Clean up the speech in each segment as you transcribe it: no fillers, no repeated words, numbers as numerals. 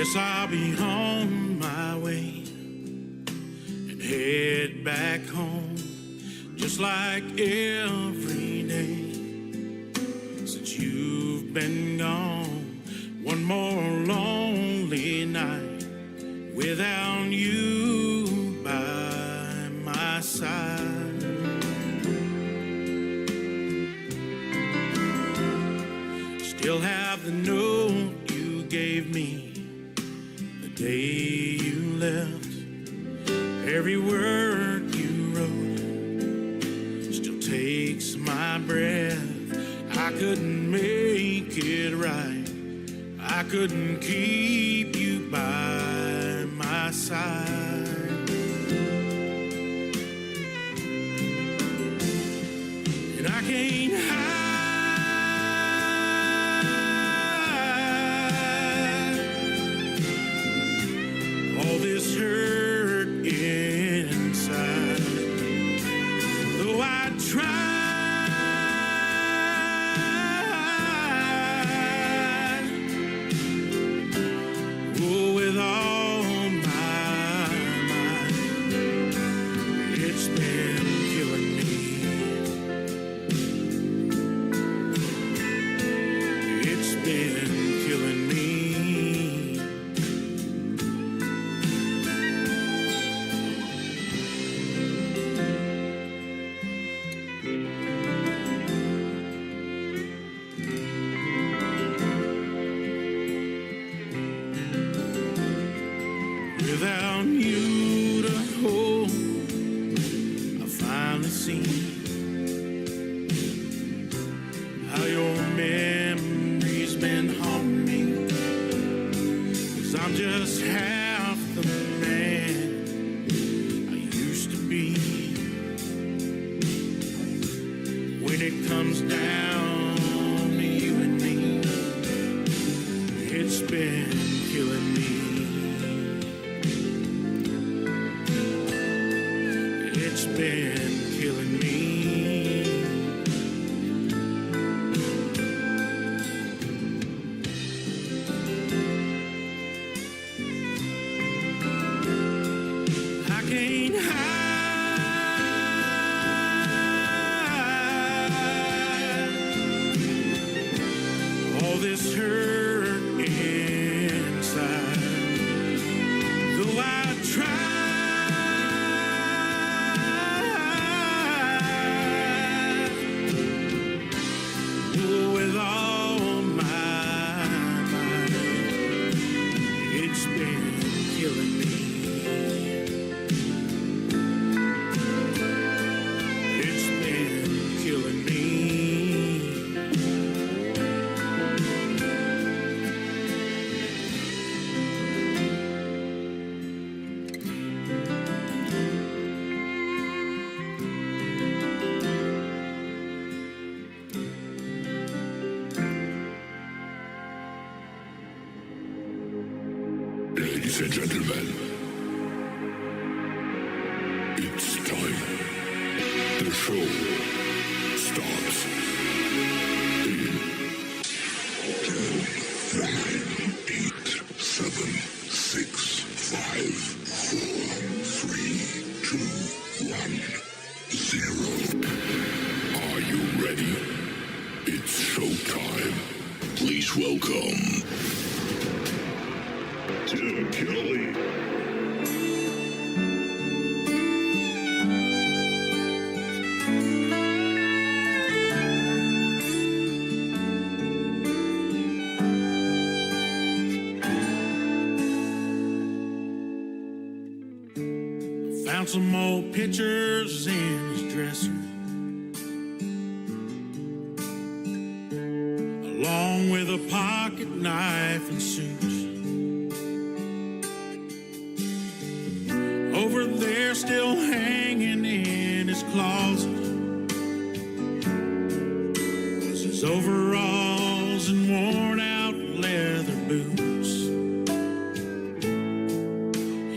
Guess I'll be on my way and head back home, just like every day since you've been gone. One more lonely night without you by my side. Still have the note you gave me the day you left. Every word you wrote still takes my breath. I couldn't make it right, I couldn't keep you by my side. And I can't hide all this hurt inside, though I try. With all my might, it's been killing me. It's been killing me. Without you to hold, I finally see how your memory's been haunting me. 'Cause I'm just half the man I used to be. When it comes down to you and me, it's been killing me. It's been killing me. I can't hide all this hurt inside, though I try. With all my might, it's been killing me. It's been killing me. Ladies and gentlemen, it's time. The show starts in 10, 9, 8, 7, 6, 5, 4, 3, 2, 1, 0. Are you ready? It's showtime. Please welcome Tim Kelly. Found some old pictures in his dresser, along with a pocket knife and suits. Over there, still hanging in his closet, was his overalls and worn out leather boots.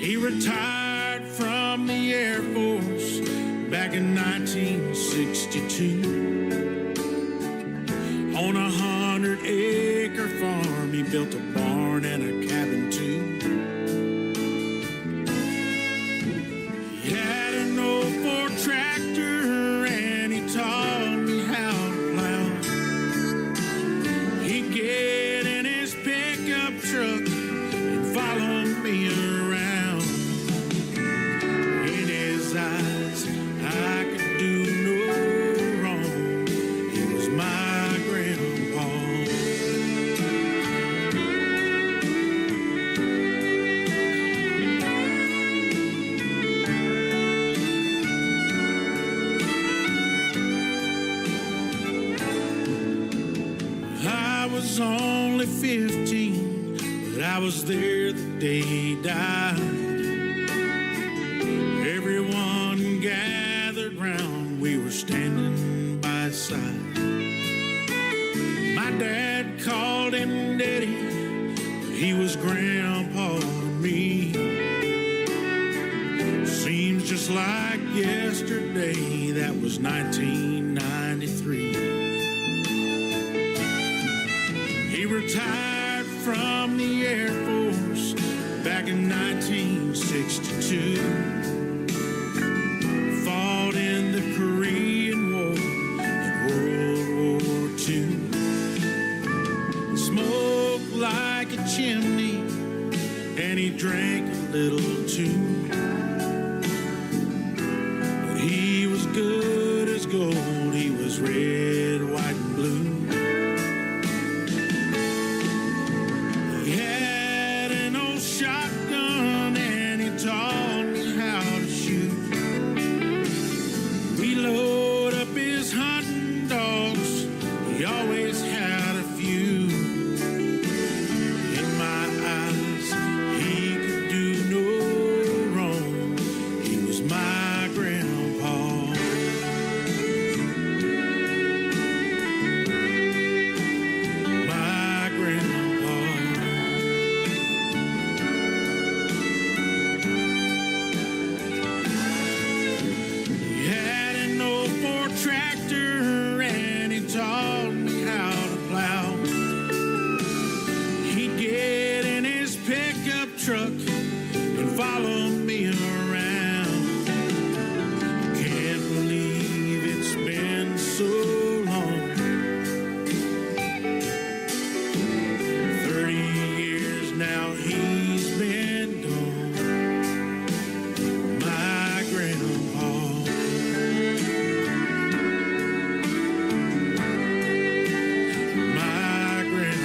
He retired from the Air Force back in 1962. On a 100-acre farm, he built a barn and a cabin too. was only 15, but I was there the day he died. Everyone gathered round, we were standing by his side. My dad called him Daddy, but he was Grandpa to me. Seems just like yesterday, that was 1993. He retired from the Air Force back in 1962. Fought in the Korean War and World War II. Smoked like a chimney and he drank a little too. But he was good as gold, he was red, white, and blue. He had an old shotgun and he taught me how to shoot. We load up his hunting dogs, he always had a few. In my eyes, he could do no wrong, he was my grandpa. My grandpa. He had an old Ford tractor and he taught me how to plow. He'd get in his pickup truck and follow me around. Can't believe it's been so long. 30 years now he's been gone. My grandpa. My grandpa.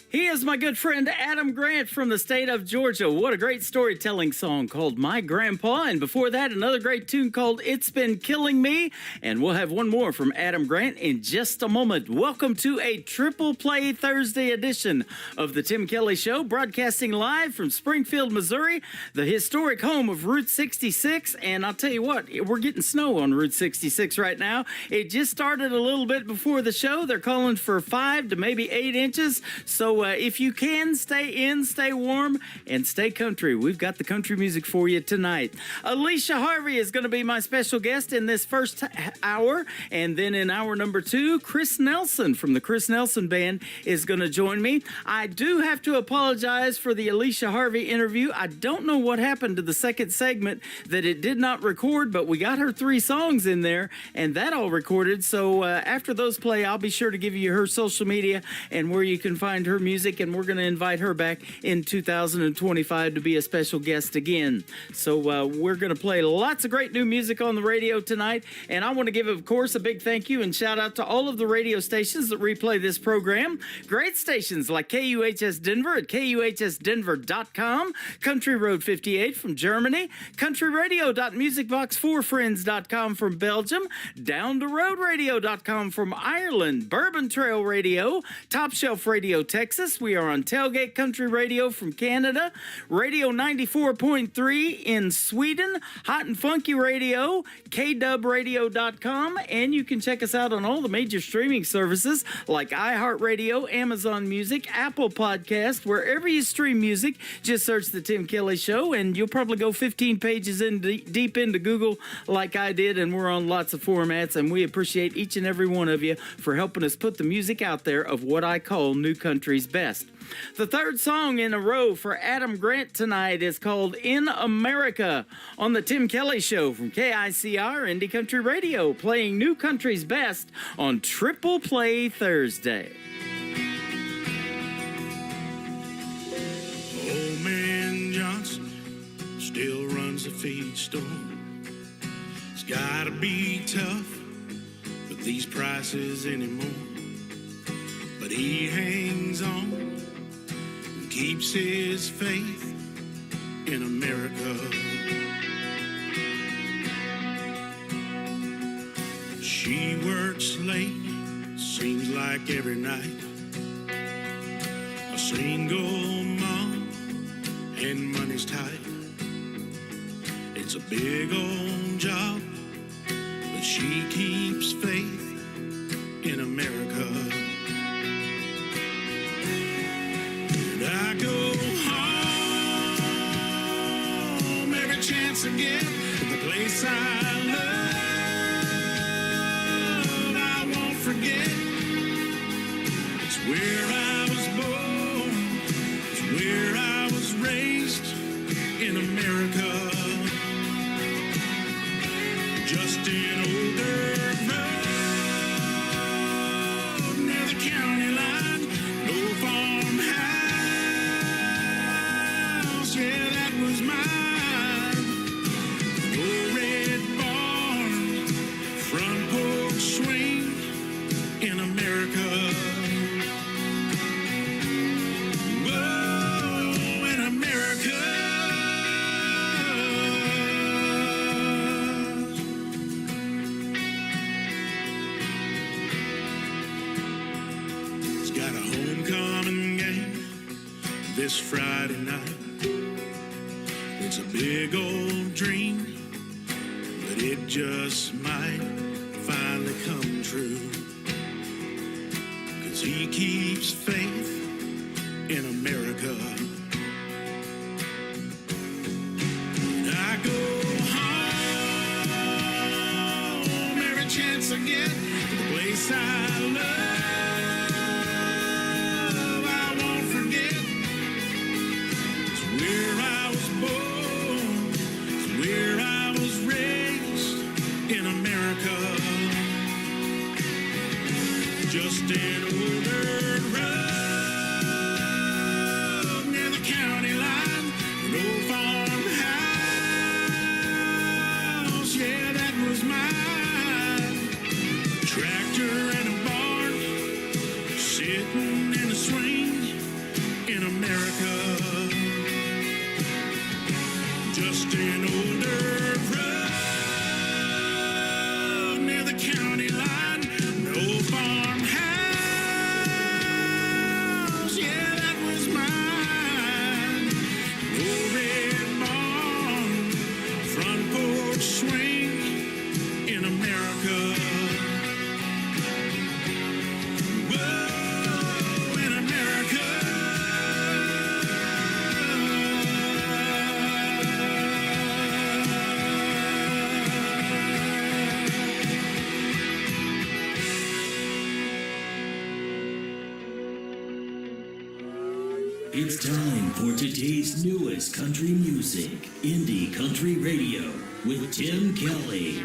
He is my good friend Adam Grant from the state of Georgia. What a great storytelling song called My Grandpa. And before that, another great tune called It's Been Killing Me. And we'll have one more from Adam Grant in just a moment. Welcome to a Triple Play Thursday edition of the Tim Kelly Show, broadcasting live from Springfield, Missouri, the historic home of Route 66. And I'll tell you what, we're getting snow on Route 66 right now. It just started a little bit before the show. They're calling for 5 to maybe 8 inches. So if you can, stay in, stay warm, and stay country. We've got the country music for you tonight. Alicia Harvey is going to be my special guest in this first hour. And then in hour number 2, Chris Nelson from the Chris Nelson Band is going to join me. I do have to apologize for the Alicia Harvey interview. I don't know what happened to the second segment that it did not record, but we got her 3 songs in there, and that all recorded. So after those play, I'll be sure to give you her social media and where you can find her music, and we're going to invite her back in 2025 to be a special guest again. So we're going to play lots of great new music on the radio tonight, and I want to give, of course, a big thank you and shout out to all of the radio stations that replay this program. Great stations like KUHS Denver at KUHSdenver.com, Country Road 58 from Germany, countryradio.musicbox4friends.com from Belgium, down-the-road-radio.com from Ireland, Bourbon Trail Radio, Top Shelf Radio Texas. We are on Tailgate Country Radio from Canada, Radio 94.3 in Sweden, Hot and Funky Radio, KDubRadio.com, and you can check us out on all the major streaming services like iHeartRadio, Amazon Music, Apple Podcast, wherever you stream music. Just search The Tim Kelly Show, and you'll probably go 15 pages in deep into Google like I did, and we're on lots of formats, and we appreciate each and every one of you for helping us put the music out there of what I call New Country's best. The third song in a row for Adam Grant tonight is called In America on the Tim Kelly Show from KICR Indie Country Radio, playing New Country's best on Triple Play Thursday. Old man Johnson still runs a feed store. It's gotta be tough with these prices anymore. But but he hangs on and keeps his faith in America. She works late, seems like every night. A single mom and money's tight. It's a big old job, but she keeps faith in America. And I go home every chance I get, the place I love, I won't forget. It's where I was born, it's where I was raised in America. Just an older road near the county line, no farmhouse, yeah, that was mine. No red barn, front porch swing in America. Whoa, in America. Got a homecoming game this Friday night. It's a big old dream, but it just might finally come true. 'Cause he keeps faith in America. And I go home every chance I get to the place I love. Where I was born, it's where I was raised in America. Just an older road near the county line, no farmhouse, yeah, that was mine. Tractor and a barn, sitting in a swing in America. Just an older road near the county line, no farmhouse, yeah, that was mine. No red barn, front porch swing in America. Whoa, in America. It's time for today's newest country music, Indie Country Radio, with Tim Kelly.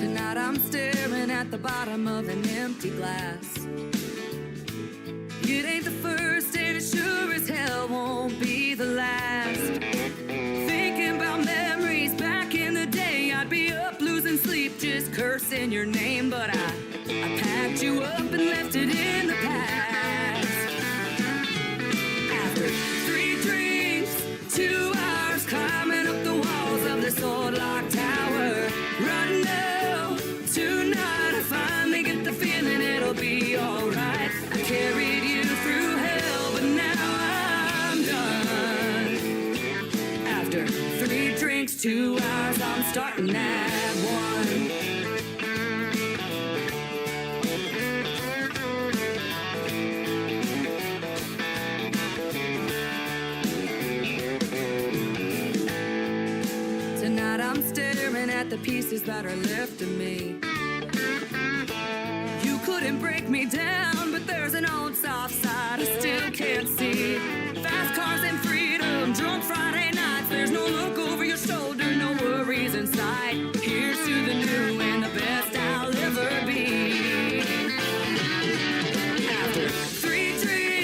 Tonight I'm staring at the bottom of an empty glass. It ain't the first and it sure as hell won't be the last. Thinking about memories back in the day, I'd be up losing sleep just cursing your name, but I packed you up and left it in the past. After 3 drinks, 2 hours climbing up the walls of this old locked tower, right now, tonight I finally get the feeling it'll be alright. I carried you through hell, but now I'm done. After 3 drinks, 2 hours, I'm starting at 1. Tonight I'm staring at the pieces that are left of me. You couldn't break me down, but there's an old soft side I still can't see. Fast cars and freedom, drunk Friday nights. There's no look over your shoulder, no worries in sight. Here's to the new and the best I'll ever be. After 3 drinks,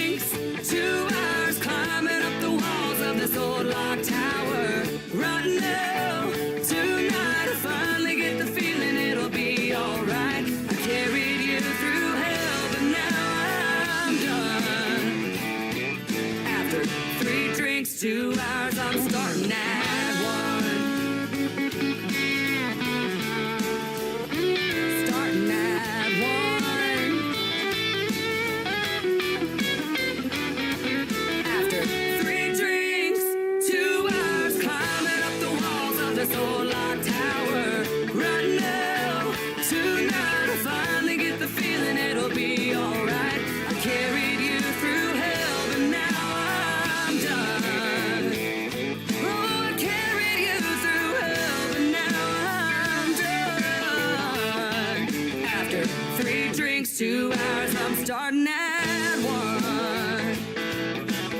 I'm starting at 1.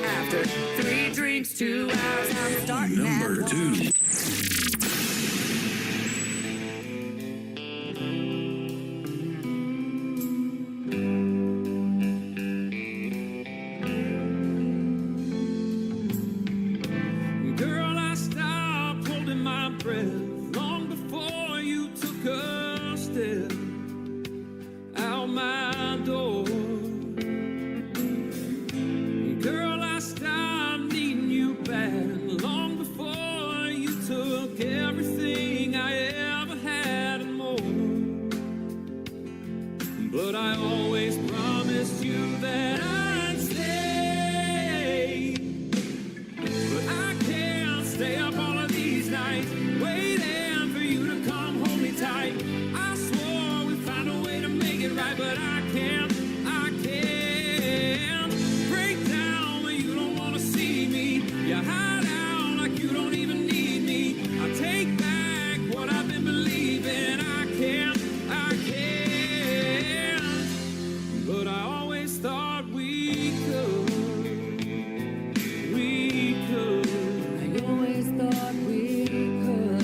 After 3 drinks, 2 hours, I'm starting Number at 1. 2. Girl, I stopped holding my breath long before you took a step out my door. Girl, I stopped needing you back long before you took everything I ever had and more. But I always promised you that I'd stay. But I can't stay up all of these nights waiting for you to come hold me tight. I swore we'd find a way to make it right, but I can't break down when you don't want to see me. You hide out like you don't even need me. I take back what I've been believing. I can't, but I always thought we could. I always thought we could.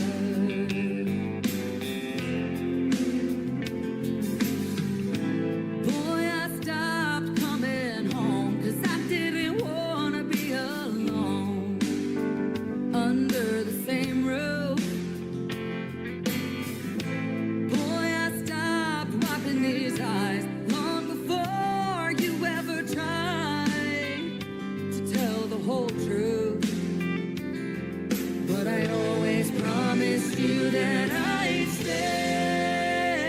Boy, I stopped coming home 'cause I didn't want to be alone under the same roof. Boy, I stopped wiping these eyes long before you ever tried to tell the whole truth. But I always promised you that I'd stay.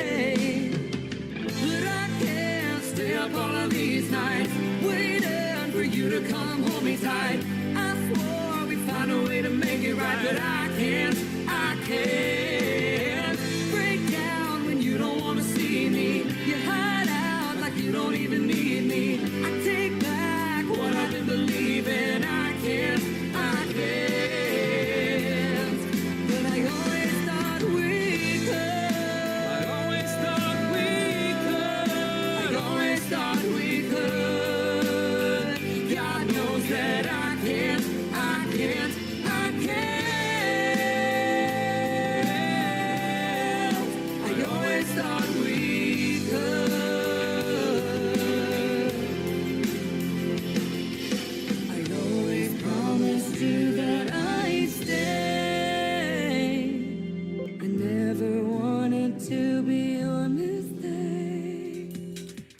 But I can't stay up all of these nights waiting for you to come hold me tight. I swore we'd find a way to make it right, but I can't break down when you don't want to see me. You hide out like you don't even need me. I take back what I've been believing. I can't. But I always thought we could. I always thought we could. I always thought we could. God knows that I can't. I always thought we could. I always promised you that I'd stay. I never wanted to be your mistake.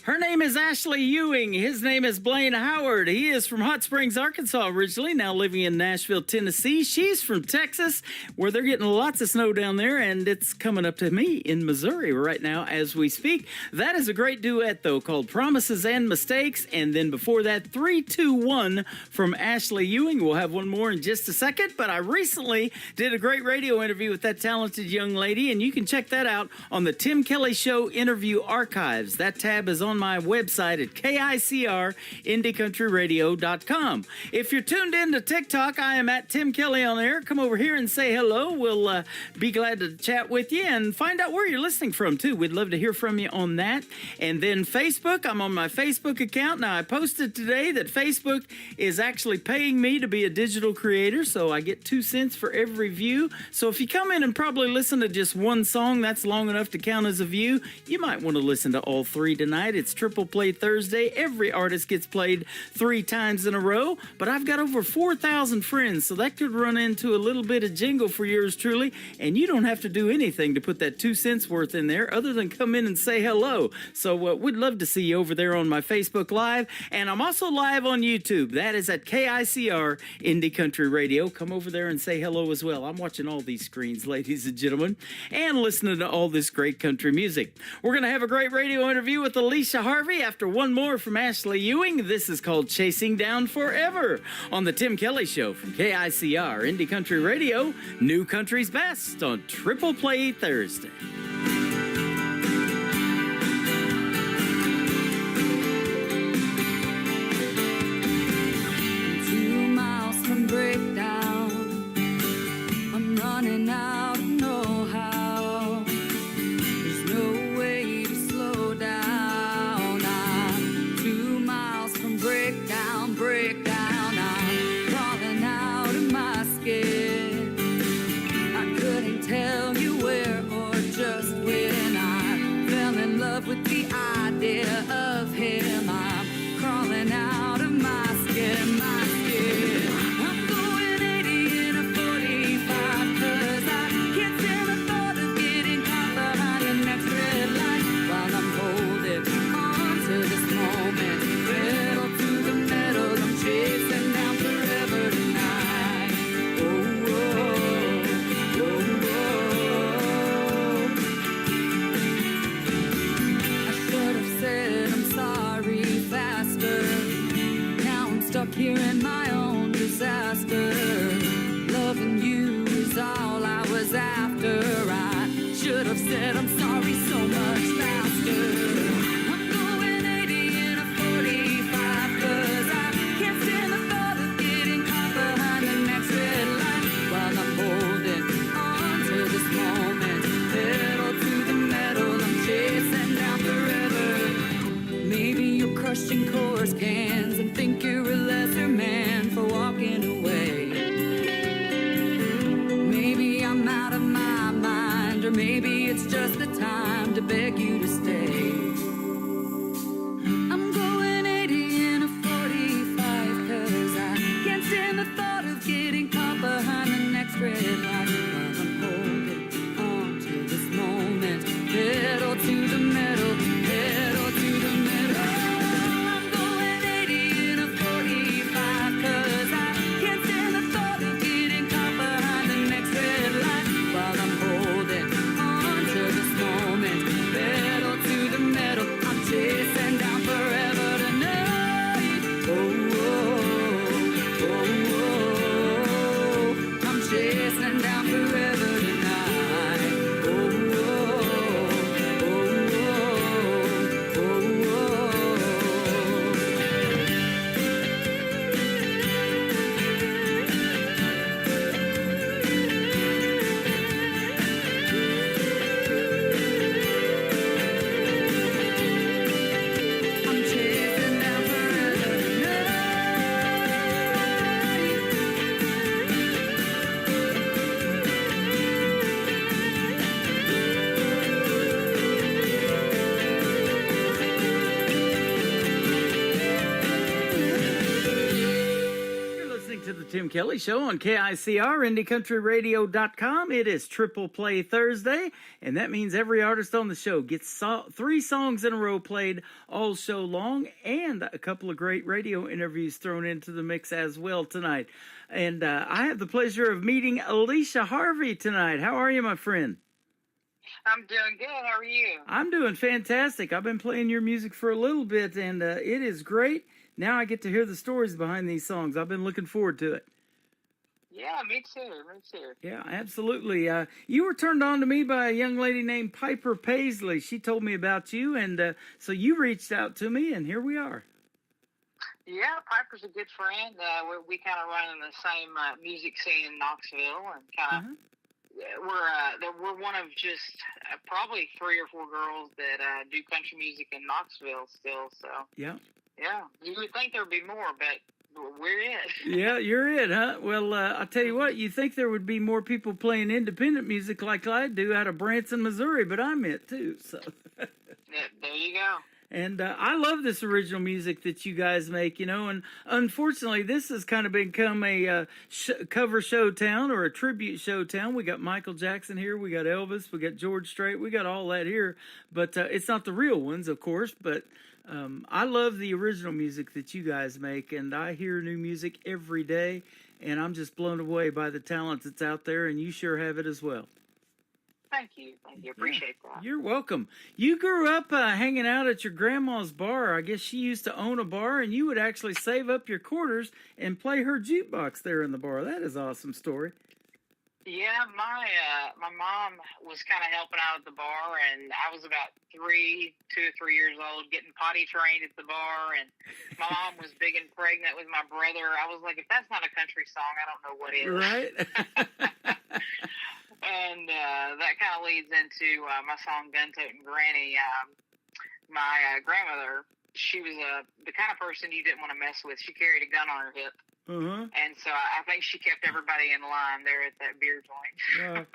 Her name is Ashley Ewing. His name is Blaine Howard. He is from Hot Springs, Arkansas originally, now living in Nashville, Tennessee. She's from Texas, where they're getting lots of snow down there, and it's coming up to me in Missouri right now as we speak. That is a great duet, though, called Promises and Mistakes. And then before that, 321 from Ashley Ewing. We'll have one more in just a second, but I recently did a great radio interview with that talented young lady, and you can check that out on the Tim Kelly Show Interview Archives. That tab is on my website at KICR-IndieCountryRadio.com. If you're tuned in to TikTok, I am at Tim Kelly on air. Come over here and say hello. We'll be glad to chat with you and find out where you're listening from, too. We'd love to hear from you on that. And then Facebook, I'm on my Facebook account. Now, I posted today that Facebook is actually paying me to be a digital creator, so I get 2 cents for every view. So if you come in and probably listen to just one song, that's long enough to count as a view. You might want to listen to all 3 tonight. It's Triple Play Thursday. Every artist gets played 3 times in a row, but I've got over 4,000 friends, so that could run into a little bit of jingle for yours truly, and you don't have to do anything to put that 2 cents worth in there other than come in and say hello. So we'd love to see you over there on my Facebook Live, and I'm also live on YouTube. That is at KICR Indie Country Radio. Come over there and say hello as well. I'm watching all these screens, ladies and gentlemen, and listening to all this great country music. We're going to have a great radio interview with Alicia Harvey after one more from Ashley Ewing. This is called Chasing Down Forever on the Tim Kelly Show from KICR Indie Country Radio, New Country's Best on Triple Play Thursday. 2 miles from breakdown, I'm running out of know-how. There's no way to slow down. I'm hours after. I should have said I'm sorry so much faster. I'm going 80 in a 45 'cause I can't stand the thought of getting caught behind the next red light while I'm holding on to this moment. Pedal to the metal, I'm chasing down forever. Maybe you're crushing chorus cans and think you're a lesser man for walking away. Maybe I'm out of my mind, or maybe it's just the time to beg you to stay. I'm going 80 in a 45 'cause I can't stand the thought of getting caught behind the next red light while I'm holding on to this moment. Pedal to the metal, pedal to the metal. I'm going 80 in a 45 'cause I can't stand the thought of getting caught behind the next red light while I'm holding on to this moment. Pedal to the metal, I'm chasing down forever tonight. Oh, oh, oh, oh. I'm chasing down forever tonight. Oh, oh, oh, oh, oh, oh. I'm chasing down forever tonight. You're listening to the Tim Kelly Show on KICR, IndieCountryRadio.com. It is Triple Play Thursday, and that means every artist on the show gets 3 songs in a row played all show long, and a couple of great radio interviews thrown into the mix as well tonight. And I have the pleasure of meeting Alicia Harvey tonight. How are you, my friend? I'm doing good. How are you? I'm doing fantastic. I've been playing your music for a little bit, and it is great. Now I get to hear the stories behind these songs. I've been looking forward to it. Yeah, me too. Me too. Yeah, absolutely. You were turned on to me by a young lady named Piper Paisley. She told me about you, and so you reached out to me, and here we are. Yeah, Piper's a good friend. We kind of run in the same music scene in Knoxville, and kind of we're one of just probably 3 or 4 girls that do country music in Knoxville still. So Yeah. yeah, you would think there'd be more, but we're it. Yeah, you're it, huh? Well, I'll tell you what, you think there would be more people playing independent music like I do out of Branson, Missouri, but I'm it too, so. Yeah, there you go. And I love this original music that you guys make, and unfortunately, this has kind of become a cover show town or a tribute show town. We got Michael Jackson here, we got Elvis, we got George Strait, we got all that here, but it's not the real ones, of course, but I love the original music that you guys make, and I hear new music every day, and I'm just blown away by the talent that's out there, and you sure have it as well. Thank you. Appreciate that. You're welcome. You grew up hanging out at your grandma's bar. I guess she used to own a bar, and you would actually save up your quarters and play her jukebox there in the bar. That is an awesome story. Yeah, my mom was kind of helping out at the bar, and I was about 2 or 3 years old, getting potty trained at the bar, and my mom was big and pregnant with my brother. I was like, if that's not a country song, I don't know what is. Right? And that kind of leads into my song Gun Toting Granny. My grandmother, she was the kind of person you didn't want to mess with. She carried a gun on her hip. And so I think she kept everybody in line there at that beer joint.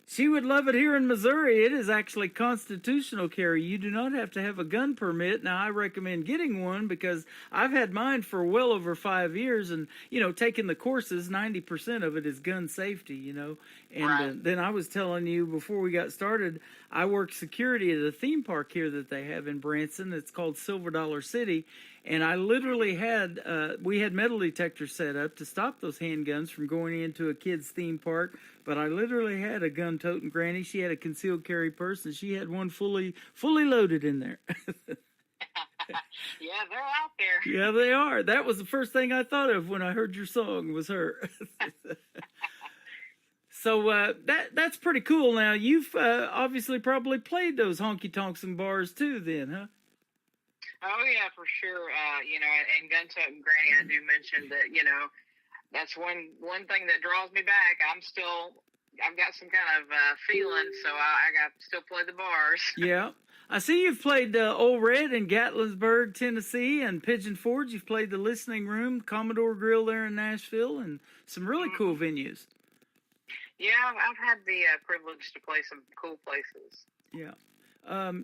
She would love it here in Missouri. It is actually constitutional carry. You do not have to have a gun permit. Now, I recommend getting one because I've had mine for well over 5 years. And, taking the courses, 90% of it is gun safety, And Right. Then I was telling you before we got started, I work security at a theme park here that they have in Branson. It's called Silver Dollar City. And I literally we had metal detectors set up to stop those handguns from going into a kid's theme park. But I literally had a gun-toting granny. She had a concealed carry purse, and she had one fully loaded in there. Yeah, they're out there. Yeah, they are. That was the first thing I thought of when I heard your song was her. So that's pretty cool. Now you've obviously probably played those honky tonks and bars too, then, huh? Oh yeah, for sure. You know, and Guntote and Granny, I do mention that. You know, that's one thing that draws me back. I've got some kind of feeling, so I got still play the bars. Yeah. I see you've played Old Red in Gatlinburg, Tennessee, and Pigeon Forge. You've played the Listening Room, Commodore Grill there in Nashville, and some really cool venues. Yeah, I've had the privilege to play some cool places. Yeah.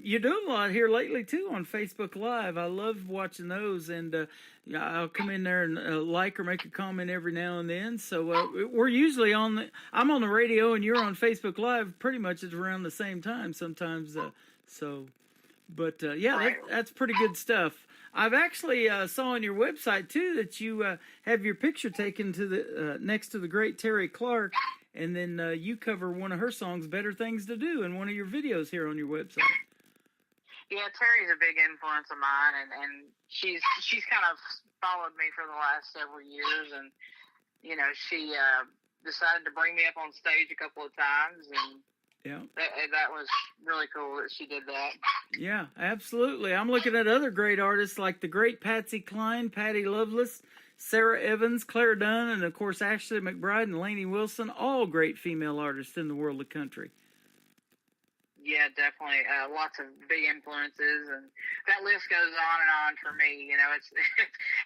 You're doing a lot here lately, too, on Facebook Live. I love watching those, and I'll come in there and like or make a comment every now and then. So we're usually I'm on the radio, and you're on Facebook Live pretty much at around the same time sometimes. That's pretty good stuff. I've actually saw on your website, too, that you have your picture taken to the next to the great Terry Clark. And then you cover one of her songs, Better Things to Do, in one of your videos here on your website. Yeah, Terry's a big influence of mine, and she's kind of followed me for the last several years. And, you know, she decided to bring me up on stage a couple of times. And yeah, that was really cool that she did that. Yeah, absolutely. I'm looking at other great artists like the great Patsy Cline, Patty Loveless, Sarah Evans, Claire Dunn, and of course Ashley McBride and Lainey Wilson, all great female artists in the world of country. Yeah, definitely. Lots of big influences, and that list goes on and on for me. You know,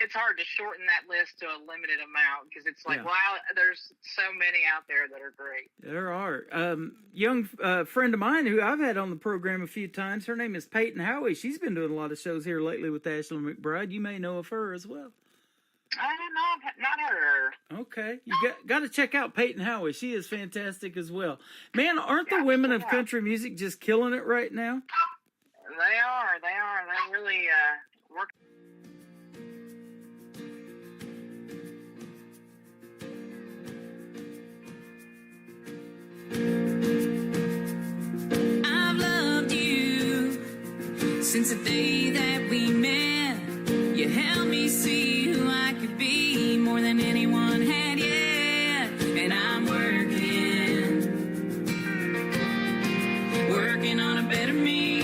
it's hard to shorten that list to a limited amount because it's like, wow, there's so many out there that are great. There are. Young friend of mine who I've had on the program a few times, her name is Peyton Howie. She's been doing a lot of shows here lately with Ashley McBride. You may know of her as well. I have not heard of her. Okay. You got to check out Peyton Howie. She is fantastic as well. Man, aren't the women of country music just killing it right now? They are. They really work. I've loved you since the day that we met. You helped me see who I could be more than anyone had yet. And I'm working on a better me.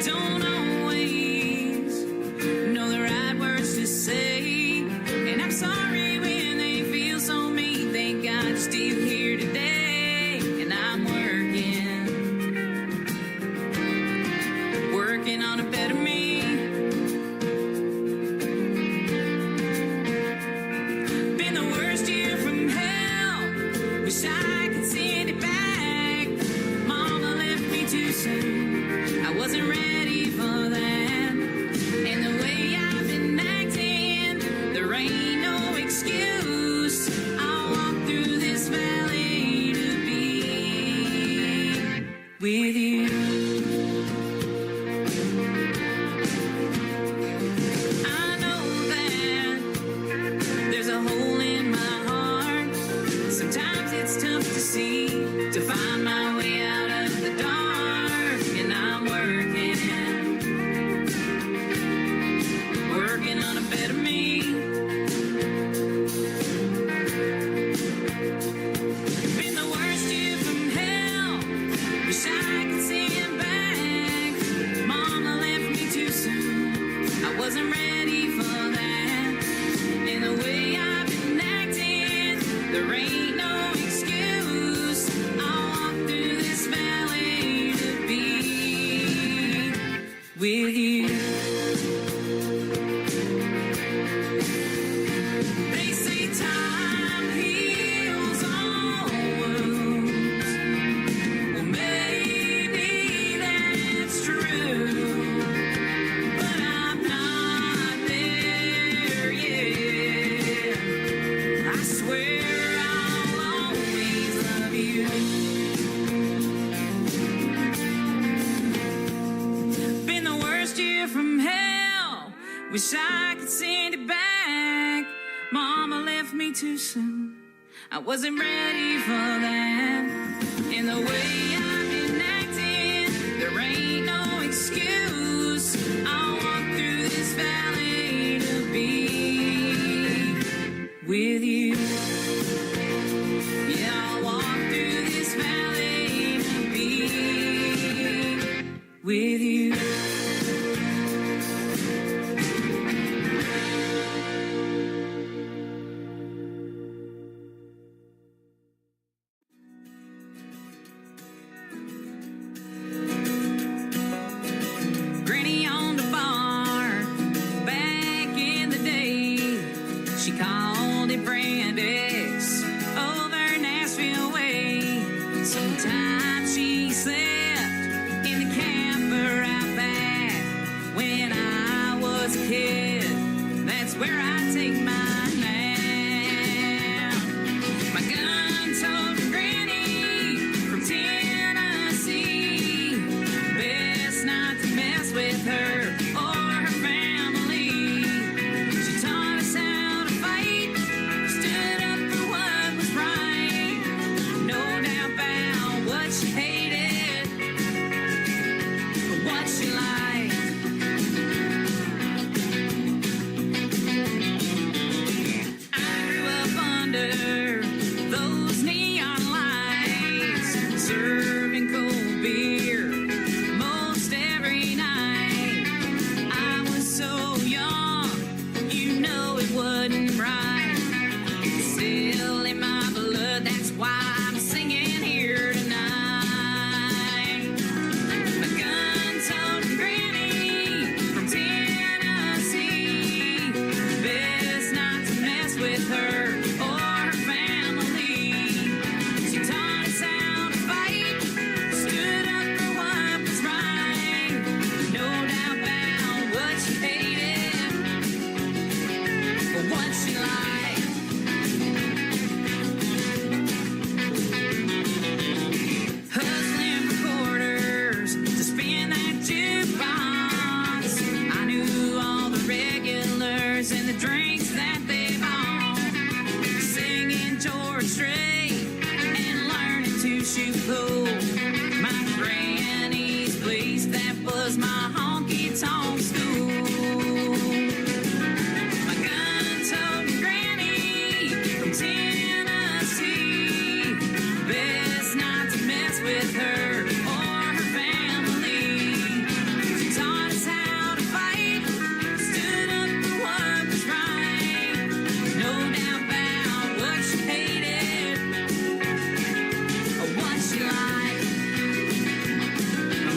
Don't always know the right words to say. And I'm sorry when they feel so mean. Thank God you're still here today. And I'm working on a better me. Been the worst year from hell. Wish I could send it back. Mama left me too soon. I wasn't ready for that. And the way I've been acting, there ain't no excuse. I'll walk through this valley to be with you. To find my way out of the dark, and I'm working on a better me. Been the worst year from hell. Wish I could send back. Mama left me too soon. I wasn't ready for that. And the way I've been acting, there ain't no excuse. With you. They say time heals all wounds. Well, maybe that's true, but I'm not there yet. I swear I'll always love you. From hell, wish I could send it back. Mama left me too soon. I wasn't ready for that. And the way I've been acting, there ain't no excuse. I'll walk through this valley to be with you. Yeah, I'll walk through this valley to be with you. Granny on the bar, back in the day, she called it Brand X over Nashville way. Sometimes she slept in the camper out back. When I was a kid, that's where I take my nap. My gun-toting granny from Tennessee, best not to mess with her or her family. She taught us how to fight, stood up for what was right. No doubt about what she hated, but what she liked. I grew up under those neon lights, serving cold beer most every night. I was so young, you know it wasn't right. Still in my blood, that's why I'm singing here tonight. My gun-toting granny from Tennessee, best not to mess with her or her family. She taught us how to fight, stood up for what was right. No doubt about what she hated, but what she liked. Hustling for quarters to spin that jukebox. I knew all the regulars and the drinks that they bought. Singing George Strait and learning to shoot pool. My granny's place, that was my honky-tonk school. My gun-toting granny from Tennessee, best not to mess with her or her family. She taught us how to fight, stood up for what was right. No doubt about what she hated or what she liked.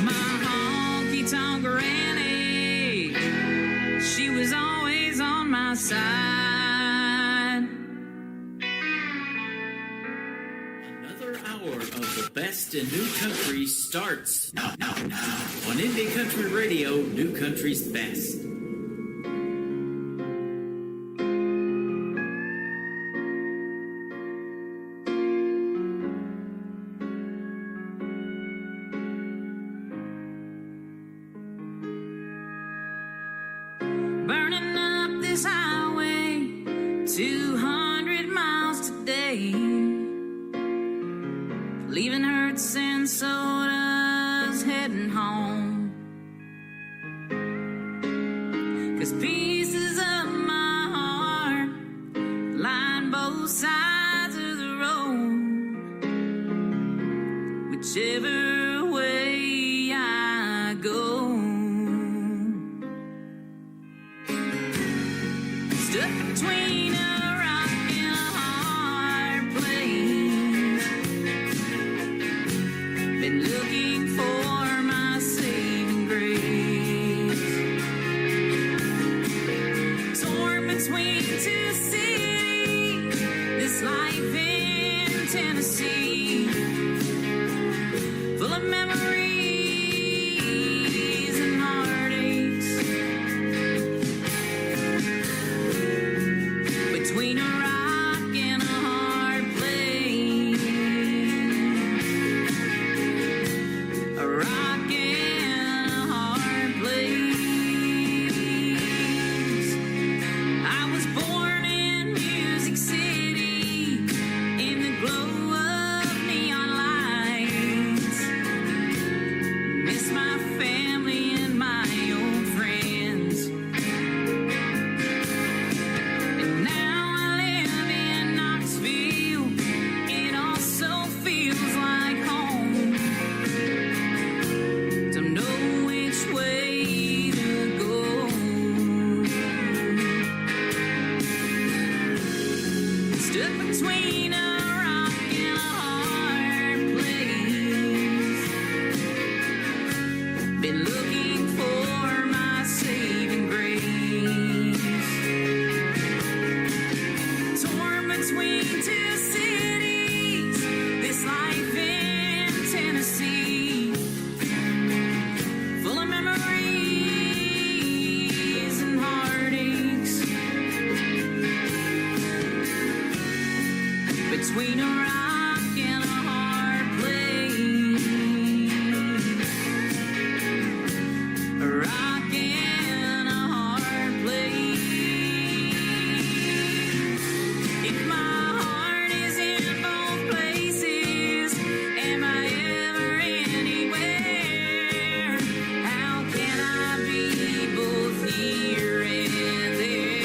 My honky-tonk granny, she was always on my side. Another hour of the best in new country starts now. On Indie Country Radio, New Country's best. Burning up this highway 200 miles today, leaving Hertz and sodas, heading home. 'Cause pieces of my heart line both sides of the road. Whichever way I go, stuck between a rock and a hard place. Been looking for my saving grace. Torn between two cities, this life in Tennessee. Stuck between a rock and a hard place. Been looking for my saving grace. Torn between two cities, this life in Tennessee, full of memories and heartaches. Between a rock and a hard place. A rock and a hard place. If my heart is in both places, am I ever anywhere? How can I be both here and there?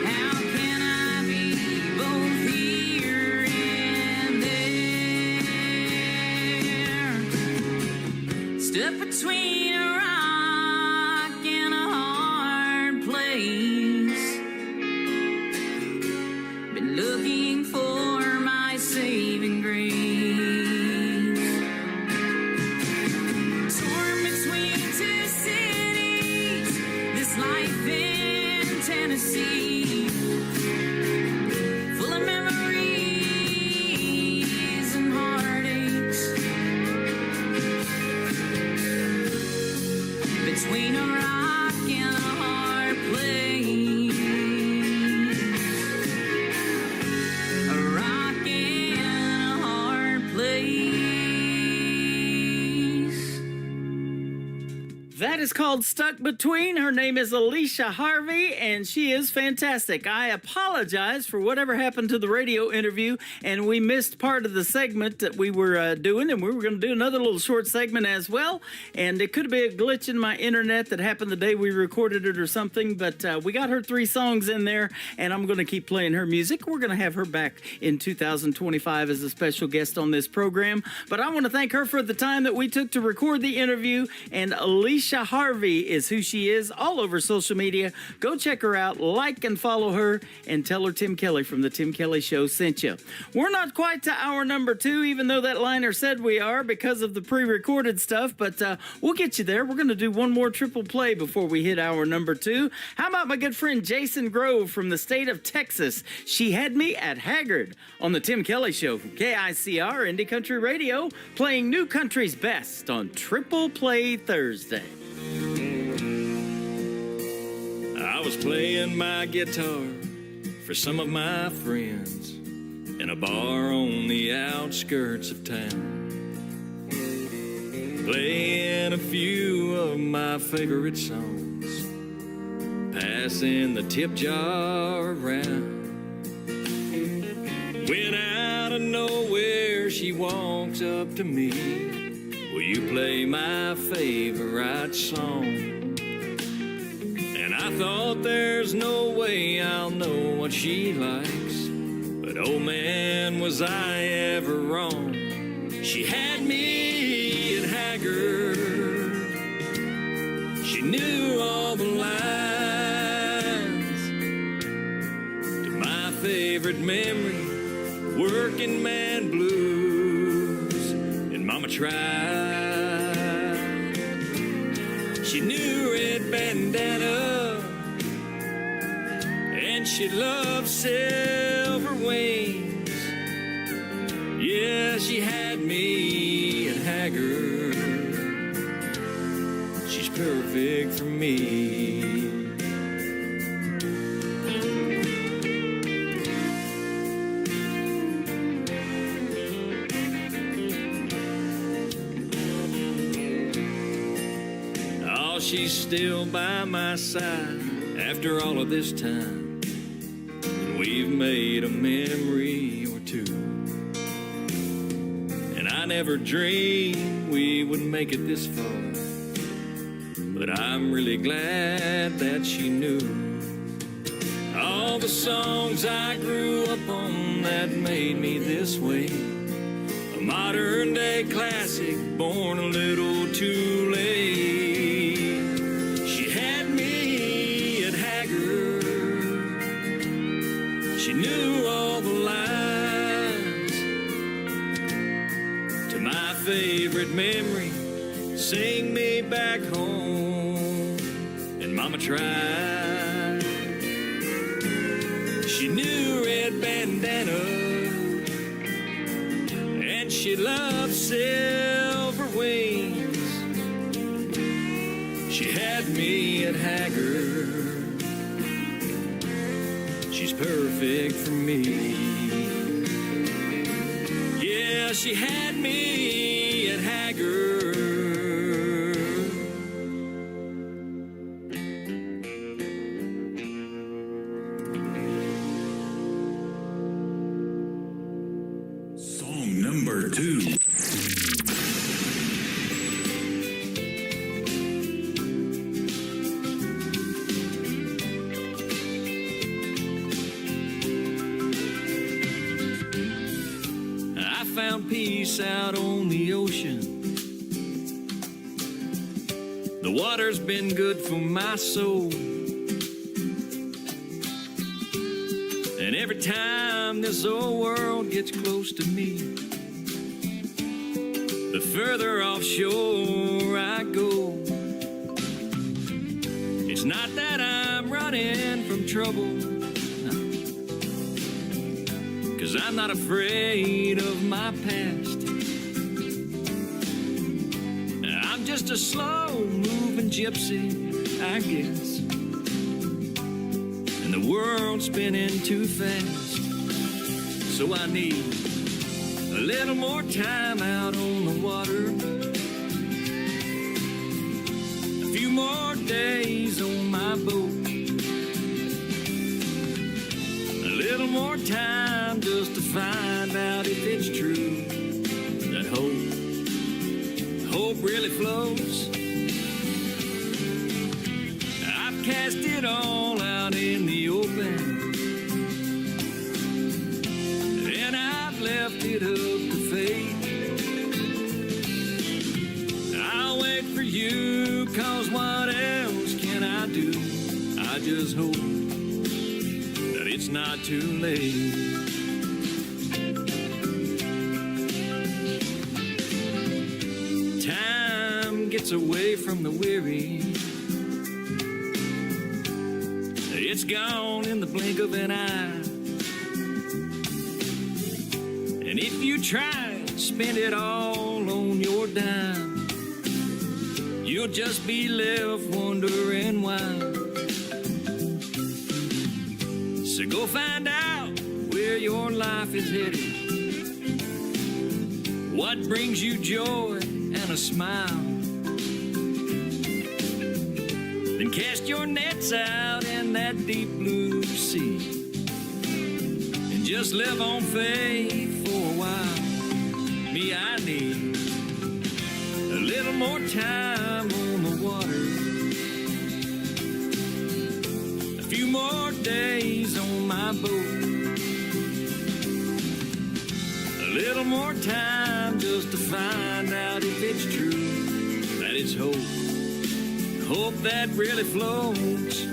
How can I be both here and there? Stuck between a rock and a hard place. Been looking for my saving grace. Torn between two cities, this life in Tennessee, full of memories and heartaches. Between a rock and a hard place. A rock and a hard place. That is called Stuck Between. Her name is Alicia Harvey, and she is fantastic. I apologize for whatever happened to the radio interview, and we missed part of the segment that we were doing, and we were going to do another little short segment as well, and it could be a glitch in my internet that happened the day we recorded it or something, but we got her 3 songs in there, and I'm going to keep playing her music. We're going to have her back in 2025 as a special guest on this program, but I want to thank her for the time that we took to record the interview, and Alicia Harvey is who she is all over social media. Go check her out, like and follow her, and tell her Tim Kelly from the Tim Kelly Show sent you. We're not quite to hour number 2, even though that liner said we are because of the pre-recorded stuff, but we'll get you there. We're going to do one more triple play before we hit hour number 2. How about my good friend Jason Grove from the state of Texas? She had me at Haggard on the Tim Kelly Show from KICR Indie Country Radio, playing New Country's Best on Triple Play Thursday. I was playing my guitar for some of my friends in a bar on the outskirts of town, playing a few of my favorite songs, passing the tip jar around. When out of nowhere she walks up to me, will you play my favorite song? And I thought there's no way I'll know what she likes, but oh man, was I ever wrong. She had me at Haggard. She knew all the lines to my favorite memory, Working Man Blues, and Mama Tried. She knew Red Bandana, and she loved Silver Wings. Yeah, she had me at Haggard. She's perfect for me. Oh, she's still by my side after all of this time, and we've made a memory or two. And I never dreamed we would make it this far, but I'm really glad that she knew all the songs I grew up on that made me this way. A modern day classic, born a little too late. She had me at Haggard. She knew all the lines to my favorite memory, Sing Me Back Home. And Mama tried. She knew Red Bandana, and she loved Silver Wings. She had me at Haggard. She's perfect for me. Yeah, she had me at Haggard. Song number 2. I found peace out on the ocean. The water's been good for my soul. And every time this old world gets close to me, the further offshore I go. It's not that I'm running from trouble, no, 'cause I'm not afraid of my past. I'm just a slow-moving gypsy, I guess. And the world's spinning too fast. So I need a little more time out on the water, a few more days on my boat, a little more time just to find out if it's true that hope really flows. I've cast it all out in the open, and I've left it up to fate. I'll wait for you, 'cause what else can I do? I just hope that it's not too late. Time gets away from the weary. It's gone in the blink of an eye. And if you try and spend it all on your dime, you'll just be left wondering why. So go find out where your life is headed, what brings you joy and a smile. Then cast your nets out in that deep blue sea, and just live on faith for a while. Me, I need a little more time on the water, a few more days on my boat, a little more time just to find out if it's true that it's hope that really flows.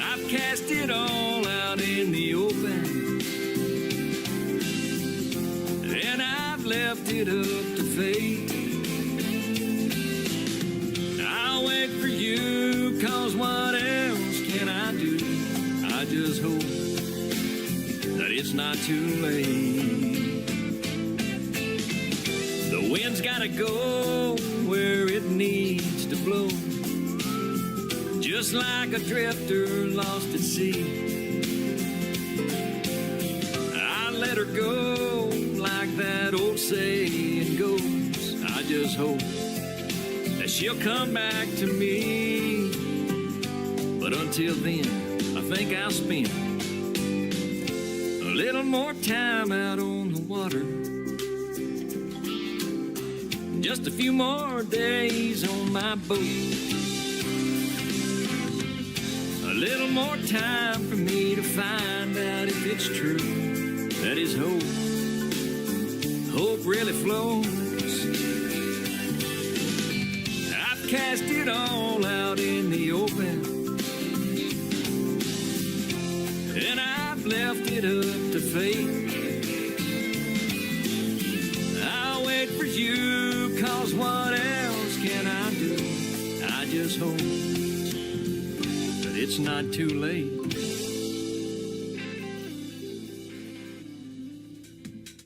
I've cast it all out in the open, and I've left it up to fate. I'll wait for you, 'cause what else can I do? I just hope that it's not too late. The wind's gotta go where it needs to blow, just like a drifter lost at sea. I let her go like that old saying goes. I just hope that she'll come back to me. But until then, I think I'll spend a little more time out on the water, just a few more days on my boat, a little more time for me to find out if it's true that is hope really flows. I've cast it all out in the open, I've left it up to fate. I'll wait for you, 'cause what else can I do? I just hope that it's not too late.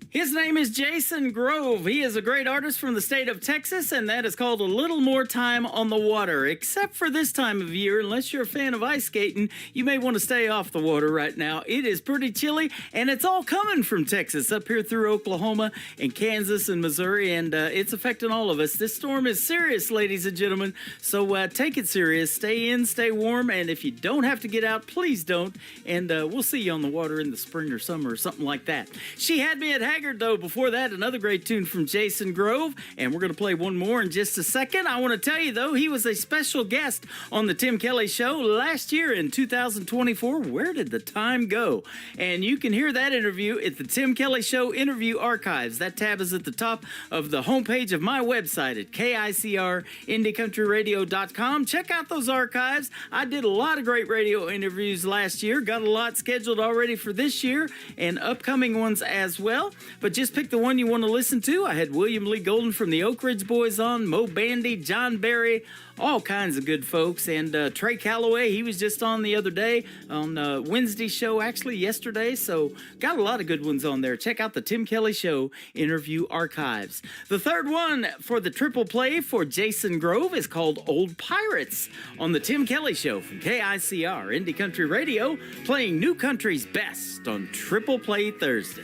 His name is Jason Grove. He is a great artist from the state of Texas, and that is called A Little More Time on the Water. Except for this time of year, unless you're a fan of ice skating, you may want to stay off the water right now. It is pretty chilly, and it's all coming from Texas up here through Oklahoma and Kansas and Missouri, and it's affecting all of us. This storm is serious, ladies and gentlemen, so take it serious. Stay in, stay warm, and if you don't have to get out, please don't, and we'll see you on the water in the spring or summer or something like that. She Had Me at Haggard, though. Before that, another great tune from Jason Grove, and we're going to play one more in just a second. I want to tell you, though, he was a special guest on the Tim Kelly Show last year in 2024. Where did the time go? And you can hear that interview at the Tim Kelly Show Interview Archives. That tab is at the top of the homepage of my website at KICRIndieCountryRadio.com. Check out those archives. I did a lot of great radio interviews last year. Got a lot scheduled already for this year and upcoming ones as well. But just pick the one you want to listen to. I had William Lee Golden from the Oak Ridge Boys on, Mo Bandy, John Barry, all kinds of good folks. And Trey Calloway, he was just on the other day on Wednesday's show, actually yesterday. So got a lot of good ones on there. Check out the Tim Kelly Show Interview Archives. The third one for the triple play for Jason Grove is called Old Pirates on the Tim Kelly Show from KICR Indie Country Radio, playing new country's best on Triple Play Thursday.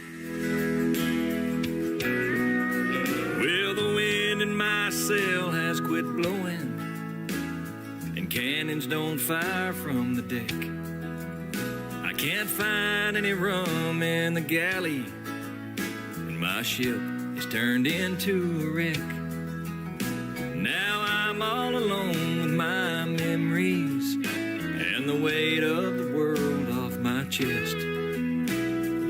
Well, the wind in my sail has quit blowing, and cannons don't fire from the deck. I can't find any rum in the galley, and my ship is turned into a wreck. Now I'm all alone with my memories and the weight of the world off my chest.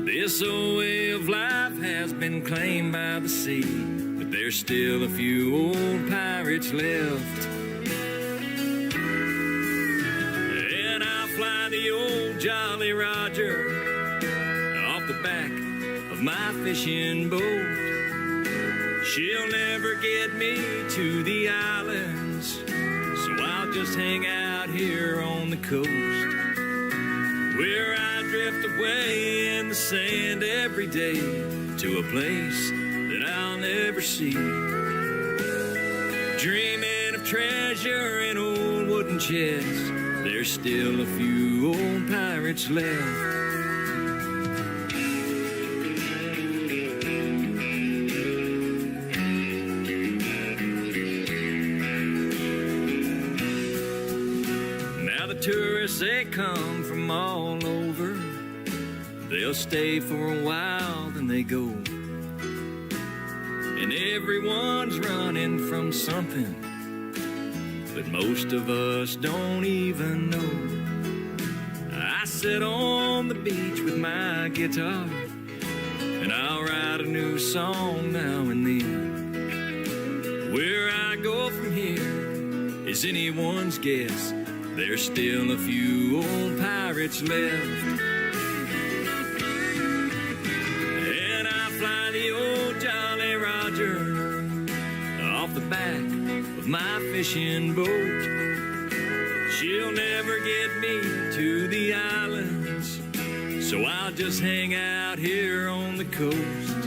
This old way of life has been claimed by the sea, but there's still a few old pirates left. And I'll fly the old Jolly Roger off the back of my fishing boat. She'll never get me to the islands, so I'll just hang out here on the coast, where I drift away in the sand every day to a place that I'll never see. Dreaming of treasure in old wooden chests, there's still a few old pirates left. Now the tourists, they come from all over. They'll stay for a while, then they go. And everyone's running from something, but most of us don't even know. I sit on the beach with my guitar, and I'll write a new song now and then. Where I go from here is anyone's guess. There's still a few old pirates left. And I fly the old Jolly Roger off the back of my fishing boat. She'll never get me to the islands, so I'll just hang out here on the coast,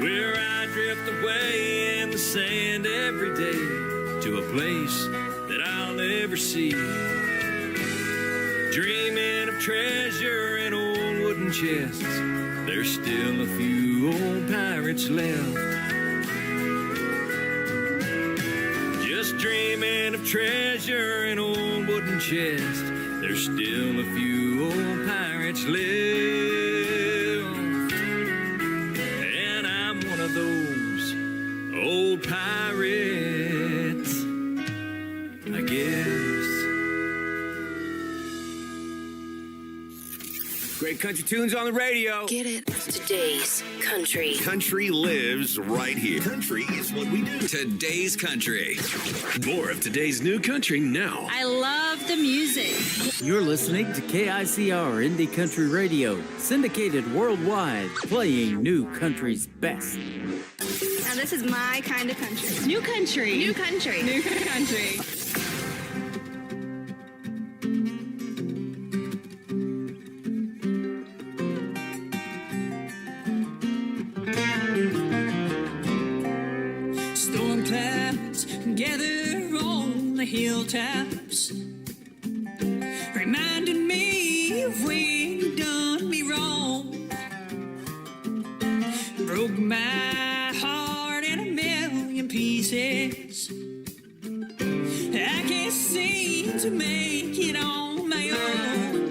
where I drift away in the sand every day to a place that I'll never see. Dreaming of treasure in old wooden chests, there's still a few old pirates left. Just dreaming of treasure in old wooden chests, there's still a few old pirates left. And I'm one of those old pirates, I guess. Great country tunes on the radio. Get it? Today's country. Country lives right here. Country is what we do. Today's country. More of today's new country now. I love the music. You're listening to KICR Indie Country Radio, syndicated worldwide, playing new country's best. Now this is my kind of country. New country. New country. New country. Storm clouds gather on the hilltops, reminding me of when you done me wrong. Broke my heart in a million pieces. I can't seem to make it on my own.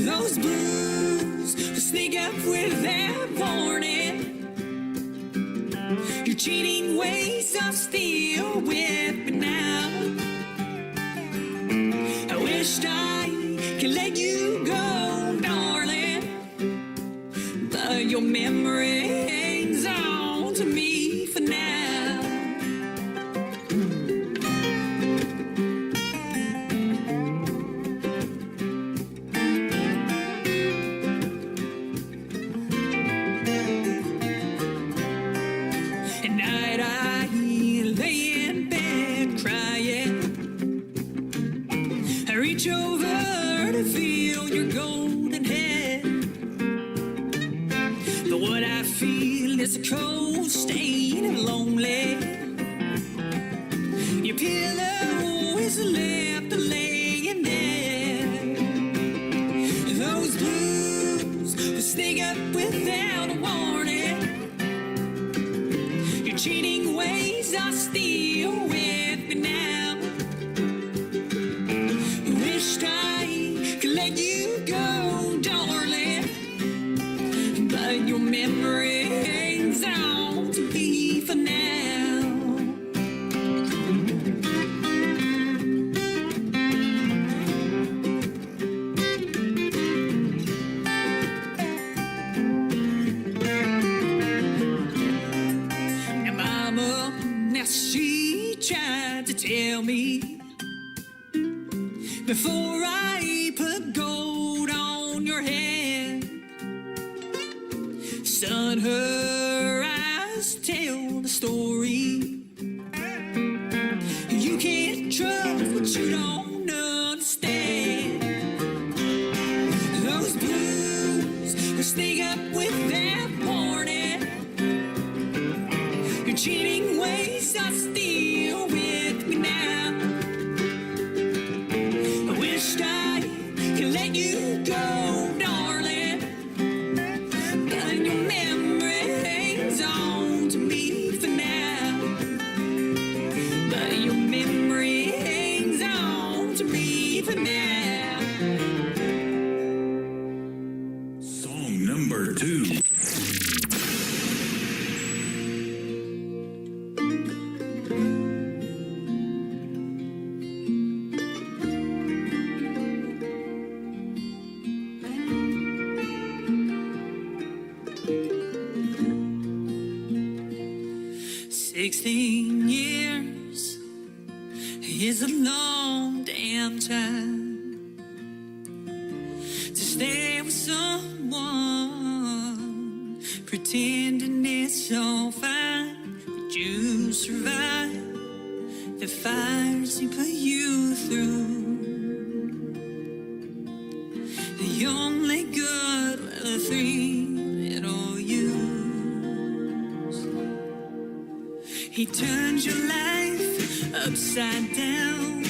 Those blues sneak up without warning. Your cheating ways are still with me now. I wished I could let you go, darling, but your memory hangs on to me for now. At night I lay in bed crying. I reach over to feel your golden head, but what I feel is a cold stain of lonely. Your pillow is left laying there. Those blues will sneak up without a warning. Your cheating ways are still with me now. Wished I could let you go, darling, but your memory hangs on to me for now. Now, Mama, now she tried to tell me before I put gold on your head, son, her eyes tell the story. You can't trust what you don't understand. Those blues will sneak up without warning. Your cheating ways are still with me now. I wished I could let you go, darling, but your memory hangs on to me for now. But your memory hangs on to me for now. Song number 2. "16 years is a long damn time to stay with someone, pretending it's all fine, but you survive the fires he put you through. The only good were the 3 little yous. He turned your life upside down,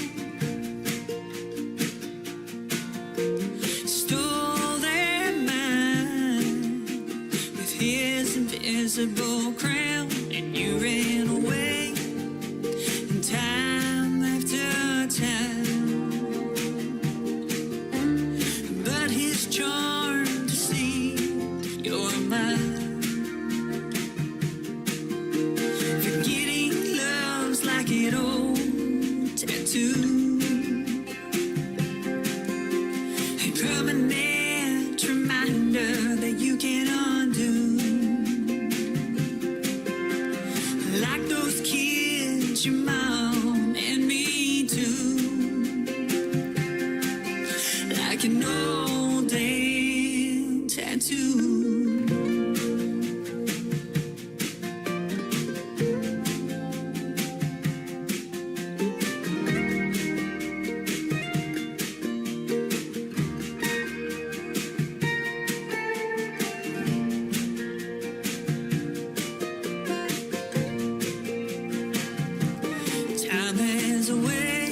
stole their mind with his invisible crown, and you ran away, and time after time. But his charm deceived your mind. Forgetting love's like an old tattoo, a permanent like an old damn tattoo. Time has a way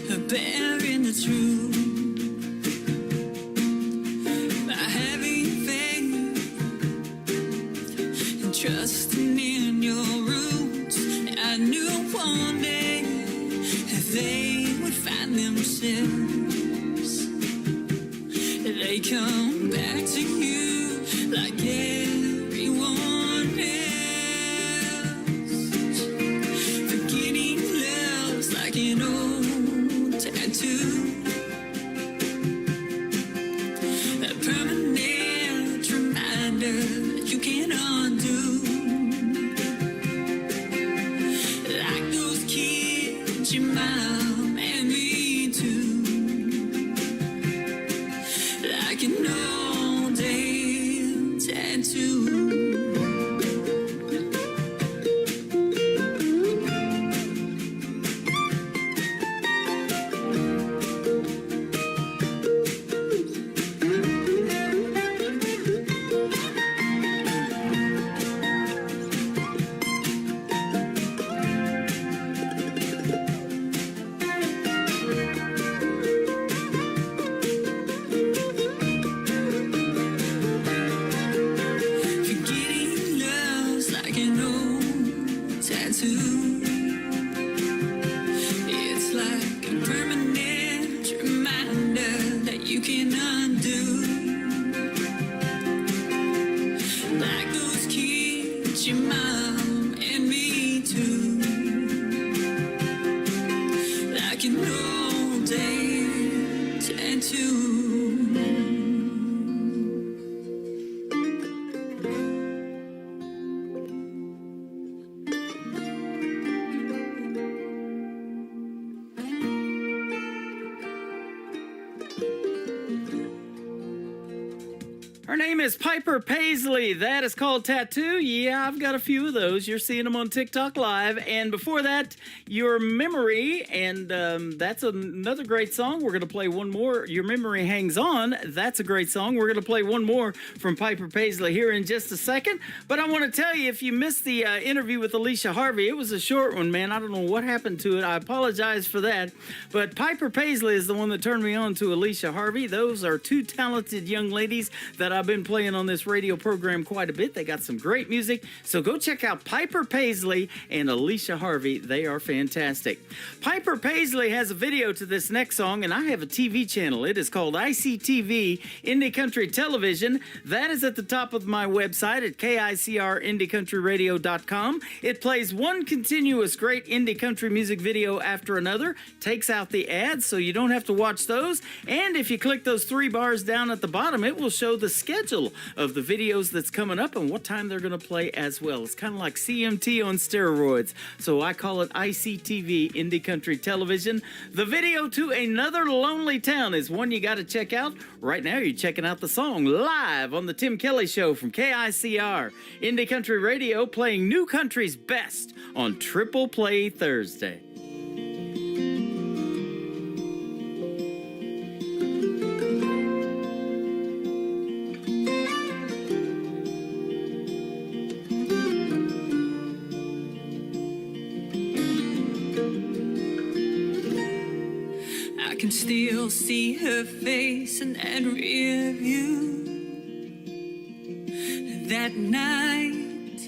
of bearing the truth. By having faith and trusting in your roots, I knew one day that they would find themselves. They come back to you like everyone else. Forgetting love's like an old tattoo, a permanent reminder that you can't undo. Like those kids your mom and me too, like an old damn tattoo. Forgetting love's like an old tattoo. It's like a permanent reminder that you can undo. Like those kids, your mom and me too. Like an old damn tattoo. Her name is Piper Paisley. That is called Tattoo. Yeah, I've got a few of those. You're seeing them on TikTok Live. And before that, Your Memory. And that's another great song. We're going to play one more. Your Memory Hangs On. That's a great song. We're going to play one more from Piper Paisley here in just a second. But I want to tell you, if you missed the interview with Alicia Harvey, it was a short one, man. I don't know what happened to it. I apologize for that. But Piper Paisley is the one that turned me on to Alicia Harvey. Those are two talented young ladies that I've been playing on this radio program quite a bit. They got some great music. So go check out Piper Paisley and Alicia Harvey. They are fantastic. Piper Paisley has a video to this next song, and I have a TV channel. It is called ICTV Indie Country Television. That is at the top of my website at KICRIndieCountryRadio.com. It plays one continuous great indie country music video after another, takes out the ads so you don't have to watch those, and if you click those three bars down at the bottom, it will show the schedule of the videos that's coming up and what time they're going to play as well. It's kind of like CMT on steroids, so I call it ICTV Indie Country Television. The video to Another Lonely Town is one you got to check out. Right now you're checking out the song live on the Tim Kelly Show from KICR Indie Country Radio, playing new country's best on Triple Play Thursday. I can still see her face in that rear view. That night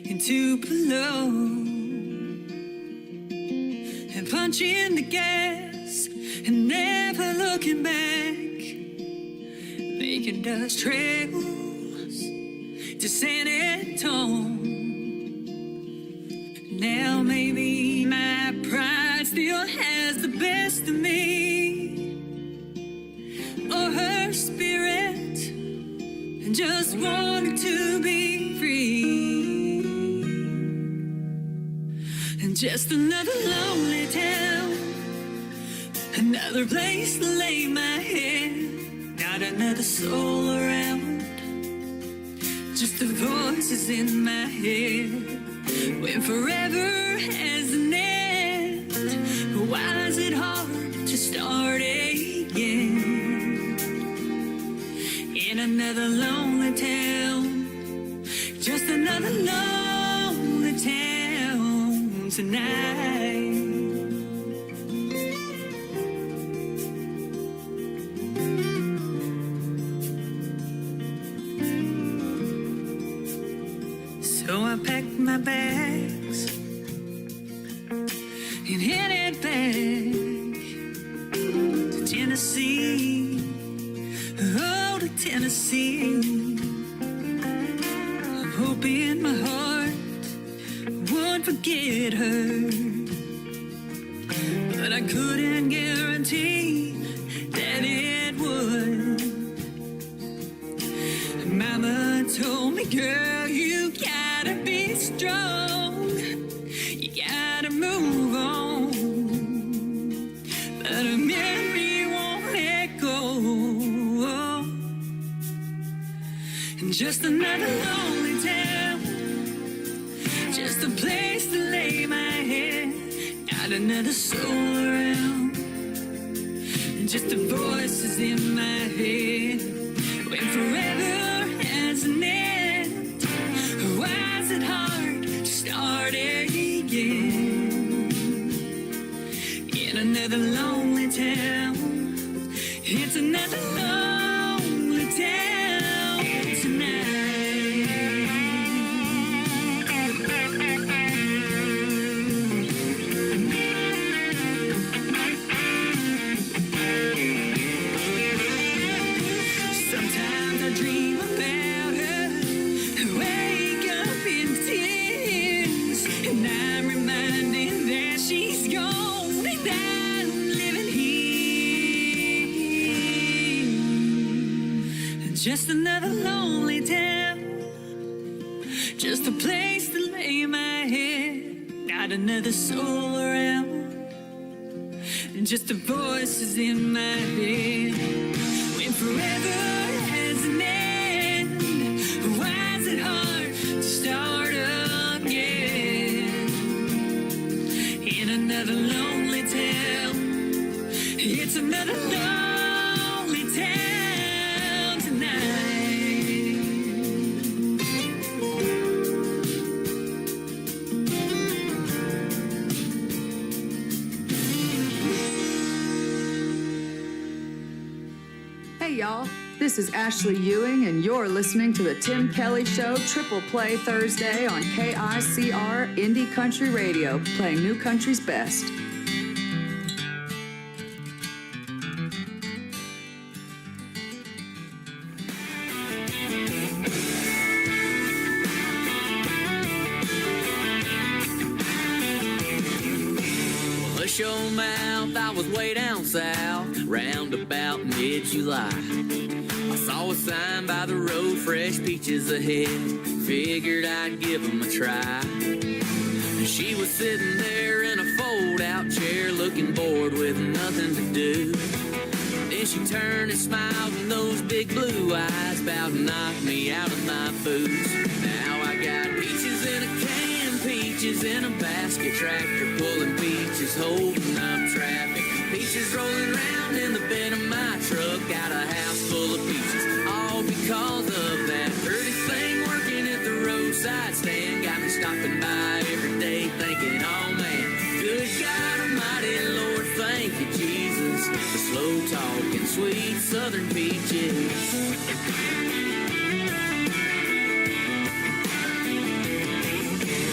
in Tupelo, and punching the gas and never looking back, making dust trails to San Antone. Now maybe my pride still has the best of me, or her spirit just wanted to be free. And just another lonely town, another place to lay my head, not another soul around, just the voices in my head. When forever has an end, why is it hard to start again? In another lonely town, just another lonely town tonight. So I packed my bags and headed back to Tennessee. Oh, to Tennessee. Hoping my heart would forget her, but I couldn't guarantee that it would. Mama told me, girl, you gotta be strong, you gotta move on, but a memory won't let go. And just another lonely town, just a place to lay my head, not another soul around, just the voices in my head. When forever has an end, why is it hard to start again? In another lonely town, it's another lonely town tonight. Sometimes I dream about her, wake up in tears, and I'm reminded that she's gone and I'm living here. Just another lonely town, just a place to lay my head, not another soul around, just the voices in my head. When forever has an end, why is it hard to start again? In another lonely town, it's another lonely town tonight. Hey y'all, this is Ashley Ewing and you're listening to the Tim Kelly Show Triple Play Thursday on KICR Indie Country Radio, playing new country's best. Hush your mouth, I was way down south, round about mid-July. I saw a sign by the road, fresh peaches ahead, figured I'd give them a try. She was sitting there in a fold-out chair, looking bored with nothing to do. Then she turned and smiled, and those big blue eyes about knocked me out of my boots. Now I got peaches in a can, peaches in a basket, tractor pulling peaches, holding up traffic. Peaches rolling around in the bed of my truck, got a house full of peaches, all because of that pretty thing working at the roadside stand. Got me stopping by every day thinking, oh man, good God Almighty, Lord, thank you, Jesus, for slow talking, sweet southern peaches.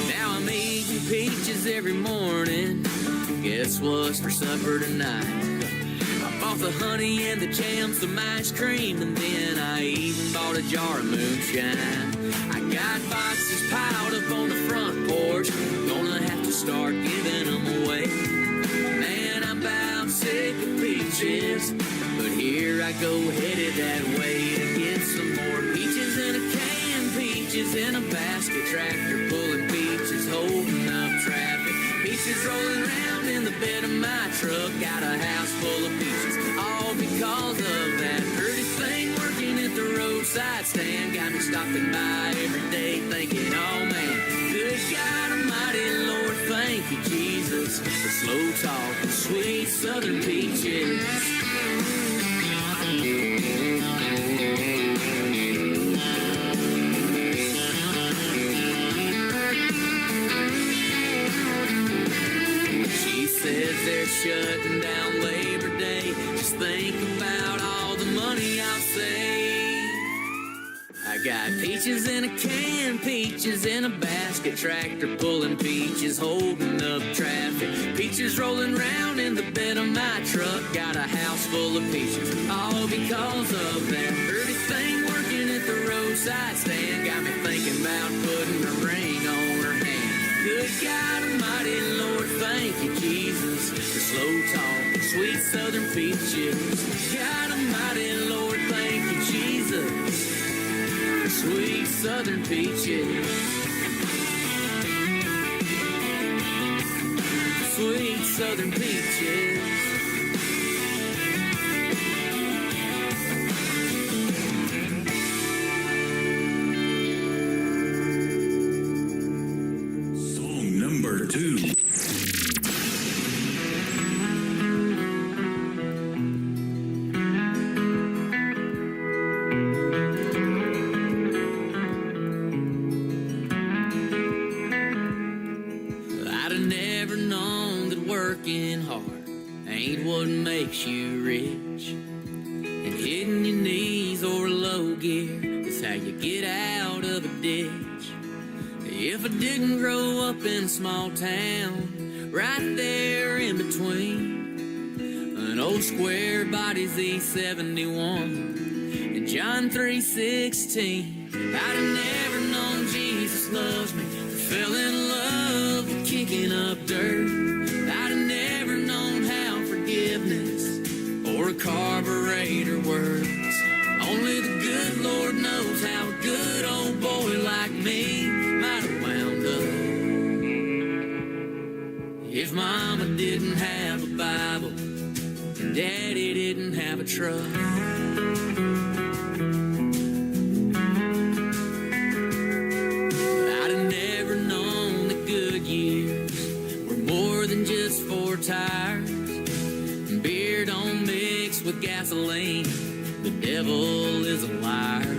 Now I'm eating peaches every morning. Guess what's for supper tonight? I bought the honey and the jam, some ice cream, and then I even bought a jar of moonshine. I got boxes piled up on the front porch, gonna have to start giving them away. Man, I'm about sick of peaches, but here I go headed that way to get some more peaches in a can, peaches in a basket, tractor pulling peaches, holding up traffic. Peaches rolling around in the bed of my truck. Got a house full of peaches, all because of that pretty thing working at the roadside stand. Got me stopping by every day thinking, oh man, good God Almighty, Lord, thank you, Jesus, for slow talking, sweet southern peaches. Says they're shutting down Labor Day. Just think about all the money I'll save. I got peaches in a can, peaches in a basket, tractor pulling peaches, holding up traffic, peaches rolling round in the bed of my truck. Got a house full of peaches, all because of that pretty thing working at the roadside stand. Got me thinking about putting a ring on her hand. Good God Almighty, Lord, thank you, Jesus, for slow talk, sweet southern peaches. God Almighty, Lord, thank you, Jesus, for sweet southern peaches. Sweet southern peaches. Number 2. I'd have never known that working hard ain't what makes you rich, and hitting your knees or low gear is how you get out of a ditch. If I didn't grow up in a small town, right there in between an old square body's E71 and John 3:16, I'd have never known Jesus loves me, fell in love with kicking up dirt. I'd have never known how forgiveness or a carburetor works. Only the good Lord knows how a good old boy like me might have wound up if Mama didn't have a Bible and Daddy didn't have a truck. I'd have never known that good years were more than just 4 tires and beer don't mix with gasoline. The devil is a liar.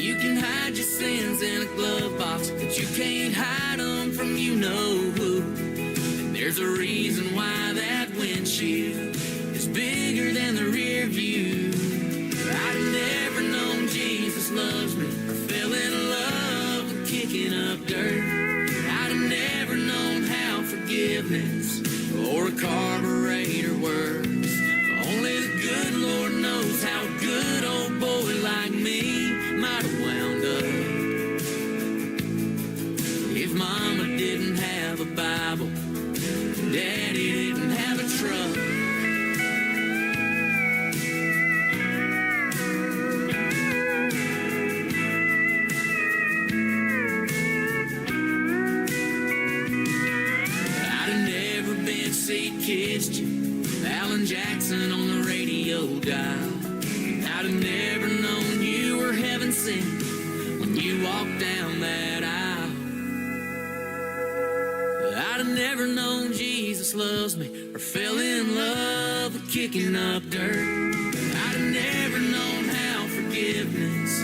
You can hide your sins in a glove box, but you can't hide them from you know who. And there's a reason why that windshield is bigger than the rear view. I'd have never known Jesus loves me or fell in love with kicking up dirt. I'd have never known how forgiveness or a carburetor works. Only the good Lord knows how a good old boy like me might have wound up if Mama didn't have a Bible, Daddy didn't have a truck. I'd have never been see Kissed You, Alan Jackson on the radio dial. I'd have never known you were heaven sent when you walked down that aisle. I'd have never known Jesus loves me or fell in love with kicking up dirt. I'd have never known how forgiveness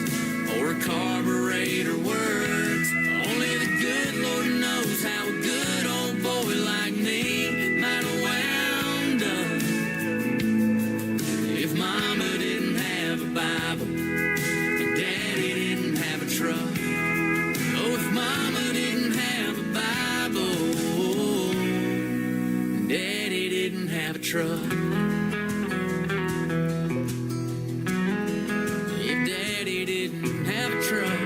or a carburetor works. Only the good Lord knows how a good old boy like me might have wound up if Mama didn't have a Bible and Daddy didn't have a truck. Oh, if Mama didn't have a Bible and Daddy didn't have a truck. If Daddy didn't have a truck.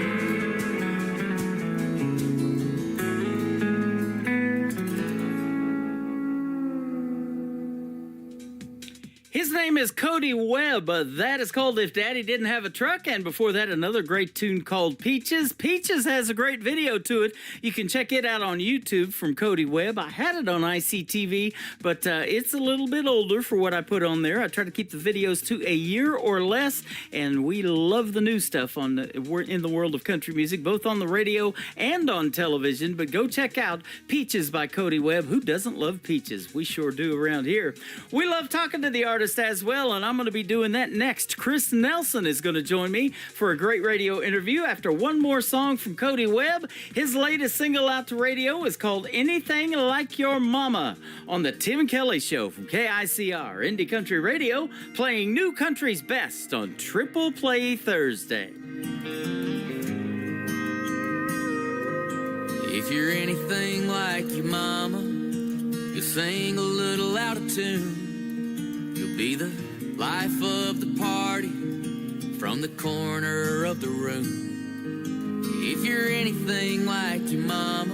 His name is Cody Webb. That is called If Daddy Didn't Have a Truck. And before that, another great tune called Peaches. Peaches has a great video to it. You can check it out on YouTube from Cody Webb. I had it on ICTV, but it's a little bit older for what I put on there. I try to keep the videos to a year or less, and we love the new stuff we're in the world of country music, both on the radio and on television. But go check out Peaches by Cody Webb. Who doesn't love peaches? We sure do around here. We love talking to the artist as well, and I'm going to be doing that next. Chris Nelson is going to join me for a great radio interview after one more song from Cody Webb. His latest single out to radio is called Anything Like Your Mama on the Tim Kelly Show from KICR Indie Country Radio, playing new country's best on Triple Play Thursday. If you're anything like your mama, you sing a little out of tune. You'll be the life of the party from the corner of the room. If you're anything like your mama,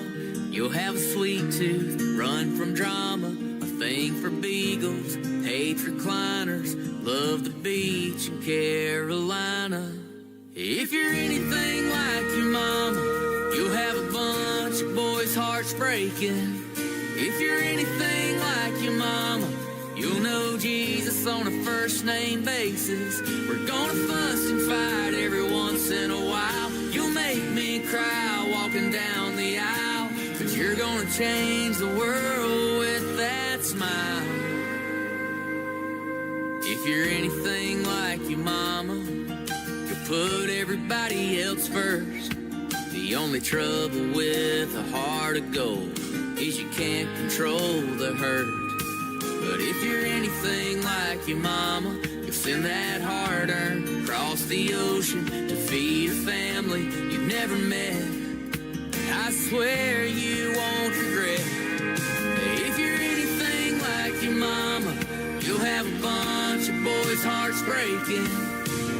you'll have a sweet tooth, run from drama, a thing for beagles, hate recliners, love the beach in Carolina. If you're anything like your mama, you'll have a bunch of boys' hearts breaking. If you're anything like your mama, you'll know Jesus on a first name basis. We're gonna fuss and fight every once in a while. You'll make me cry walking down the aisle, but you're gonna change the world with that smile. If you're anything like your mama, you'll put everybody else first. The only trouble with a heart of gold is you can't control the hurt. But if you're anything like your mama, you'll send that hard-earned across the ocean to feed a family you've never met. I swear you won't regret. If you're anything like your mama, you'll have a bunch of boys' hearts breaking.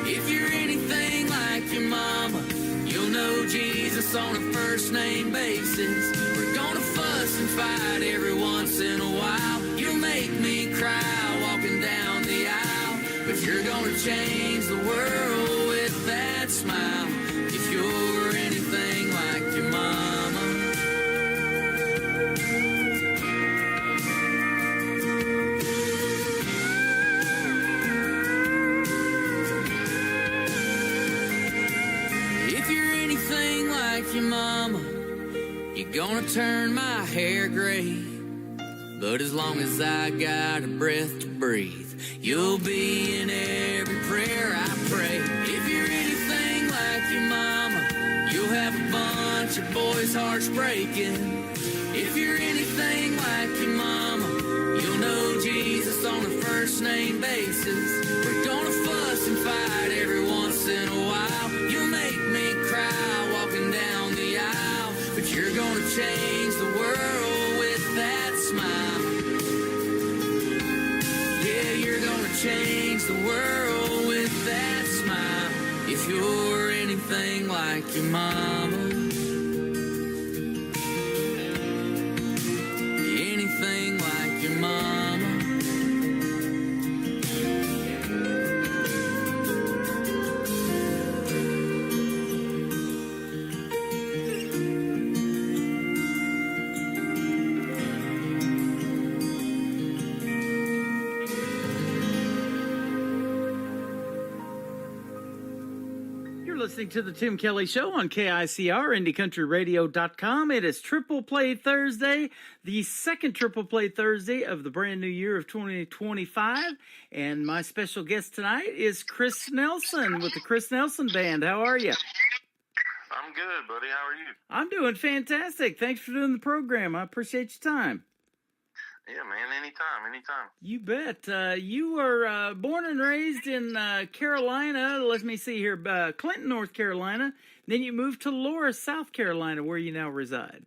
If you're anything like your mama, you'll know Jesus on a first name basis. We're gonna fuss and fight every once in a while. You'll make me cry walking down the aisle, but you're gonna change the world with that smile. If you're anything like your mama. If you're anything like your mama, you're gonna turn my hair gray. But as long as I got a breath to breathe, you'll be in every prayer I pray. If you're anything like your mama, you'll have a bunch of boys' hearts breaking. If you're anything like your mama, you'll know Jesus on a first name basis. We're gonna fuss and fight every once in a while. You'll make me cry walking down the aisle, but you're gonna change the world with that smile. Change the world with that smile. If you're anything like your mama, anything like your mama. Listening to the Tim Kelly Show on KICR, IndieCountryRadio.com. It is Triple Play Thursday, the second Triple Play Thursday of the brand new year of 2025. And my special guest tonight is Chris Nelson with the Chris Nelson Band. How are you? I'm good, buddy. How are you? I'm doing fantastic. Thanks for doing the program. I appreciate your time. Yeah, man. Anytime. You bet. You were born and raised in Carolina. Let me see here. Clinton, North Carolina. Then you moved to Laura, South Carolina, where you now reside.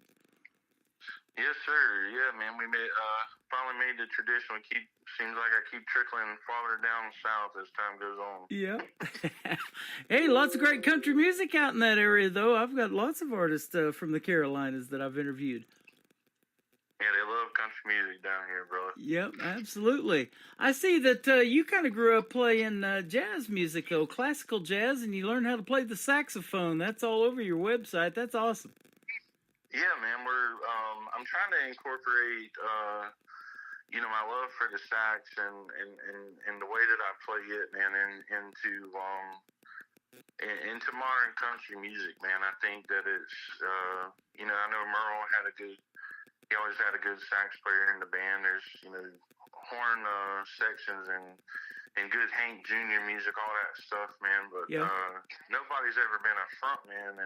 Yes, sir. Yeah, man. We finally made the tradition. Seems like I keep trickling farther down south as time goes on. Yeah. Hey, lots of great country music out in that area, though. I've got lots of artists from the Carolinas that I've interviewed. Yeah, they love country music down here, brother. Yep, absolutely. I see that you kind of grew up playing jazz music, though, classical jazz, and you learned how to play the saxophone. That's all over your website. That's awesome. Yeah, man. I'm trying to incorporate, my love for the sax and the way that I play it, man, into modern country music, man. I think that it's, I know Merle he always had a good sax player in the band. There's, horn sections and good Hank Jr. music, all that stuff, man. But nobody's ever been a front man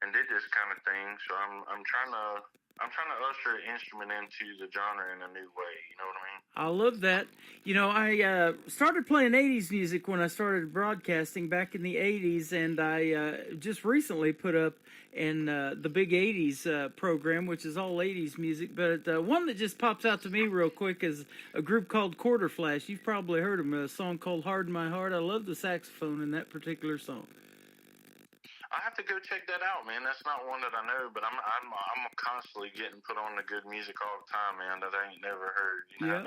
and did this kind of thing. So I'm trying to usher an instrument into the genre in a new way. You know what I mean? I love that. I started playing 80s music when I started broadcasting back in the 80s, and I just recently put up in the Big 80s program, which is all 80s music. But one that just pops out to me real quick is a group called Quarter Flash. You've probably heard them, a song called Hard in My Heart. I love the saxophone in that particular song. I have to go check that out, man. That's not one that I know, but I'm constantly getting put on the good music all the time, man, that I ain't never heard. You know how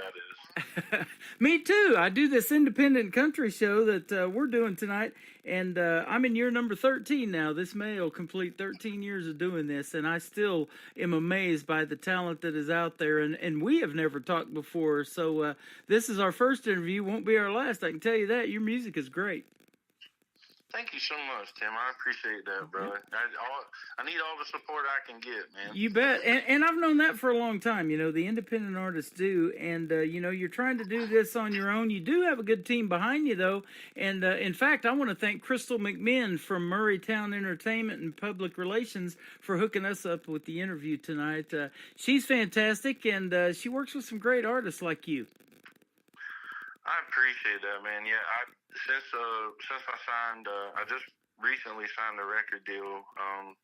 that is. Me too. I do this independent country show that we're doing tonight, and I'm in year number 13 now. This May will complete 13 years of doing this, and I still am amazed by the talent that is out there, and we have never talked before, so this is our first interview. Won't be our last, I can tell you that. Your music is great. Thank you so much, Tim. I appreciate that, brother. I need all the support I can get, man. You bet. And I've known that for a long time. The independent artists do. And, you're trying to do this on your own. You do have a good team behind you, though. And, in fact, I want to thank Crystal McMinn from Murraytown Entertainment and Public Relations for hooking us up with the interview tonight. She's fantastic, and she works with some great artists like you. I appreciate that, man. Yeah, since I signed, I just recently signed a record deal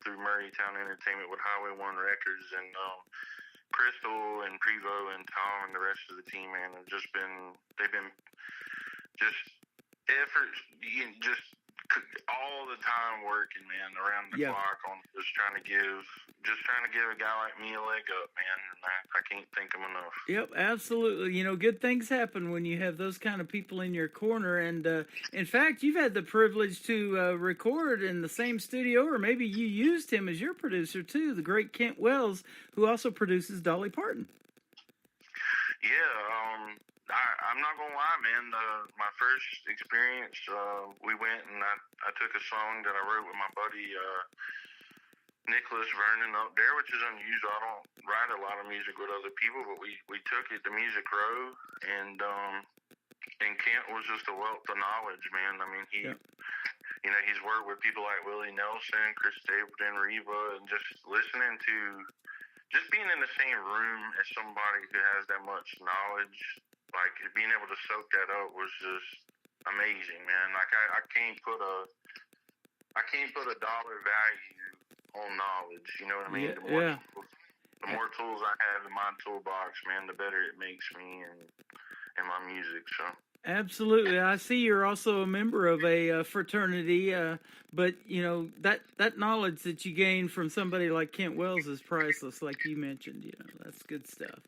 through Murraytown Entertainment with Highway 1 Records, and Crystal and Prevo and Tom and the rest of the team, man, have they've been just efforts, just all the time working, man, around the clock on just trying to give a guy like me a leg up, man, and I can't thank him enough. Yep, absolutely. Good things happen when you have those kind of people in your corner, and in fact, you've had the privilege to record in the same studio, or maybe you used him as your producer too, the great Kent Wells, who also produces Dolly Parton. Yeah, I'm not gonna lie, man. My first experience, we went and I took a song that I wrote with my buddy Nicholas Vernon up there, which is unusual. I don't write a lot of music with other people, but we took it to Music Row, and Kent was just a wealth of knowledge, man. I mean, he's worked with people like Willie Nelson, Chris Stapleton, Reba, and just being in the same room as somebody who has that much knowledge, like being able to soak that up was just amazing, man. Like I can't put a dollar value on knowledge. You know what I mean? The more tools I have in my toolbox, man, the better it makes me and my music. So. Absolutely. I see you're also a member of a fraternity, but that knowledge that you gain from somebody like Kent Wells is priceless, like you mentioned. That's good stuff.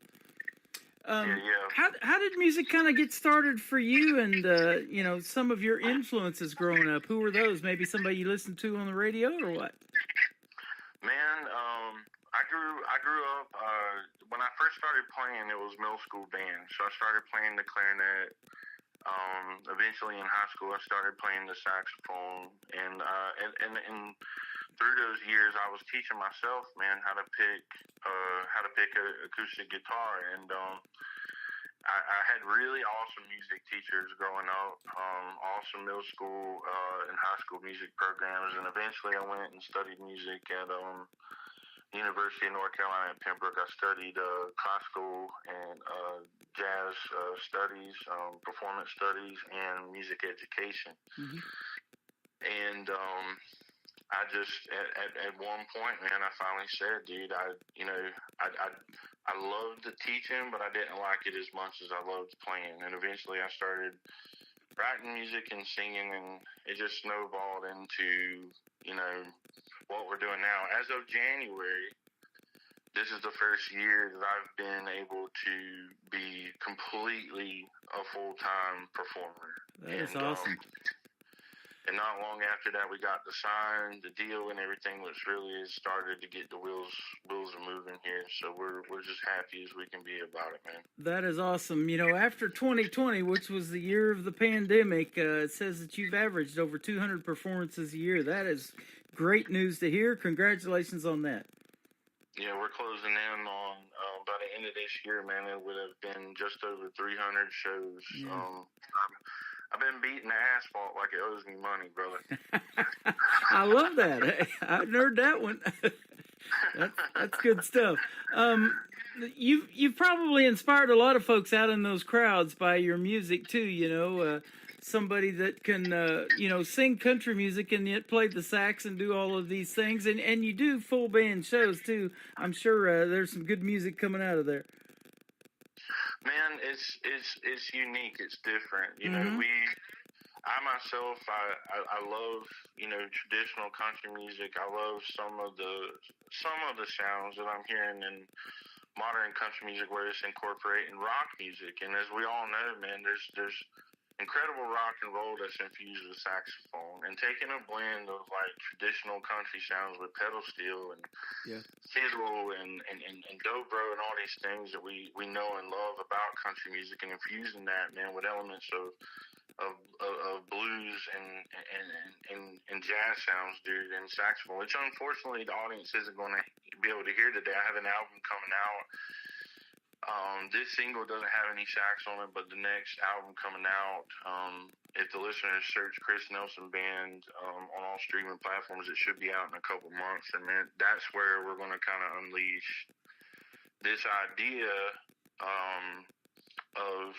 How did music kind of get started for you, and some of your influences growing up? Who were those? Maybe somebody you listened to on the radio, or what? Man, I grew up when I first started playing. It was middle school band, so I started playing the clarinet. Eventually in high school, I started playing the saxophone, and through those years, I was teaching myself, man, how to pick an acoustic guitar, and I had really awesome music teachers growing up, awesome middle school and high school music programs, and eventually I went and studied music at University of North Carolina at Pembroke. I studied classical and jazz studies, performance studies, and music education. Mm-hmm. And I just at one point, man, I finally said, dude, I loved the teaching, but I didn't like it as much as I loved playing. And eventually, I started writing music and singing, and it just snowballed into what we're doing now. As of January this is the first year that I've been able to be completely a full-time performer. That is awesome. And not long after that, we got the sign, the deal, and everything, which really has started to get the wheels are moving here. So we're just happy as we can be about it, man. That is awesome. You know, after 2020, which was the year of the pandemic, it says that you've averaged over 200 performances a year. That is great news to hear. Congratulations on that. Yeah, we're closing in on by the end of this year, man. It would have been just over 300 shows. Yeah. I've been beating the asphalt like it owes me money, brother. I love that. Hey, I've heard that one. That's good stuff. You've probably inspired a lot of folks out in those crowds by your music too. You know, somebody that can sing country music and yet play the sax and do all of these things, and you do full band shows too. I'm sure there's some good music coming out of there. Man, it's unique. It's different. You know, I myself, I love, traditional country music. I love some of the sounds that I'm hearing in modern country music where it's incorporating rock music. And as we all know, man, there's incredible rock and roll that's infused with saxophone, and taking a blend of like traditional country sounds with pedal steel and fiddle and dobro and all these things that we know and love about country music, and infusing that, man, with elements of blues and jazz sounds, dude, and saxophone, which unfortunately the audience isn't going to be able to hear today. I have an album coming out. This single doesn't have any sax on it, but the next album coming out, if the listeners search Chris Nelson Band on all streaming platforms, it should be out in a couple months. And then that's where we're going to kind of unleash this idea of,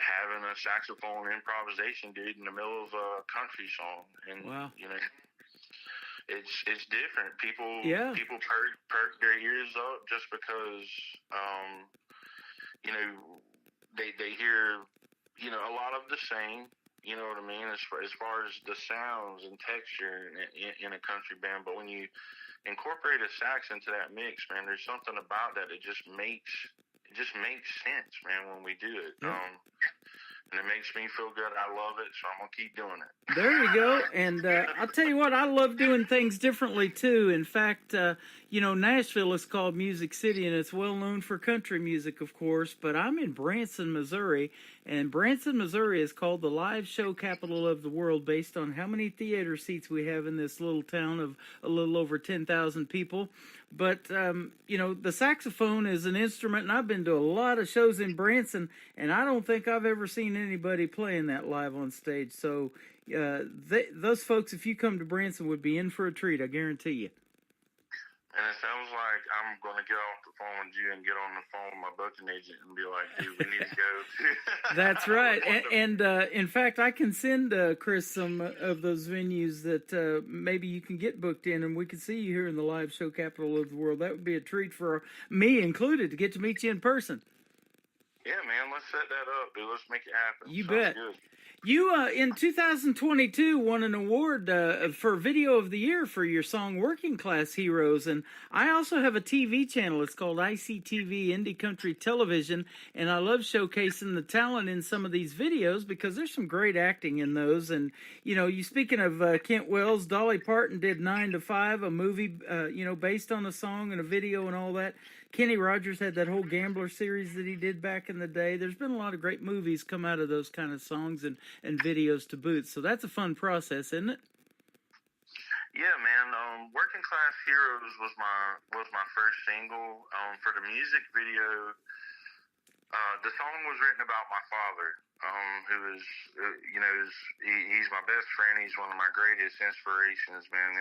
having a saxophone improvisation, dude, in the middle of a country song. And, it's different. People perk their ears up just because, they hear, a lot of the same, you know what I mean, as far as the sounds and texture in a country band. But when you incorporate a sax into that mix, man, there's something about that. It just makes sense, man, when we do it. And it makes me feel good. I love it, so I'm going to keep doing it. There you go. And I'll tell you what, I love doing things differently, too. In fact, Nashville is called Music City, and it's well known for country music, of course. But I'm in Branson, Missouri, and Branson, Missouri is called the live show capital of the world based on how many theater seats we have in this little town of a little over 10,000 people. But, the saxophone is an instrument, and I've been to a lot of shows in Branson, and I don't think I've ever seen anybody playing that live on stage. So those folks, if you come to Branson, would be in for a treat, I guarantee you. And it sounds like I'm going to get off the phone with you and get on the phone with my booking agent and be like, dude, we need to go. That's right. And in fact, I can send Chris some of those venues that maybe you can get booked in, and we can see you here in the live show capital of the world. That would be a treat for me included to get to meet you in person. Yeah, man, let's set that up, dude. Let's make it happen. You Sounds bet. Good. You, in 2022, won an award for Video of the Year for your song Working Class Heroes. And I also have a TV channel. It's called ICTV, Indie Country Television. And I love showcasing the talent in some of these videos because there's some great acting in those. And, you speaking of Kent Wells, Dolly Parton did 9 to 5, a movie, based on a song and a video and all that. Kenny Rogers had that whole Gambler series that he did back in the day. There's been a lot of great movies come out of those kind of songs and videos to boot. So that's a fun process, isn't it? Yeah, man. Working Class Heroes was my first single. For the music video, the song was written about my father, who is, he's my best friend. He's one of my greatest inspirations, man.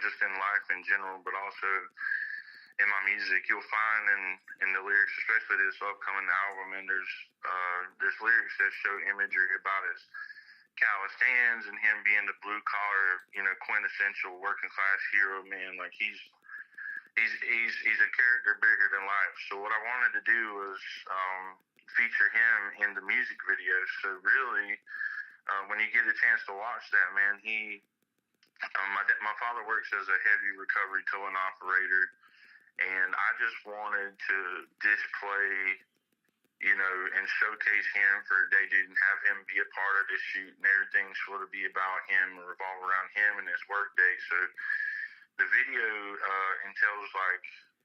Just in life in general, but also in my music. You'll find in the lyrics, especially this upcoming album, and there's lyrics that show imagery about his calloused hands and him being the blue collar, quintessential working class hero, man. Like he's a character bigger than life. So what I wanted to do was feature him in the music video. So really, when you get a chance to watch that, man, my father works as a heavy recovery towing operator. and I just wanted to display, and showcase him for Day Dude and have him be a part of this shoot, and everything sort of be about him and revolve around him and his work day. So the video entails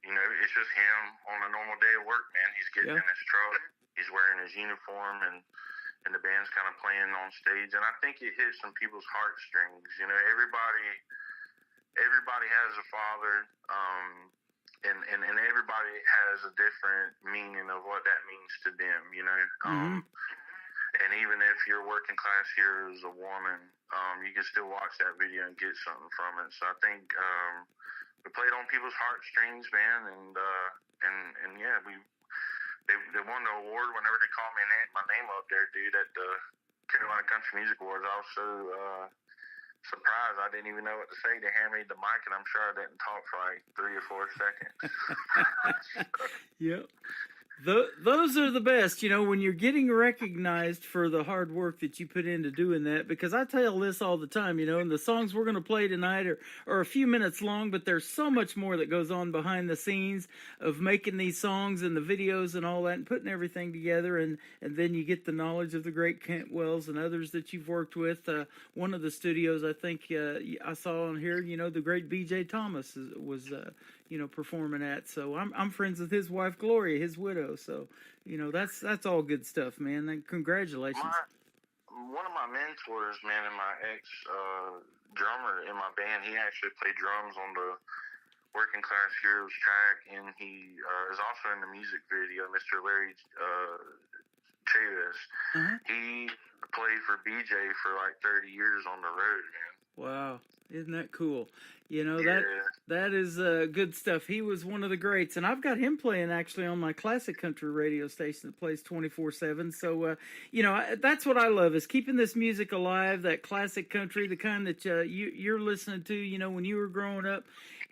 it's just him on a normal day of work, man. He's getting in his truck, he's wearing his uniform, and the band's kind of playing on stage, and I think it hits some people's heartstrings. Everybody has a father, and everybody has a different meaning of what that means to them, And even if you're working class here as a woman, you can still watch that video and get something from it. So I think we played on people's heartstrings, man, and yeah, they won the award whenever they called my name up there, dude, at the Carolina Country Music Awards. I was so surprised I didn't even know what to say. They handed me the mic, and I'm sure I didn't talk for like 3 or 4 seconds. Yep. Those are the best, when you're getting recognized for the hard work that you put into doing that, because I tell this all the time, and the songs we're going to play tonight are a few minutes long, but there's so much more that goes on behind the scenes of making these songs and the videos and all that and putting everything together, and then you get the knowledge of the great Kent Wells and others that you've worked with. One of the studios I think I saw on here, the great B.J. Thomas was performing at. So I'm friends with his wife Gloria, his widow. So that's all good stuff, man. And congratulations. One of my mentors, man, and my ex drummer in my band, he actually played drums on the Working Class Heroes track, and he is also in the music video, Mr. Larry Chavis. He played for BJ for like 30 years on the road, man. Wow, isn't that cool? That is good stuff. He was one of the greats, and I've got him playing actually on my classic country radio station that plays 24/7. So, that's what I love, is keeping this music alive, that classic country, the kind that you're listening to, when you were growing up.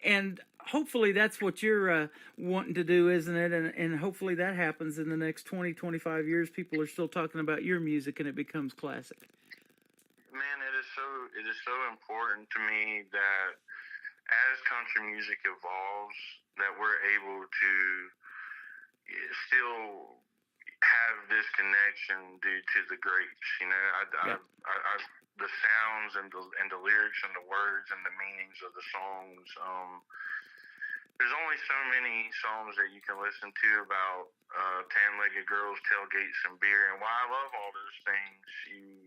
And hopefully that's what you're wanting to do, isn't it? And hopefully that happens in the next 20, 25 years. People are still talking about your music and it becomes classic. Man, it is so important to me that as country music evolves, that we're able to still have this connection due to the greats. The sounds and the lyrics and the words and the meanings of the songs. There's only so many songs that you can listen to about tan-legged girls, tailgates, and beer. And while I love all those things,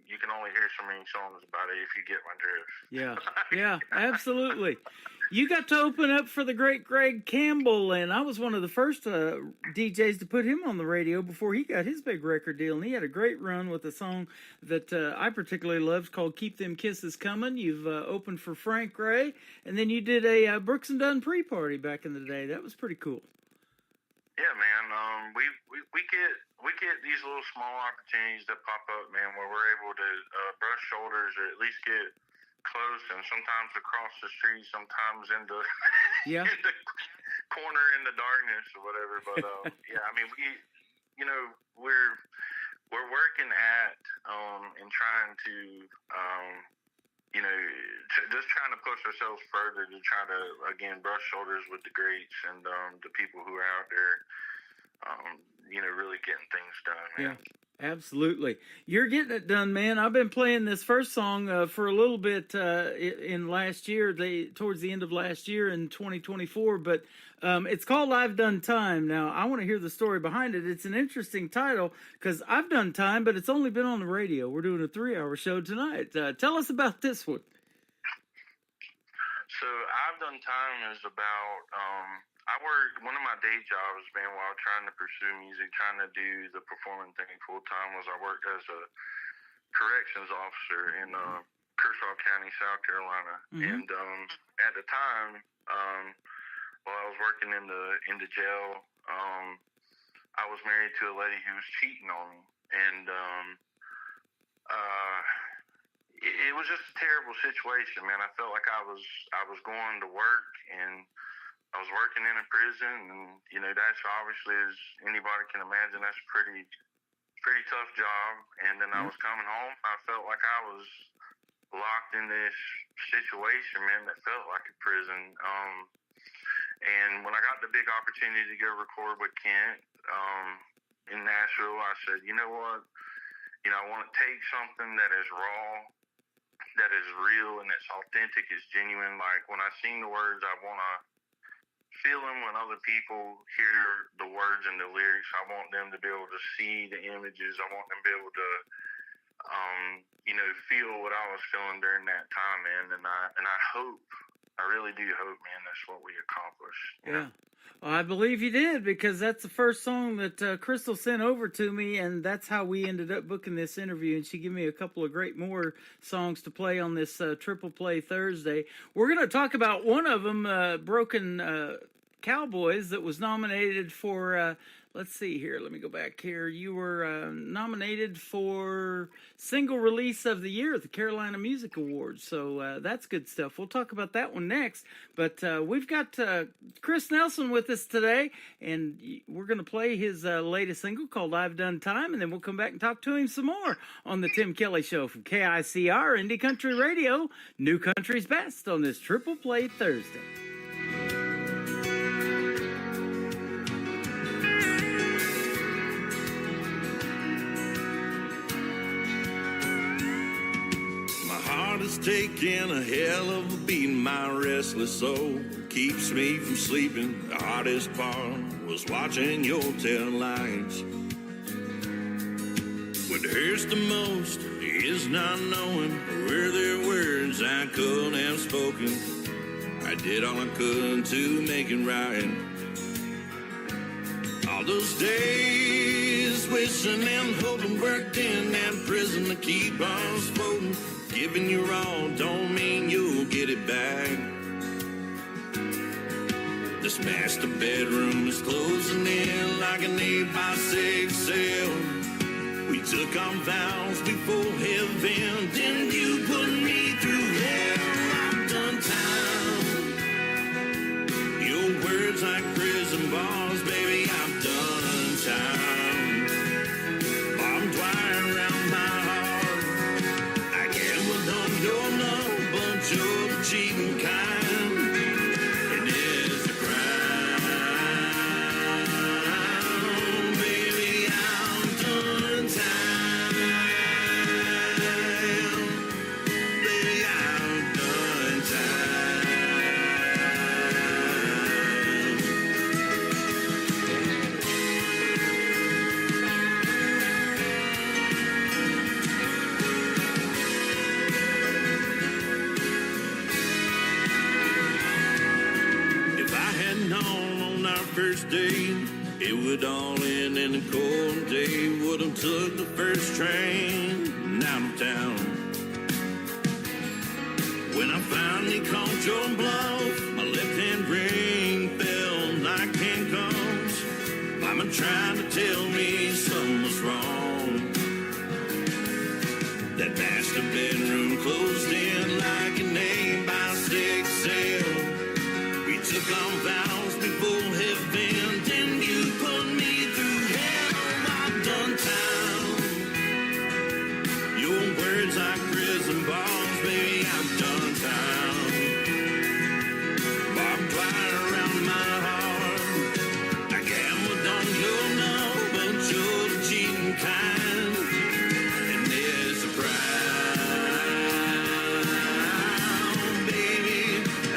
you can only hear so many songs about it if you get my drift. Yeah, absolutely. You got to open up for the great Greg Campbell, and I was one of the first DJs to put him on the radio before he got his big record deal. And he had a great run with a song that I particularly loved called "Keep Them Kisses Coming." You've opened for Frank Ray, and then you did a Brooks and Dunn pre-party back in the day. That was pretty cool. Yeah, man. We get these little small opportunities that pop up, man, where we're able to brush shoulders or at least get close, and sometimes across the street, sometimes in the in the corner in the darkness or whatever. But yeah, I mean, we're working at and trying to just trying to push ourselves further to try to again brush shoulders with the greats and the people who are out there, really getting things done, man. Yeah, absolutely. You're getting it done, man. I've been playing this first song for a little bit in last year, towards the end of last year in 2024, but it's called I've Done Time. Now, I want to hear the story behind it. It's an interesting title because I've done time, but it's only been on the radio. We're doing a 3-hour show tonight. Tell us about this one. So I've Done Time is about, I work, one of my day jobs, man, while trying to pursue music, trying to do the performing thing full time, was I worked as a corrections officer in Kershaw County, South Carolina. And at the time, while I was working in the jail, I was married to a lady who was cheating on me. And it was just a terrible situation, man. I felt like I was going to work, and I was working in a prison, and that's obviously, as anybody can imagine, that's a pretty tough job. And then I was coming home, I felt like I was locked in this situation, man, that felt like a prison. And when I got the big opportunity to go record with Kent in Nashville, I said, you know what? You know, I want to take something that is raw, that is real, and it's authentic, it's genuine. Like, when I sing the words, I want to feel them when other people hear the words and the lyrics. I want them to be able to see the images. I want them to be able to, you know, feel what I was feeling during that time, man. And I hope, I really do hope, man, that's what we accomplished. Yeah. Well, I believe you did, because that's the first song that Crystal sent over to me, and that's how we ended up booking this interview. And she gave me a couple of great more songs to play on this Triple Play Thursday. We're going to talk about one of them, Broken Cowboys, that was nominated for, let's see here, let me go back here. You were nominated for Single Release of the Year at the Carolina Music Awards, so that's good stuff. We'll talk about that one next, but we've got Chris Nelson with us today, and we're going to play his latest single called I've Done Time, and then we'll come back and talk to him some more on the Tim Kelly Show from KICR Indie Country Radio, New Country's Best, on this Triple Play Thursday. Is taking a hell of a beating. My restless soul keeps me from sleeping. The hardest part was watching your tail lights. What hurts the most is not knowing where there were words I couldn't have spoken. I did all I could to make it right. All those days wishing and hoping, worked in that prison to keep us floating. Giving you all don't mean you'll get it back. This master bedroom is closing in like an 8x6 cell. We took our vows before heaven, then you put me through hell. I've done time. Your words like prison bars, baby, I've done time. Barbed wire around my heart. I gambled on your love, but you're the cheating kind. And it's a crime, baby, I've done time. Baby, I've done time. If I had known on our first date it would all end in a cold day, would have took the first train out of town. When I finally called your bluff, my left-hand ring fell like handcuffs. Mama tried to tell me something was wrong. That master bedroom closed in like an 8x6 cell. We took our vows before heaven, then you put me through hell. I've done time. Your words like prison bars, baby, I've done time. Barbed wire around my heart. I gambled on your love, but you're the cheating kind. And there's a crime, baby,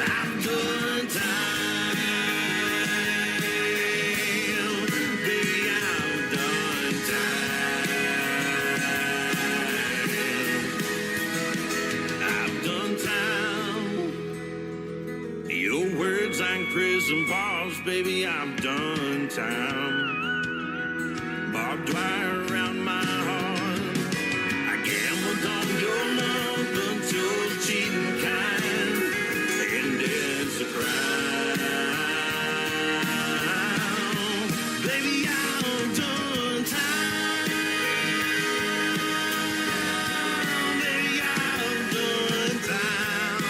I've done time. Baby, I've done time. I've done time. Your words like prison bars, baby, I've done time. Barbed wire around my heart. I gambled on your love, but you're the cheating kind. And it's a crime. Baby, I've done time. Baby, I've done time.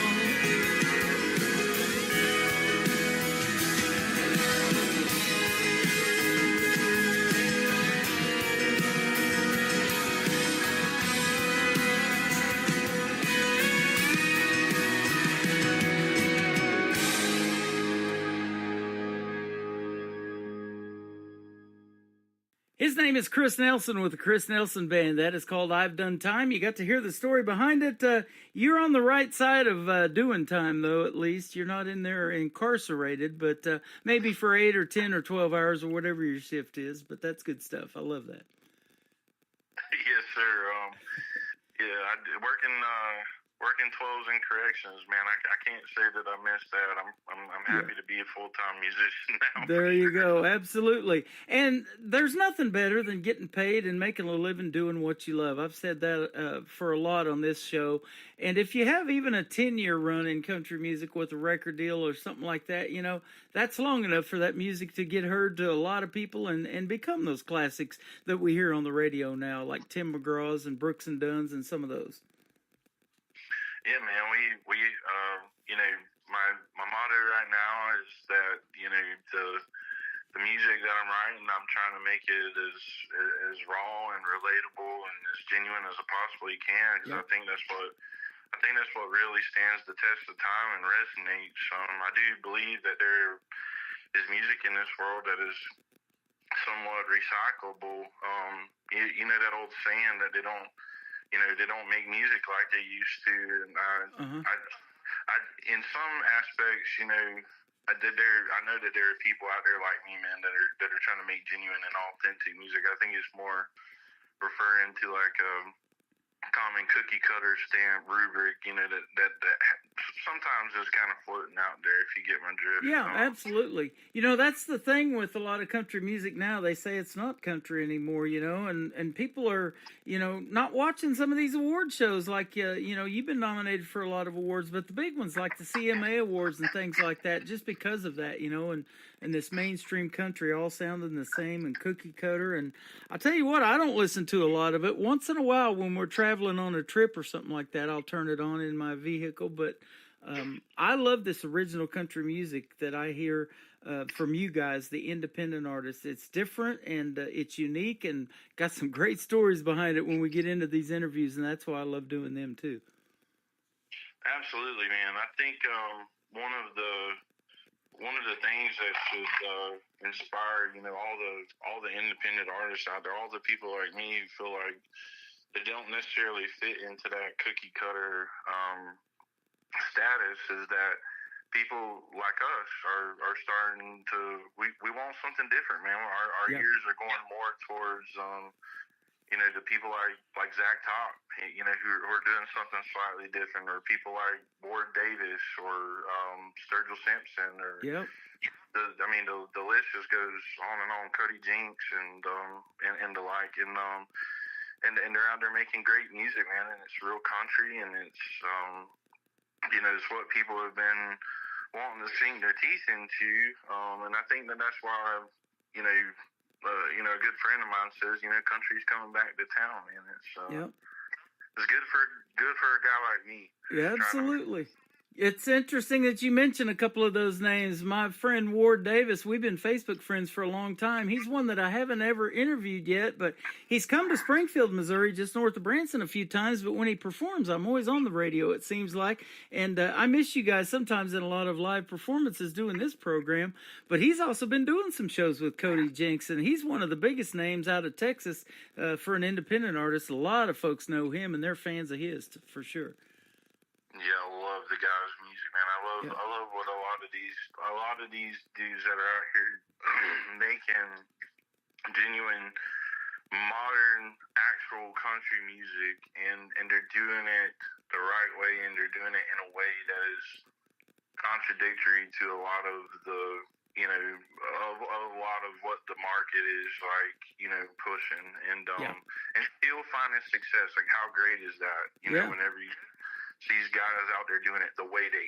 His name is Chris Nelson with the Chris Nelson Band. That is called I've Done Time. You got to hear the story behind it. You're on the right side of doing time, though, at least. You're not in there incarcerated, but maybe for 8 or 10 or 12 hours or whatever your shift is. But that's good stuff. I love that. Yes, sir. Working 12s and corrections, man. I can't say that I missed that. I'm happy to be a full-time musician now. There you go. Absolutely. And there's nothing better than getting paid and making a living doing what you love. I've said that for a lot on this show. And if you have even a 10-year run in country music with a record deal or something like that, you know, that's long enough for that music to get heard to a lot of people and become those classics that we hear on the radio now, like Tim McGraw's and Brooks and Dunn's and some of those. Yeah, man. We you know, my motto right now is that, you know, the music that I'm writing, I'm trying to make it as raw and relatable and as genuine as I possibly can, because I think that's what really stands the test of time and resonates. I do believe that there is music in this world that is somewhat recyclable. You know that old saying that they don't make music like they used to, and I in some aspects, you know, I know that there are people out there like me, man, that are trying to make genuine and authentic music. I think it's more referring to like a common cookie cutter stamp rubric, you know, that sometimes is kind of floating out there, if you get my drift. Yeah, absolutely. You know, that's the thing with a lot of country music now. They say it's not country anymore, you know, and people are, you know, not watching some of these award shows like, you know, you've been nominated for a lot of awards, but the big ones like the CMA Awards and things like that, just because of that, you know, and this mainstream country all sounding the same and cookie cutter. And I'll tell you what, I don't listen to a lot of it. Once in a while when we're traveling on a trip or something like that, I'll turn it on in my vehicle. But I love this original country music that I hear from you guys, the independent artists. It's different and it's unique and got some great stories behind it when we get into these interviews, and that's why I love doing them too. Absolutely, man. I think one of the things that should inspire, you know, all the independent artists out there, all the people like me who feel like they don't necessarily fit into that cookie cutter status, is that people like us are starting to, we want something different, man. Our ears are going more towards you know, the people like Zach Top, you know, who are doing something slightly different, or people like Ward Davis or Sturgill Simpson, or the list just goes on and on. Cody Jinks and the like, and they're out there making great music, man, and it's real country, and it's you know, it's what people have been wanting to sink their teeth into, and I think that's why, you know, a good friend of mine says, you know, country's coming back to town, and it's good for a guy like me. Yeah, absolutely. It's interesting that you mentioned a couple of those names. My friend Ward Davis, we've been Facebook friends for a long time. He's one that I haven't ever interviewed yet, but he's come to Springfield, Missouri, just north of Branson a few times. But when he performs, I'm always on the radio, it seems like. And I miss you guys sometimes in a lot of live performances doing this program. But he's also been doing some shows with Cody Jinks, and he's one of the biggest names out of Texas for an independent artist. A lot of folks know him, and they're fans of his for sure. Yeah, I love the guy's music, man. I love what a lot of these dudes that are out here making genuine, modern, actual country music, and they're doing it the right way, and they're doing it in a way that is contradictory to a lot of the, you know, a lot of what the market is like, you know, pushing, and still finding success. Like, how great is that? You know, whenever you these guys out there doing it the way they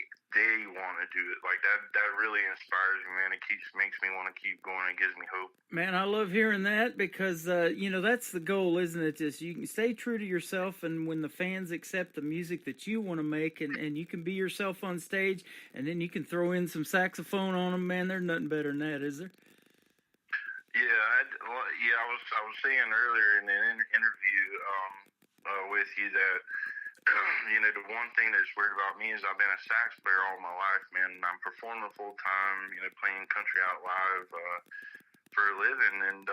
want to do it, like that really inspires me, man. It makes me want to keep going. It gives me hope. Man, I love hearing that, because you know, that's the goal, isn't it? Just you can stay true to yourself, and when the fans accept the music that you want to make, and you can be yourself on stage, and then you can throw in some saxophone on them, man. There's nothing better than that, is there? Yeah, I was saying earlier in an interview with you that, you know, the one thing that's weird about me is I've been a sax player all my life, man. I'm performing full time, you know, playing country out live for a living, and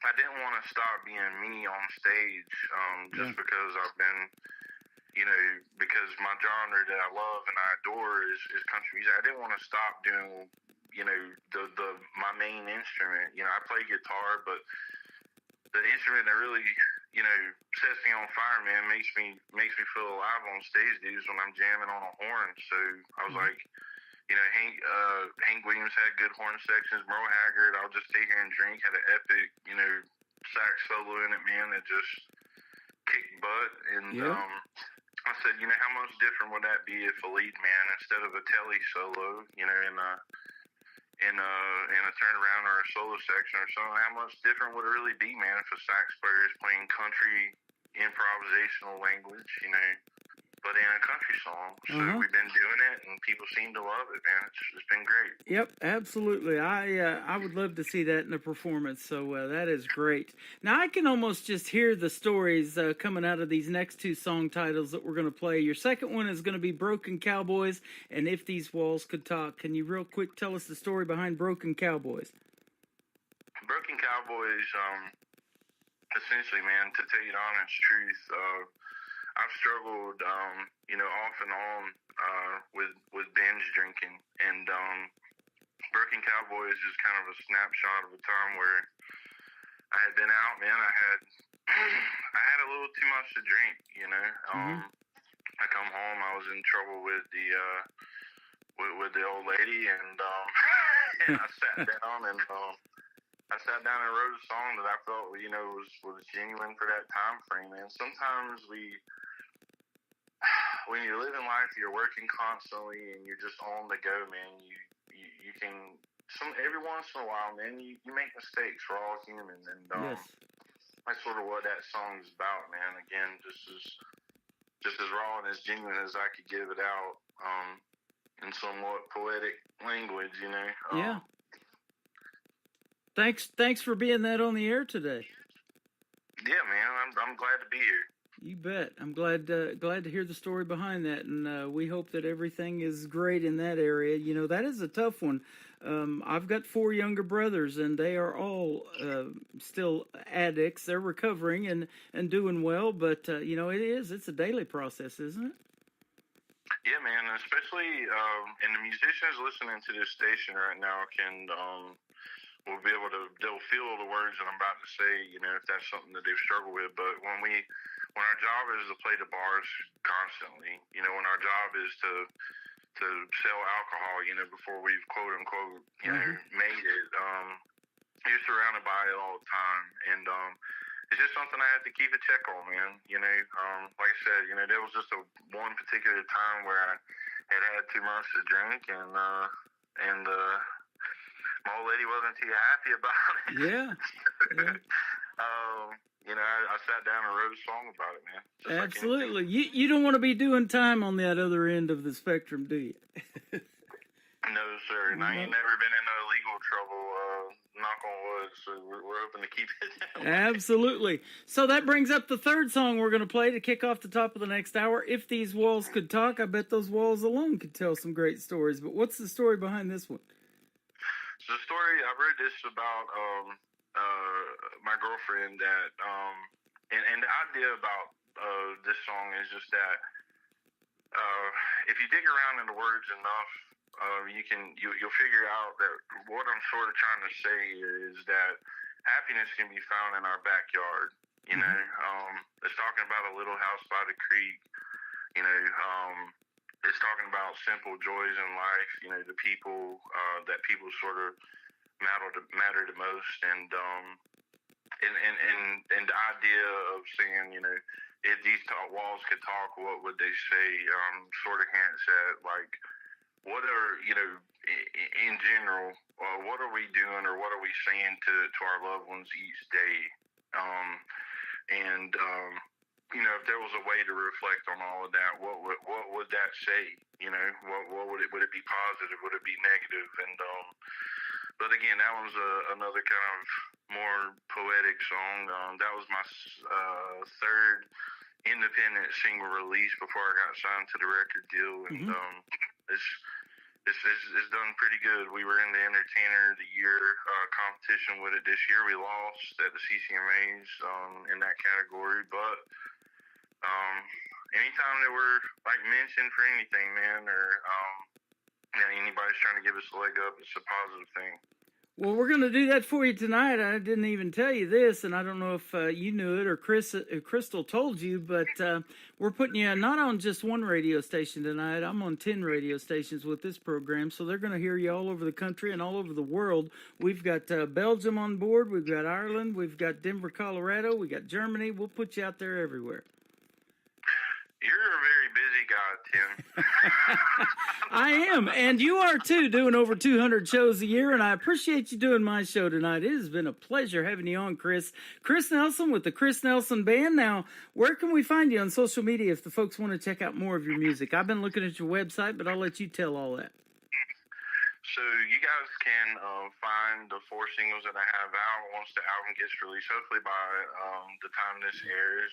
I didn't want to stop being me on stage, just because I've been, because my genre that I love and I adore is country music. I didn't want to stop doing, my main instrument. I play guitar, but the instrument that really, sets me on fire, man, makes me feel alive on stage, dude, is when I'm jamming on a horn. So I was like, Hank Williams had good horn sections. Merle Haggard, I'll Just Stay Here and Drink, had an epic, sax solo in it, man, that just kicked butt. And I said, how much different would that be if a lead man, instead of a telly solo, in a turnaround or a solo section or something, how much different would it really be, man, if a sax player is playing country improvisational language, but in a country song. So we've been doing it, and people seem to love it, man. It's been great. Yep, absolutely. I would love to see that in a performance, so that is great. Now, I can almost just hear the stories coming out of these next two song titles that we're going to play. Your second one is going to be Broken Cowboys and If These Walls Could Talk. Can you real quick tell us the story behind Broken Cowboys? Broken Cowboys, essentially, man, to tell you the honest truth, I've struggled, off and on with binge drinking, and Broken Cowboys is kind of a snapshot of a time where I had been out, man. I had a little too much to drink, I come home, I was in trouble with the old lady, and and I sat down and wrote a song that I felt, was genuine for that time frame. And sometimes when you're living life, you're working constantly and you're just on the go, man. You can, every once in a while, man, you make mistakes. We're all human, and that's sort of what that song's about, man. Again, just as raw and as genuine as I could give it out, in somewhat poetic language, Thanks for being that on the air today. Yeah, man, I'm glad to be here. You bet. I'm glad to hear the story behind that, and we hope that everything is great in that area. That is a tough one. I've got 4 younger brothers, and they are all still addicts. They're recovering and doing well, but it's a daily process, isn't it? Yeah, man. Especially, and the musicians listening to this station right now will be able to, they'll feel the words that I'm about to say, if that's something that they've struggled with. But when our job is to play the bars constantly, when our job is to sell alcohol, before we've quote unquote, made it, you're surrounded by it all the time. And it's just something I had to keep a check on, man. Like I said, there was just one particular time where I had too much to drink, and my old lady wasn't too happy about it. Yeah. I sat down and wrote a song about it, man. Just absolutely. You don't want to be doing time on that other end of the spectrum, do you? No, sir. And I ain't never been in no legal trouble, knock on wood, so we're hoping to keep it down. Absolutely. So that brings up the third song we're going to play to kick off the top of the next hour. If These Walls Could Talk, I bet those walls alone could tell some great stories. But what's the story behind this one? So the story, I wrote this about my girlfriend that, and the idea about this song is just that if you dig around in the words enough, you'll figure out that what I'm sort of trying to say is that happiness can be found in our backyard. It's talking about a little house by the creek. It's talking about simple joys in life. The people that people sort of matter the most, and the idea of saying, if these walls could talk, what would they say? Sort of hints at like, what are in general, what are we doing, or what are we saying to our loved ones each day? If there was a way to reflect on all of that, what would that say? What would it be positive? Would it be negative? And but again, that was another kind of more poetic song. That was my third independent single release before I got signed to the record deal, and it's done pretty good. We were in the Entertainer of the Year competition with it this year. We lost at the CCMAs in that category, but anytime that we're like mentioned for anything, man, or anybody's trying to give us a leg up, it's a positive thing. Well, we're going to do that for you tonight. I didn't even tell you this, and I don't know if you knew it or Crystal told you, but we're putting you not on just one radio station tonight. I'm on 10 radio stations with this program, so they're going to hear you all over the country and all over the world. We've got Belgium on board. We've got Ireland. We've got Denver, Colorado. We got Germany. We'll put you out there everywhere. You're a very busy guy, Tim. I am, and you are too, doing over 200 shows a year, and I appreciate you doing my show tonight. It has been a pleasure having you on, Chris. Chris Nelson with the Chris Nelson Band. Now, where can we find you on social media if the folks want to check out more of your music? I've been looking at your website, but I'll let you tell all that. So you guys can find the 4 singles that I have out once the album gets released. Hopefully by the time this airs,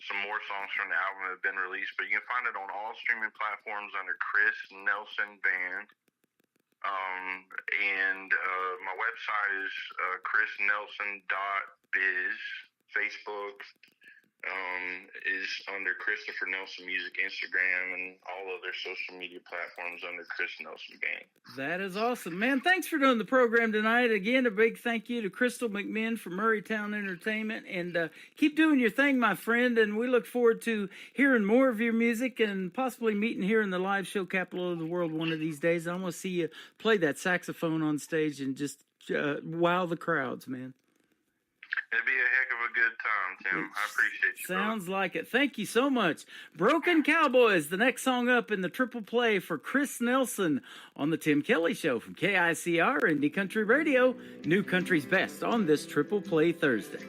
some more songs from the album have been released. But you can find it on all streaming platforms under Chris Nelson Band. And my website is chrisnelson.biz. Facebook is under Christopher Nelson Music, Instagram, and all other social media platforms under Chris Nelson Band. That is awesome, man. Thanks for doing the program tonight. Again, a big thank you to Crystal McMinn from Murraytown Entertainment, and keep doing your thing, my friend, and we look forward to hearing more of your music and possibly meeting here in the live show capital of the world one of these days. I want to see you play that saxophone on stage and just wow the crowds, man. It'd be a heck of a good time, Tim. I appreciate you. Sounds like it. Thank you so much. Broken Cowboys, the next song up in the triple play for Chris Nelson on the Tim Kelly Show from KICR Indie Country Radio, New Country's Best on this triple play Thursday.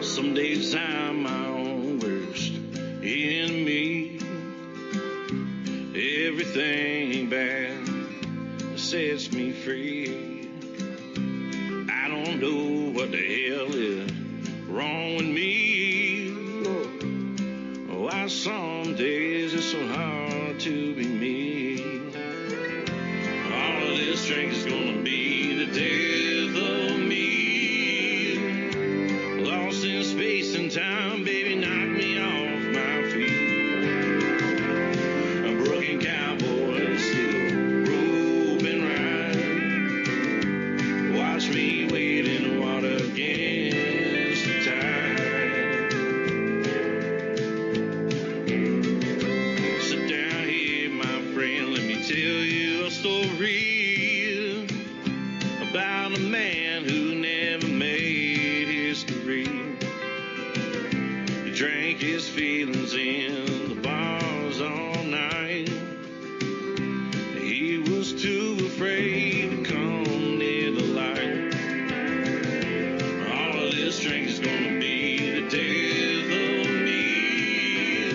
Some days I'm my own worst enemy. Everything bad sets me free. I don't know what the hell is wrong with me. Why some days it's so hard to be me. All of this drink is gonna be the death of me. Lost in space and time, baby, knock me off my feet. Cowboy still roving right. Watch me wade in the water against the tide. Sit down here, my friend, let me tell you a story about a man who never made history. He drank his feelings in the bars all night. He was too afraid to come near the light. All of this drink is gonna be the death of me.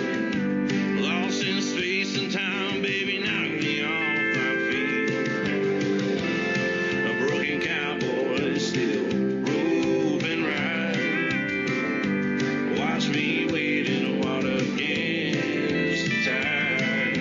Lost in space and time, baby, knock me off my feet. A broken cowboy still roving right. Watch me wade in the water against the tide.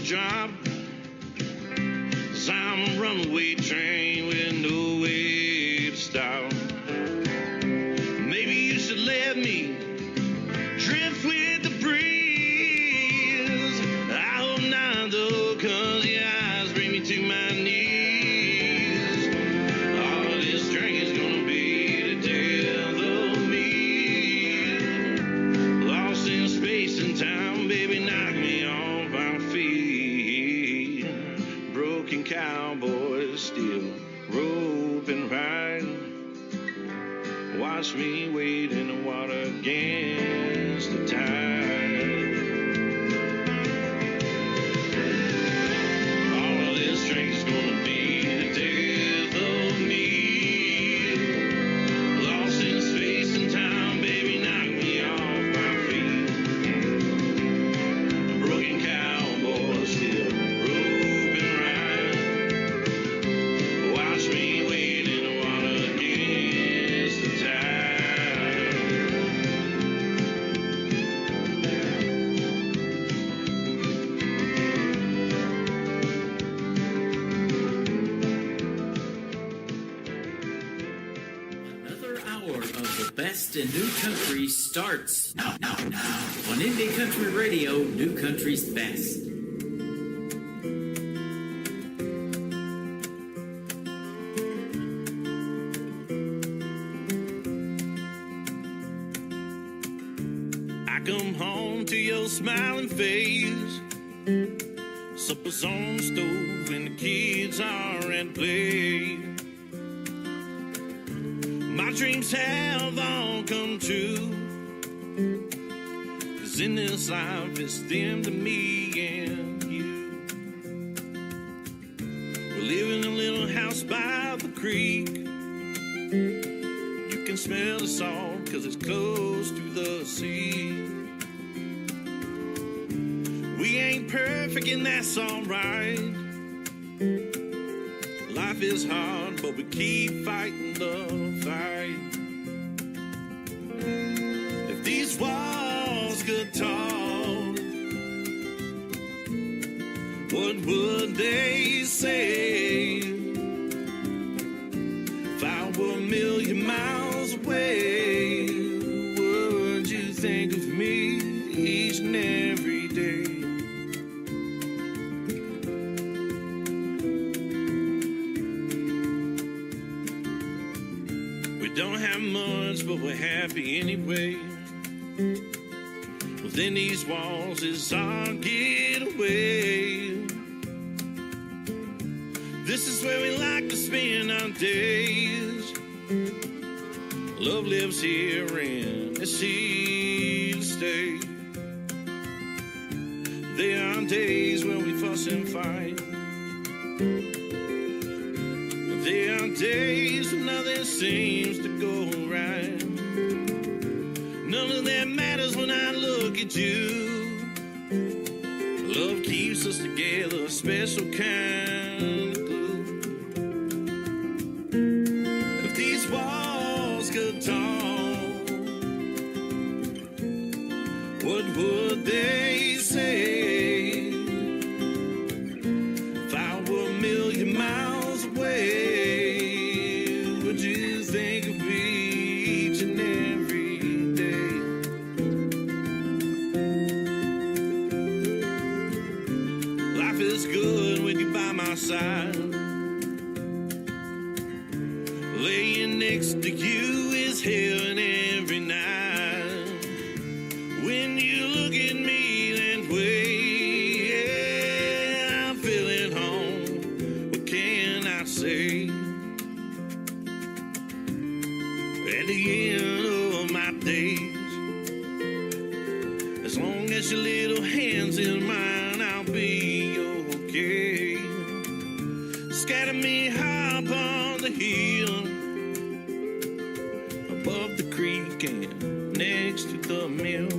Drop, 'cause I'm a runaway train with no way to stop. Maybe you should let me drift with the breeze. I hope not though, 'cause your eyes bring me to my knees. All of this drink is gonna be the death of me. Lost in space and time, baby, knock me off my feet. Cowboys still roping right. Watch me wade in the water against the tide. All of this drink's gonna be the death of me. Lost in space and time, baby, knock me off my feet. A broken cowboy still roping ride. Watch me wade in the water against the tide. Another hour of the best in new country starts now on Indie Country Radio, New Country's Best. I come home to your smiling face. Supper's on the stove and the kids are at play. My dreams have all come true. 'Cause in this life it's them to me and you. We live in a little house by the creek. You can smell the salt 'cause it's close to the sea. We ain't perfect and that's alright. Life is hard, but we keep fighting the fight. If these walls could talk, what would they say? If I were a million miles away, would you think of me each and every day? Don't have much, but we're happy anyway. Within these walls is our getaway. This is where we like to spend our days. Love lives here and it's here to stay. There are days when we fuss and fight. There are days when nothing seems to go right. None of that matters when I look at you. Love keeps us together, a special kind of glue. If these walls could talk, what would they say? If I were a million miles away, would you think of me each and every day? Life is good with you by my side. Laying next to you is heaven every night. When you look at me that way, yeah, I feel at home. What can I say? At the end of my days, as long as your little hands in mine, I'll be okay. Scatter me high upon the hill, above the creek and next to the mill.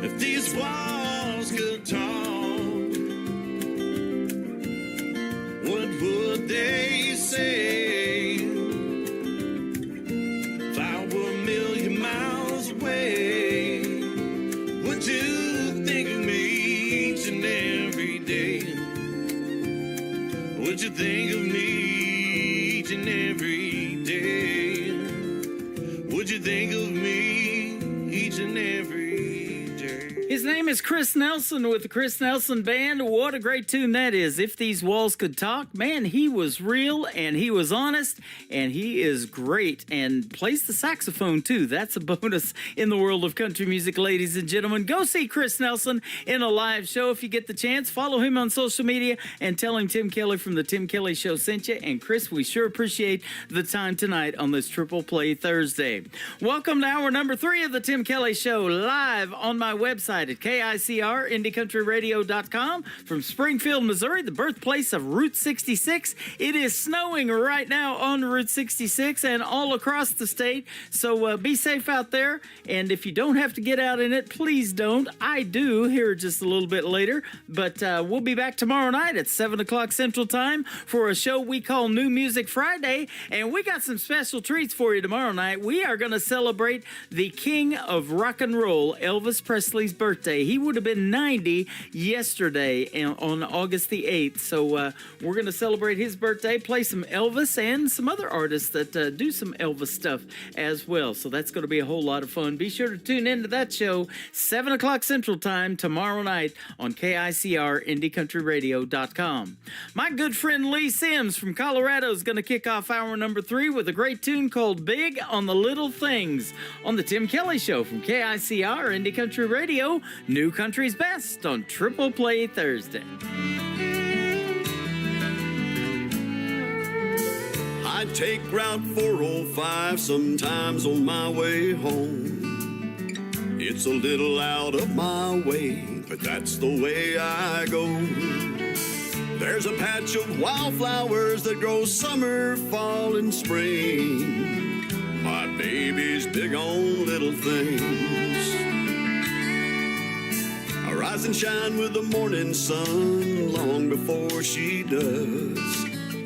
If these walls could talk, what would they say? If I were a million miles away, would you think of me each and every day? Would you think of me each and every day? Would you think of me each and every day? His name is Chris Nelson with the Chris Nelson Band. What a great tune that is. If These Walls Could Talk. Man, he was real and he was honest and he is great and plays the saxophone too. That's a bonus in the world of country music, ladies and gentlemen. Go see Chris Nelson in a live show if you get the chance. Follow him on social media and tell him Tim Kelly from the Tim Kelly Show sent you. And Chris, we sure appreciate the time tonight on this Triple Play Thursday. Welcome to hour number 3 of the Tim Kelly Show, live on my website at KICR, IndieCountryRadio.com. From Springfield, Missouri, the birthplace of Route 66. It is snowing right now on Route 66 and all across the state, so be safe out there. And if you don't have to get out in it, please don't. I do here just a little bit later, but we'll be back tomorrow night at 7 o'clock Central Time for a show we call New Music Friday, and we got some special treats for you tomorrow night. We are going to celebrate the king of rock and roll, Elvis Presley's birthday. He would have been 90 yesterday on August the 8th. So we're going to celebrate his birthday, play some Elvis and some other artists that do some Elvis stuff as well. So that's going to be a whole lot of fun. Be sure to tune into that show, 7 o'clock Central Time tomorrow night on KICR, IndieCountryRadio.com. My good friend Lee Sims from Colorado is going to kick off hour number 3 with a great tune called Big on the Little Things on the Tim Kelly Show from KICR, Indie Country Radio, New Country's Best on Triple Play Thursday. I take Route 405 sometimes on my way home. It's a little out of my way, but that's the way I go. There's a patch of wildflowers that grow summer, fall, and spring. My baby's big on little things. I rise and shine with the morning sun long before she does.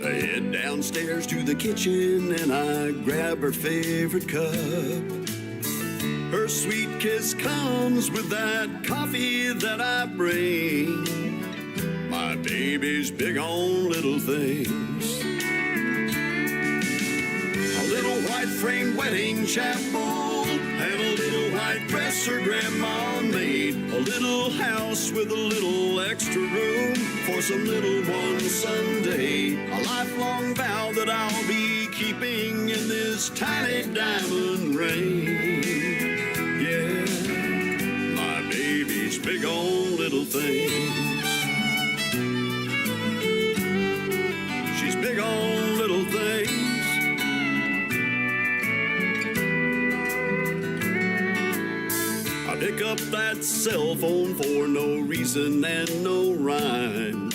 I head downstairs to the kitchen and I grab her favorite cup. Her sweet kiss comes with that coffee that I bring. My baby's big on little things. A little white frame wedding chapel and a little white dress her grandma made. A little house with a little extra room for some little one someday. A lifelong vow that I'll be keeping in this tiny diamond ring. Yeah, my baby's big on little things. She's big on little things. I pick up that cell phone for no reason and no rhyme,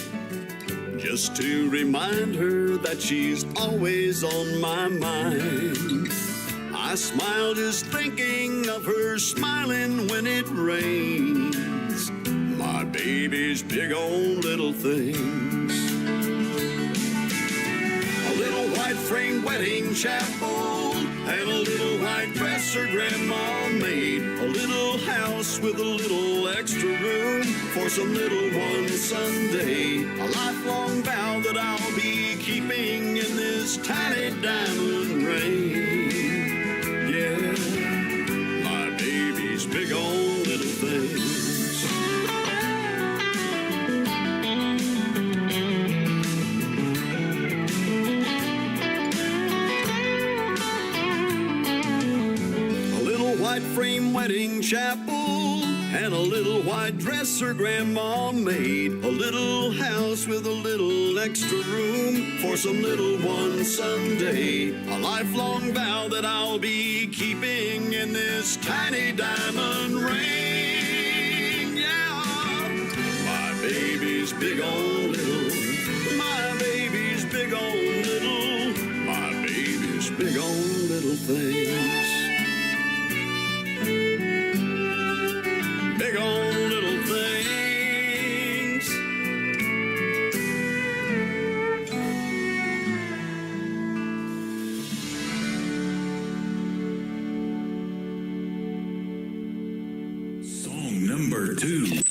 just to remind her that she's always on my mind. I smile just thinking of her smiling when it rains. My baby's big on little things. A little white frame wedding chapel and a little white dress her grandma made. A little house with a little extra room for some little one someday. A lifelong vow that I'll be keeping in this tiny diamond ring. Yeah, my baby's big on little things. White frame wedding chapel and a little white dress her grandma made. A little house with a little extra room for some little one someday. A lifelong vow that I'll be keeping in this tiny diamond ring. Yeah, my baby's big on little. My baby's big on little. My baby's big on little things. Big on little things. Song number 2.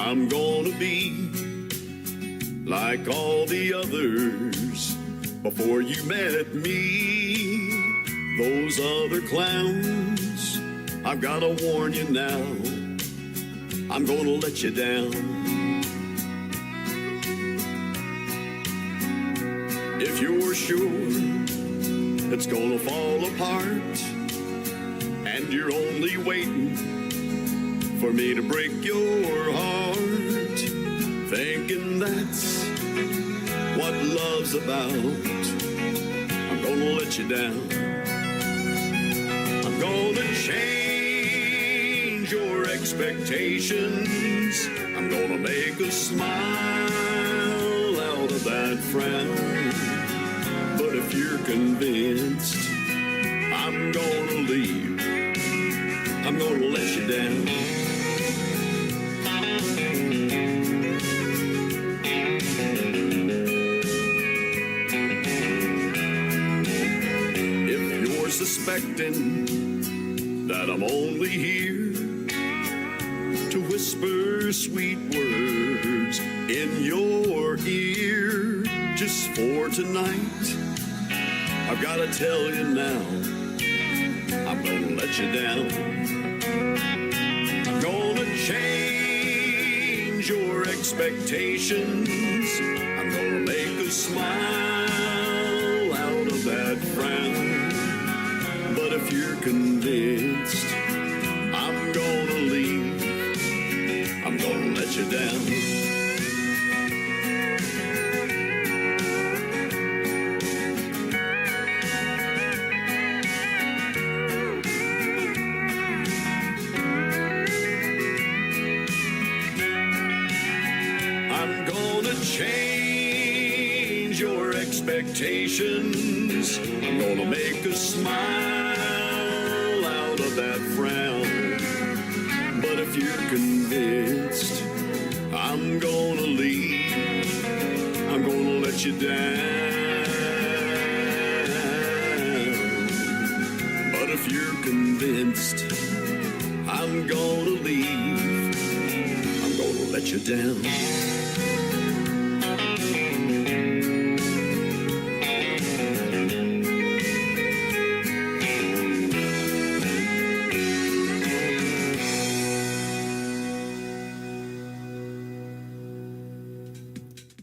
I'm gonna be like all the others before you met me. Those other clowns, I've gotta warn you now, I'm gonna let you down. If you're sure it's gonna fall apart and you're only waiting for me to break your heart, thinking that's what love's about, I'm gonna let you down. I'm gonna change your expectations. I'm gonna make a smile out of that frown. But if you're convinced I'm gonna leave, I'm gonna let you down. Suspecting that I'm only here to whisper sweet words in your ear just for tonight, I've got to tell you now, I'm gonna let you down. I'm gonna change your expectations. I'm gonna make a smile out of that frown. But if you're convinced I'm gonna leave, I'm gonna let you down. I'm gonna change your expectations. I'm gonna make a smile that frown. But if you're convinced I'm gonna leave, I'm gonna let you down. But if you're convinced I'm gonna leave, I'm gonna let you down.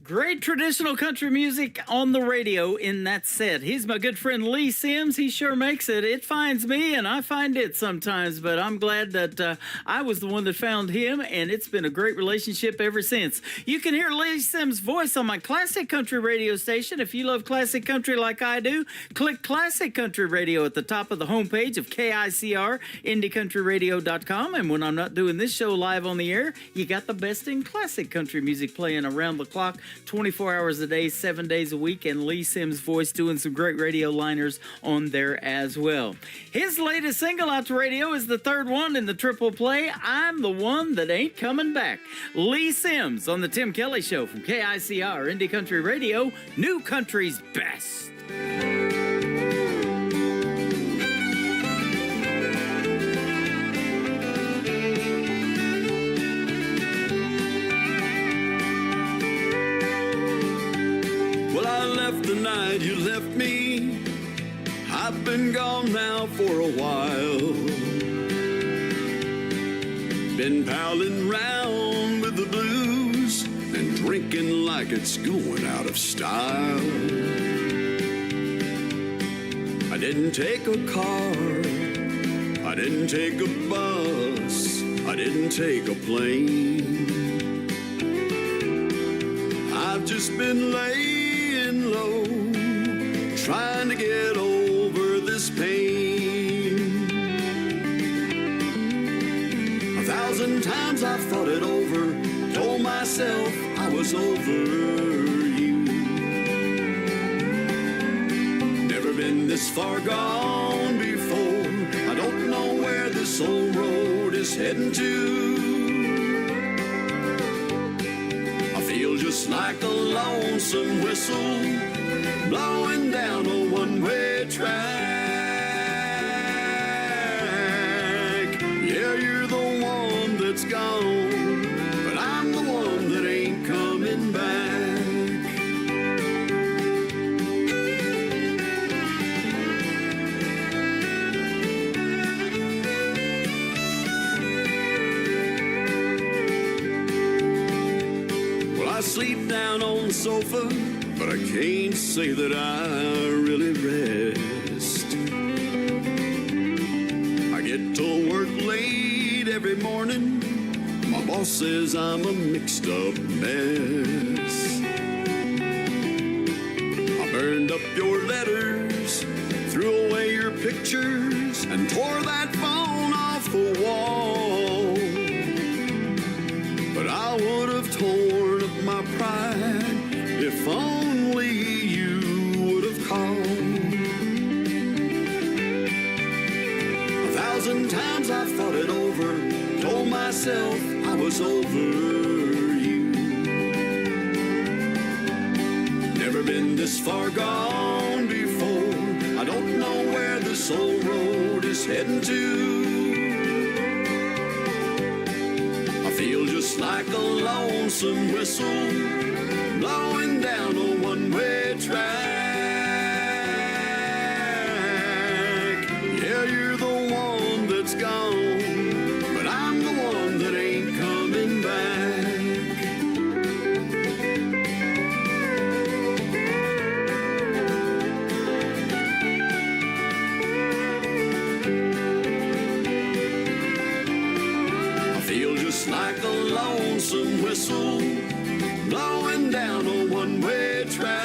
Great traditional country music on the radio in that set. He's my good friend Lee Sims. He sure makes it. It finds me and I find it sometimes, but I'm glad that I was the one that found him, and it's been a great relationship ever since. You can hear Lee Sims' voice on my classic country radio station. If you love classic country like I do, click Classic Country Radio at the top of the homepage of KICR, IndieCountryRadio.com. And when I'm not doing this show live on the air, you got the best in classic country music playing around the clock, 24 hours a day, 7 days a week, and Lee Sims' voice doing some great radio liners on there as well. His latest single out to radio is the third one in the triple play, I'm the One That Ain't Coming Back. Lee Sims on the Tim Kelly Show from KICR, Indie Country Radio, New Country's Best. The night you left me, I've been gone now for a while. Been palling round with the blues and drinking like it's going out of style. I didn't take a car, I didn't take a bus, I didn't take a plane. I've just been laying low, trying to get over this pain. 1,000 times I've thought it over, told myself I was over you. Never been this far gone before, I don't know where this old road is heading to. I feel just like a lonesome whistle blowing down a one-way track. Yeah, you're the one that's gone, but I'm the sleep down on the sofa, but I can't say that I really rest. I get to work late every morning. My boss says I'm a mixed up mess. I burned up your letters, threw away your pictures, and tore that phone off the wall. But I would have torn up my pride if only you would have called. 1,000 times I've thought it over, told myself I was over you. Never been this far gone before. I don't know where this old road is heading to. I feel just like a lonesome whistle blowing down a one-way track. Yeah, you're the one that's gone, but I'm the one that ain't coming back. I feel just like a lonesome whistle blowing down a one-way track.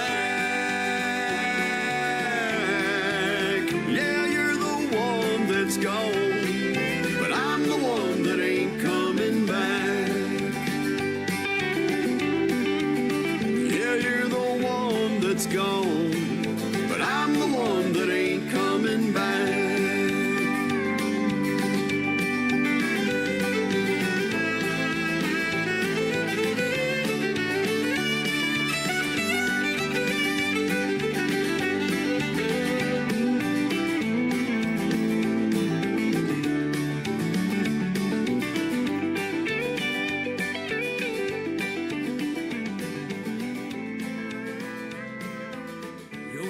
Yeah, you're the one that's gone, but I'm the one that ain't coming back. Yeah, you're the one that's gone, but I'm the one that ain't coming back.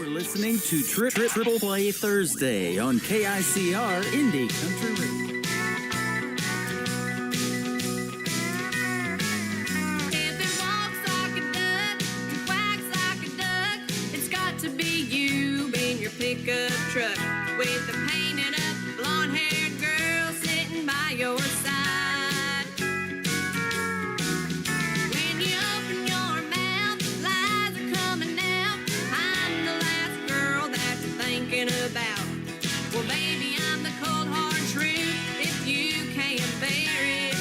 Listening to Triple Play Thursday on KICR Indie Country Radio. If it walks like a duck, quacks like a duck, it's got to be you in your pickup truck with a painted up blonde-haired girl sitting by your side. When you open your mouth, lies are coming out. I'm the last girl that you're thinking about. Well, baby, I'm the cold hard truth if you can't bear it.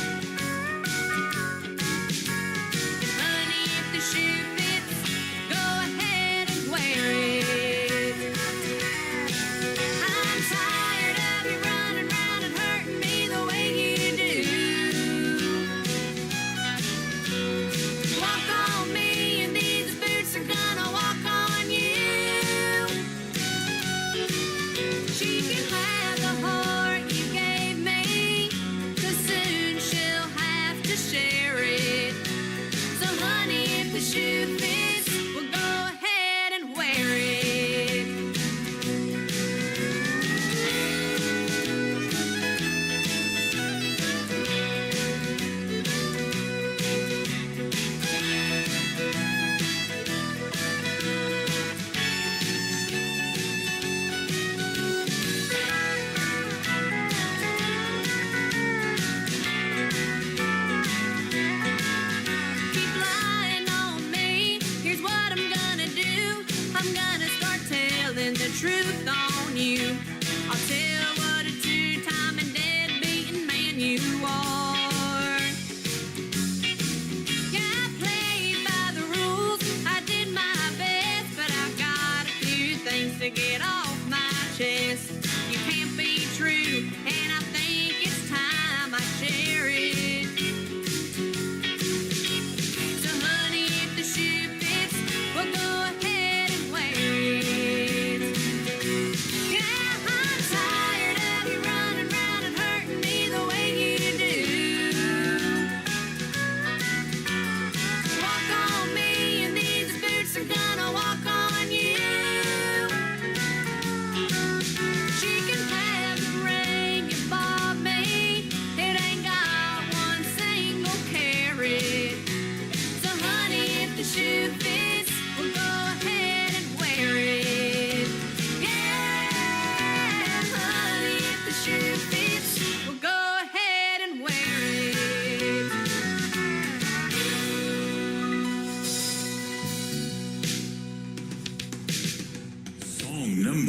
And honey, if the shoe fits, go ahead and wear it. I'm tired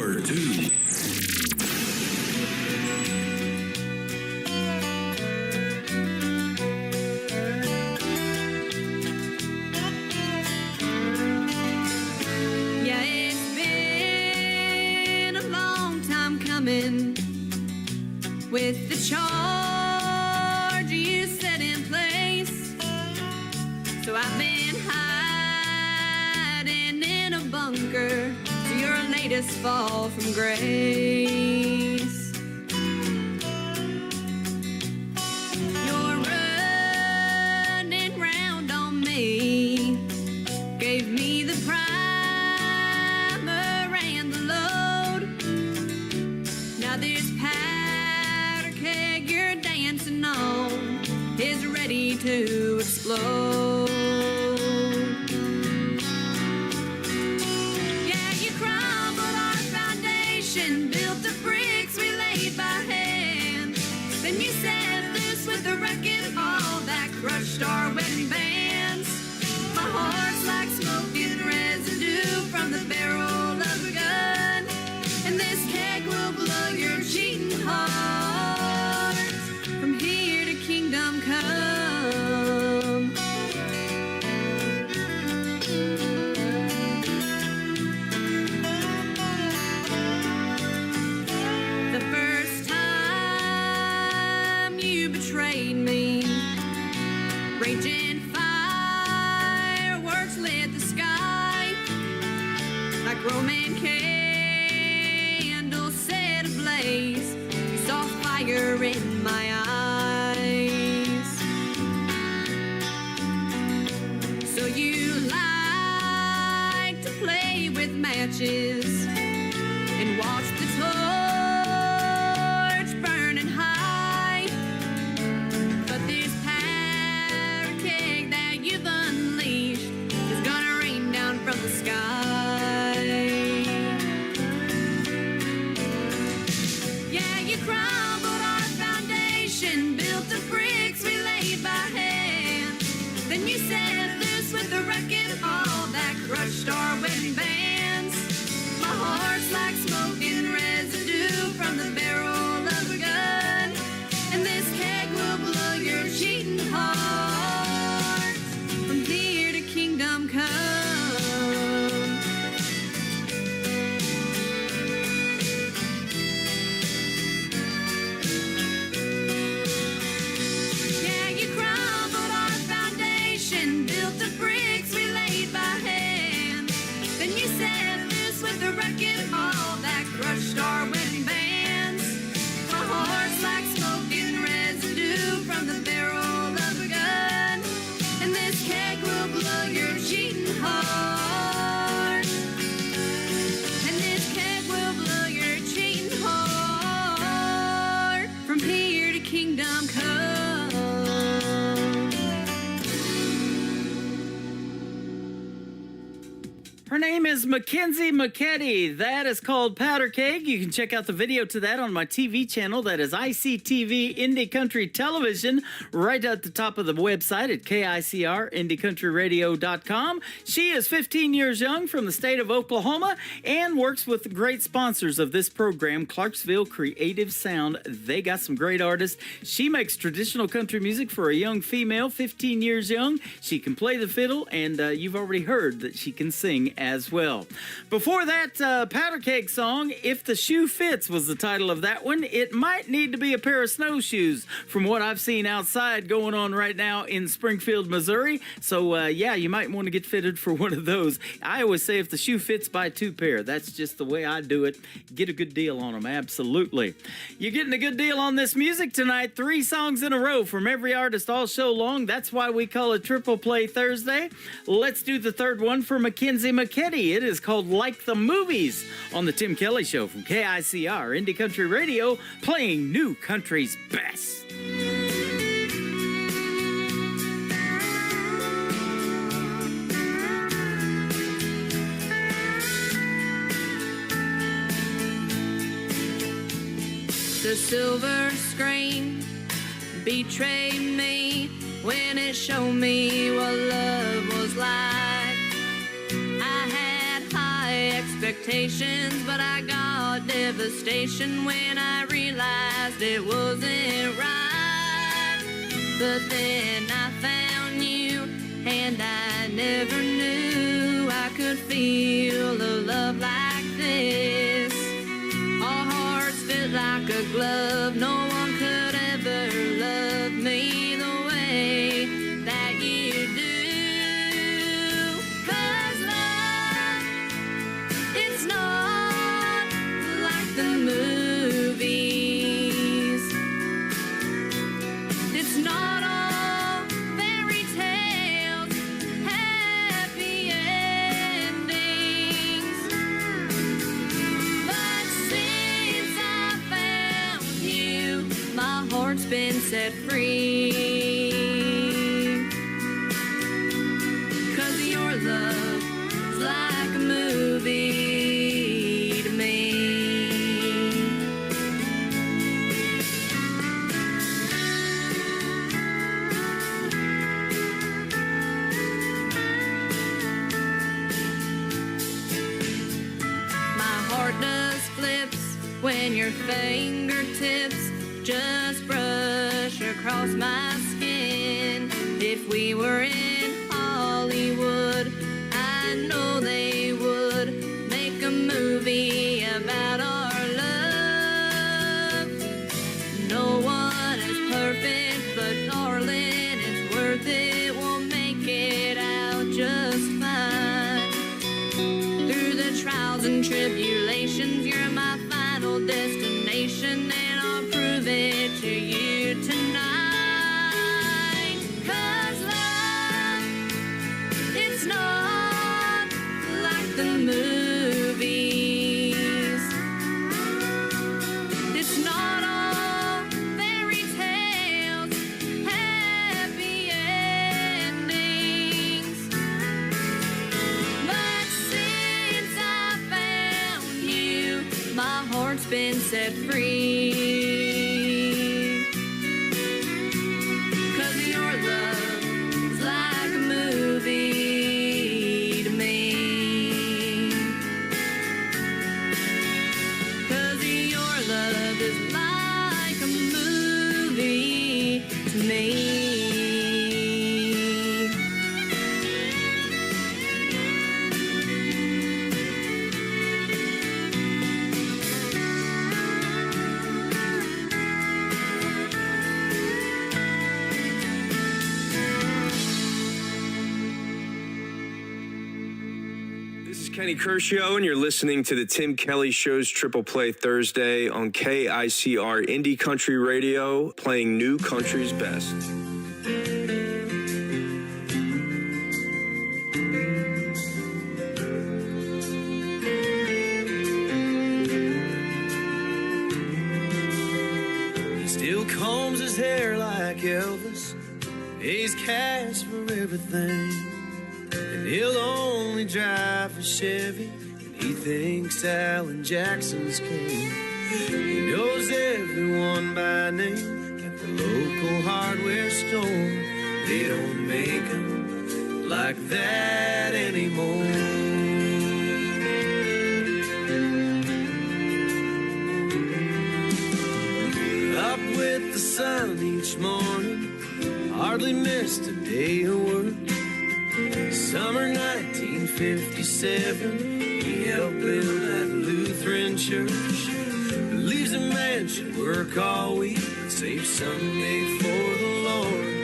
number 2. Yeah, it's been a long time coming with the charge you set in place. So I've been hiding in a bunker to your latest fall from grace. You're running round on me, gave me the primer and the load. Now this powder keg you're dancing on is ready to explode. Yeah, you crumbled our foundation, built the bricks we laid by hand. Then you set loose with the wrecking ball that crushed our wedding bands. My heart's like smoking residue from the barrel of a gun, and this keg will blow your cheating heart from here to kingdom come. The first time you betrayed me, raging fireworks lit the sky like Roman candles set ablaze. You saw fire in my eyes, so you like to play with matches and watch the torch burning high. But this powder keg that you've unleashed is gonna rain down from the sky. Yeah, you crumbled our foundation, built the bricks we laid by hand. Then you set loose with the wrecking ball that crushed our wedding bands. My heart's like smoking residue from the barrel of a gun, and this keg will blow your cheating heart from here to kingdom come. Yeah, you crumbled our foundation, built the bricks we laid by hand. Then you set loose with the wrecking ball that crushed our wedding bands. My heart's like smoking residue from the barrel of a gun, and this keg will blow your cheating heart. And this keg will blow your cheating heart from here to kingdom come. Her name is Mackenzie McKetty. That is called Powder Keg. You can check out the video to that on my TV channel. That is ICTV Indie Country Television, right at the top of the website at KICR, She is 15 years young, from the state of Oklahoma, and works with the great sponsors of this program, Clarksville Creative Sound. They got some great artists. She makes traditional country music for a young female, 15 years young. She can play the fiddle, and you've already heard that she can sing as well. Before that, Powder Keg song, If the Shoe Fits, was the title of that one. It might need to be a pair of snowshoes from what I've seen outside going on right now in Springfield, Missouri. So, yeah, you might want to get fitted for one of those. I always say if the shoe fits, buy 2 pair. That's just the way I do it. Get a good deal on them, absolutely. You're getting a good deal on this music tonight. 3 songs in a row from every artist all show long. That's why we call it Triple Play Thursday. Let's do the third one for Mackenzie McKetty. It is called Like the Movies on the Tim Kelly Show from KICR Indie Country Radio, playing new country's best. The silver screen betrayed me when it showed me what love was like. I had high expectations, but I got devastation when I realized it wasn't right. But then I found you, and I never knew I could feel a love like this. Our hearts fit like a glove, no one could ever love me the way that you do. 'Cause love, it's not like the movies. It's not all fairy tales, happy endings. But since I found you, my heart's been set free. 'Cause your love is like a movie to me. My heart does flips when your fingertips just brush across my skin. If we were in Hollywood, I know they would make a movie about our love. No one is perfect, but darling, it's worth it. We'll make it out just fine. Through the trials and tribulations, you're my final destination, and I'll prove it to you tonight. 'Cause love, it's not like the movies. It's not all fairy tales, happy endings. But since I found you, my heart's been set free. 'Cause your love is like a movie to me. 'Cause your love is like a movie to me. This is Kenny Kershaw, and you're listening to the Tim Kelly Show's Triple Play Thursday on KICR Indie Country Radio, playing new country's best. He still combs his hair like Elvis, pays cash for everything, and he'll only drive a Chevy, and he thinks Alan Jackson's king. He knows everyone by name at the local hardware store. They don't make them like that anymore. Up with the sun each morning, hardly missed a day of work. Summer 1957, he helped build that Lutheran church. Believes a man should work all week and save Sunday for the Lord.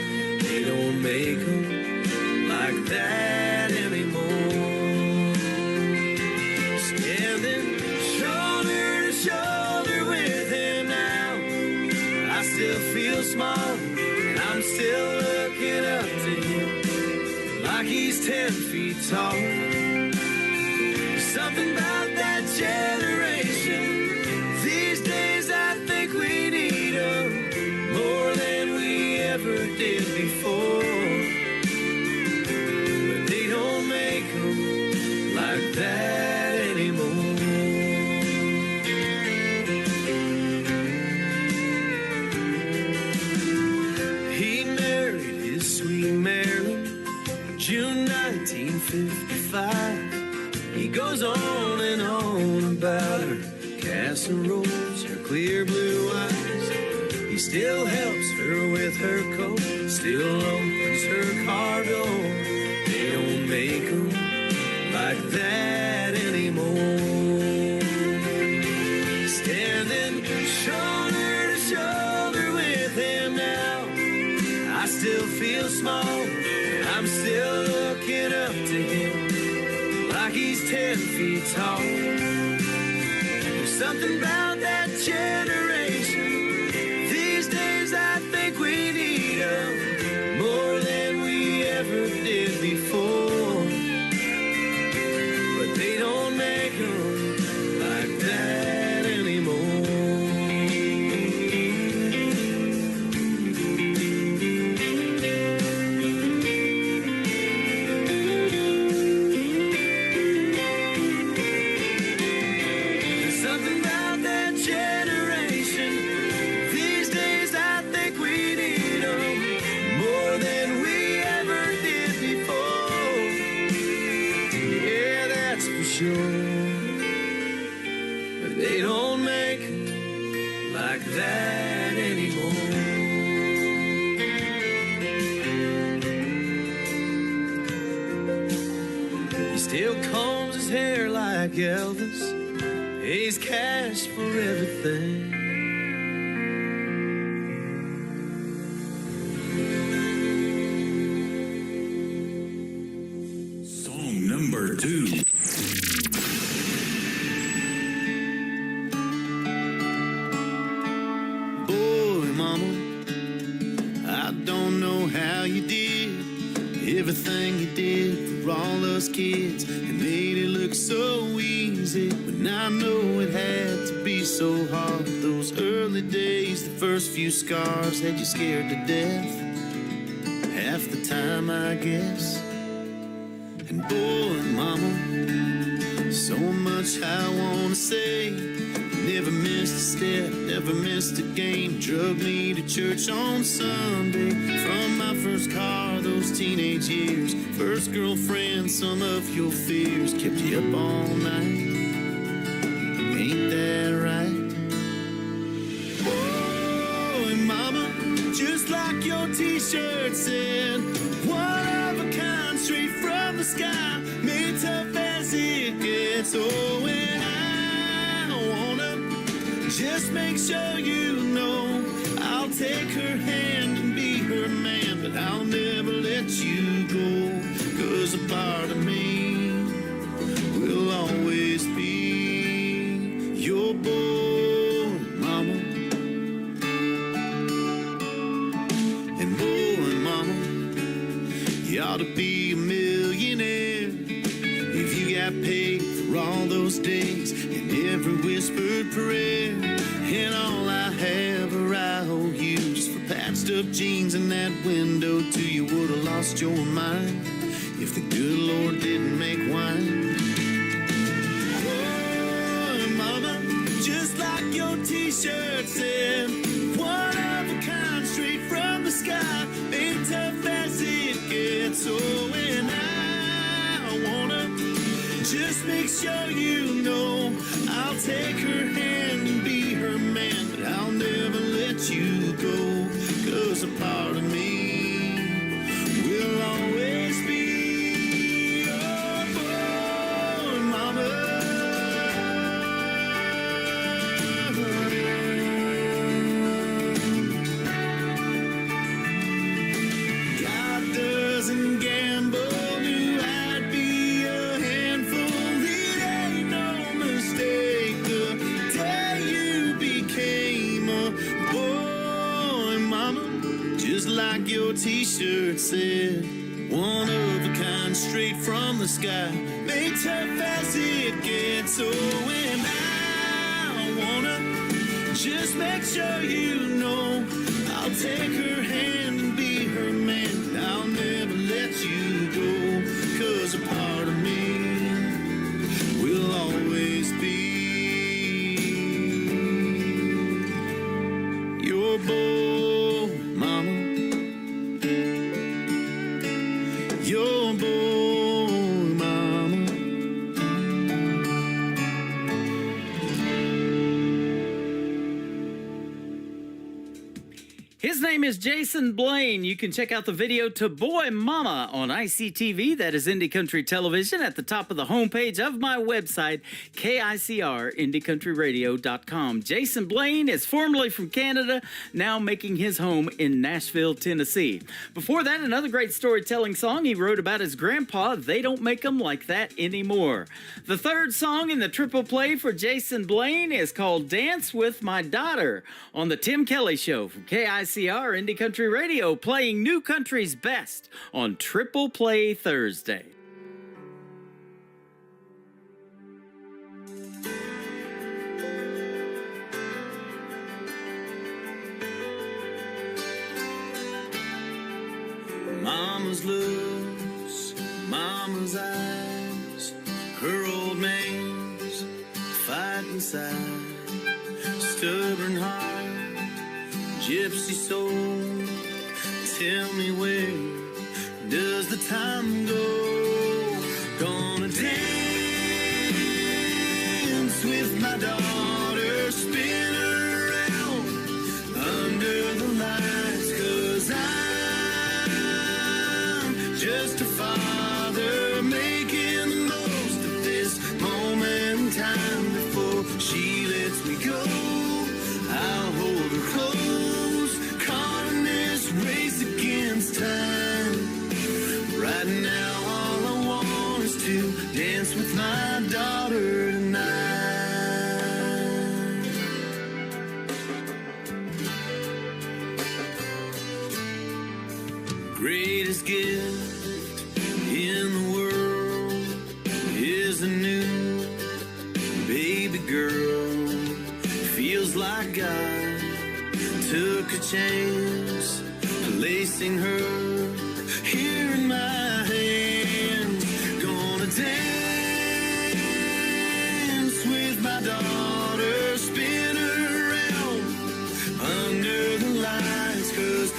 They don't make them like that anymore. Standing shoulder to shoulder with him now, I still feel small, and I'm still looking up to him like he's 10 feet tall. Something about that generation, these days I think we need them more than we ever did before. But they don't make them like that anymore. He married his sweet Mary June 1955. He goes on and on about her casseroles, her clear blue eyes. He still helps her with her coat, still opens her car door. They don't make 'em like that anymore. Standing shoulder to shoulder with him now, I still feel small. I'm still looking up to him like he's 10 feet tall. There's something about that generation. These days I think we need 'em more than we ever did before. But they don't make 'em like that anymore. There's something about that generation. These days I think we need 'em more than we ever did before. Yeah, that's for sure. But they don't make 'em like that anymore. He still combs his hair like Elvis. He's cash for everything. Song number 2. Boy, mama, I don't know how you did everything you did for all us kids. It made it look so easy, but now I know it had to be so hard. Those early days, the first few scars had you scared to death half the time, I guess. And boy, mama, so much I wanna say. Never missed a step, never missed a game. Drug me to church on Sunday. From my first car, those teenage years. First girlfriend, some of your fears kept you up all night. Ain't that right? Boy, mama, just like your t-shirt said, one of a kind, straight from the sky, made tough as it gets. Oh, and I wanna just make sure you know I'll take her hand and be her man, but I'll never let you go, 'cause a part of me will always be your boy, mama. And boy, mama, you ought to be a millionaire if you got paid for all those days and every whispered prayer. And all I have are IOUs for patched up jeans and that window till you would have lost your mind if the good Lord didn't make wine. Oh, mama, just like your t-shirt said, one of a kind, straight from the sky, ain't tough as it gets. Oh, and I wanna just make sure you know I'll take her hand and be her man, but I'll never let you go, 'cause a part of me will always be your boy, mama. God doesn't gamble, knew I'd be a handful. It ain't no mistake the day you became a boy, mama. Just like your t-shirt said, one of a kind, straight from the sky, made tough as it gets. Oh, and I wanna just make sure you know I'll take her hand and be her man. I'll never let you go, 'cause a part of me will always be your boy, mama. Your boy, mama. His name is Jason Blaine. You can check out the video to Boy Mama on ICTV. That is Indie Country Television at the top of the homepage of my website, KICRIndieCountryRadio.com. Jason Blaine is formerly from Canada, now making his home in Nashville, Tennessee. Before that, another great storytelling song he wrote about his grandpa, They Don't Make 'Em Like That Anymore. The third song in the triple play for Jason Blaine is called Dance With My Daughter on the Tim Kelly Show from KICR Indie Country Radio, playing new country's best on Triple Play Thursday. Mama's looks, mama's eyes, her old man's fight inside, stubborn heart, gypsy soul. Tell me, where does the time go? Gonna dance with my daughter, spin her around under the lights, 'cause I'm just a father making the most of this moment in time. Before she lets me go, I'll hold her close, caught in this race against time. Right now all I want is to dance with my daughter tonight. Greatest gift in the world is a new baby girl. Feels like God took a chance, placing her here in my hands. Gonna dance with my daughter, spin her around under the lights, 'cause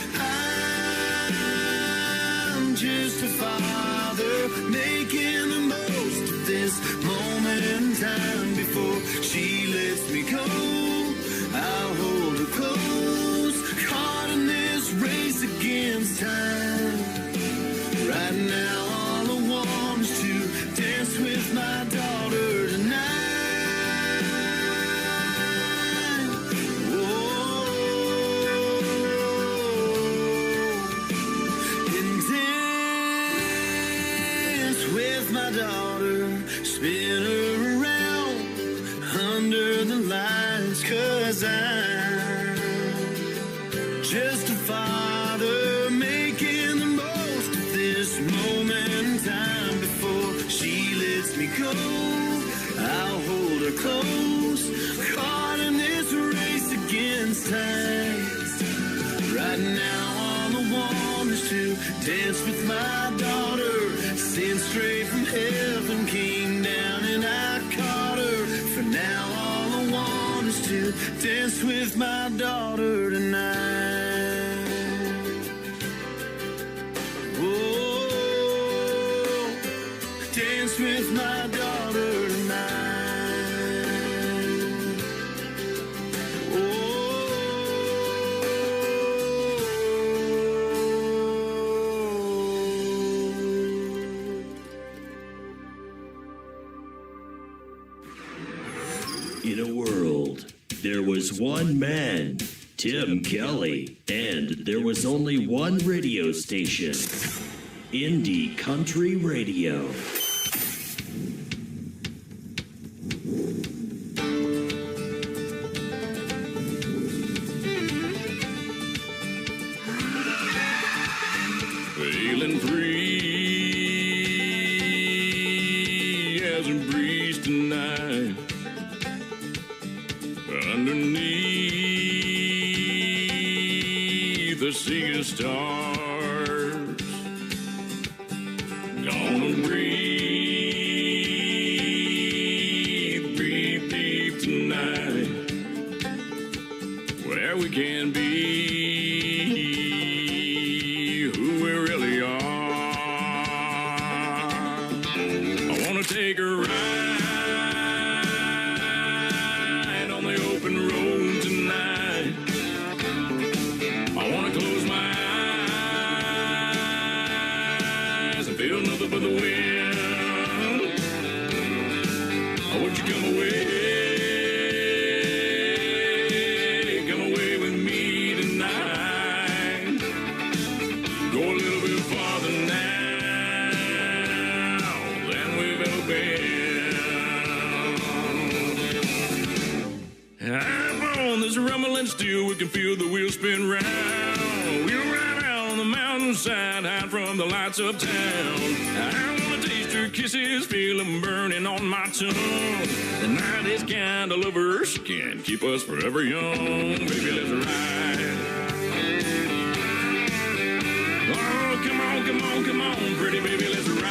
I'm just a father making the most of this moment in time. Before she lets me go, I'll hold her close, caught in this race against time. Right now all I want is to dance with my daughter tonight. Whoa. And dance with my daughter, spin her around under the lights, 'cause I'm just a father making the most of this moment in time. Before she lets me go, I'll hold her close, caught in this race against time. Right now all I want is to dance with my daughter, sent straight from heaven, came down and I caught her. For now all I want is to dance with my daughter tonight. Oh, dance with my daughter tonight. In a world, there was one man, Tim Kelly, and there was only one radio station, Indie Country Radio. Feeling free as a breeze tonight. Underneath the sea of stars, gonna breathe deep tonight, where we can be who we really are. I wanna take a ride on the open road tonight. I wanna of the wind. Would you come away? Come away with me tonight. Go a little bit farther now than we've ever been. Up on this rumbling steel, we can feel the wheels spin round. We'll ride out on the mountainside, hide from the lights of town. I wanna taste your kisses, feel them burning on my tongue. The night is kind of lovers, can't keep us forever young. Baby, let's ride. Oh, come on, come on, come on, pretty baby, let's ride.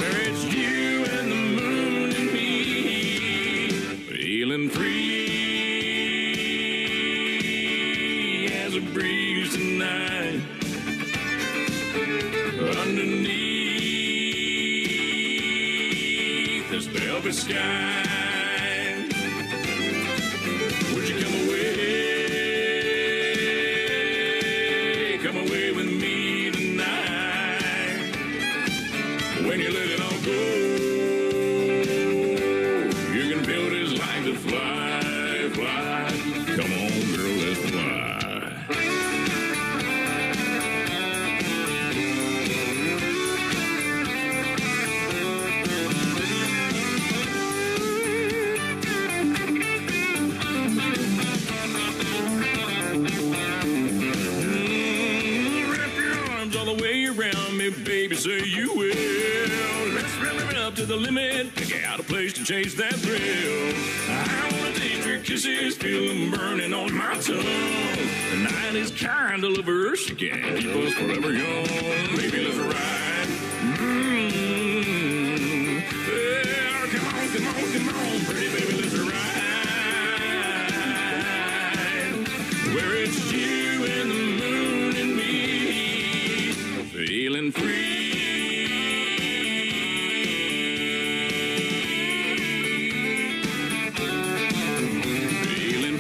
Where it's you and the moon and me, feeling free as a breeze tonight. Underneath this velvet sky, would you come away? Come away with me tonight. When you let it all go, you can feel this life to fly, fly. Come on, girl, let's fly. Baby, say you will. Let's rev it up to the limit. Pick out a place to chase that thrill. I wanna taste your kisses, feel them burning on my tongue. The night is kind of lovers, you can't keep us forever young. Baby, let's ride. Yeah, come on, come on, come on, pretty baby, let's ride. Where it's you and the moon and me, feeling free. Feeling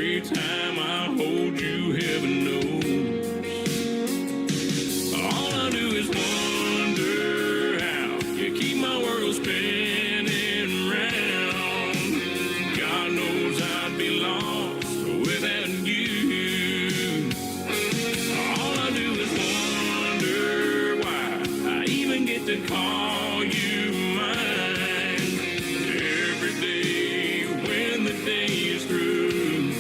every time I hold you, heaven knows. All I do is wonder how you keep my world spinning round. God knows I'd be lost without you. All I do is wonder why I even get to call you mine. Every day when the day is through,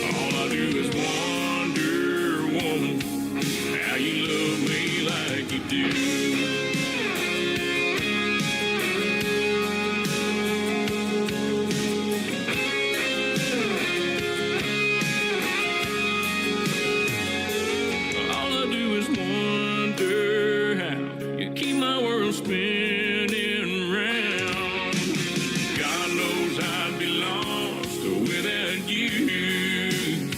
all I do is wonder, woman, how you love me like you do. All I do is wonder how you keep my world spinning round. God knows I'd be lost without you.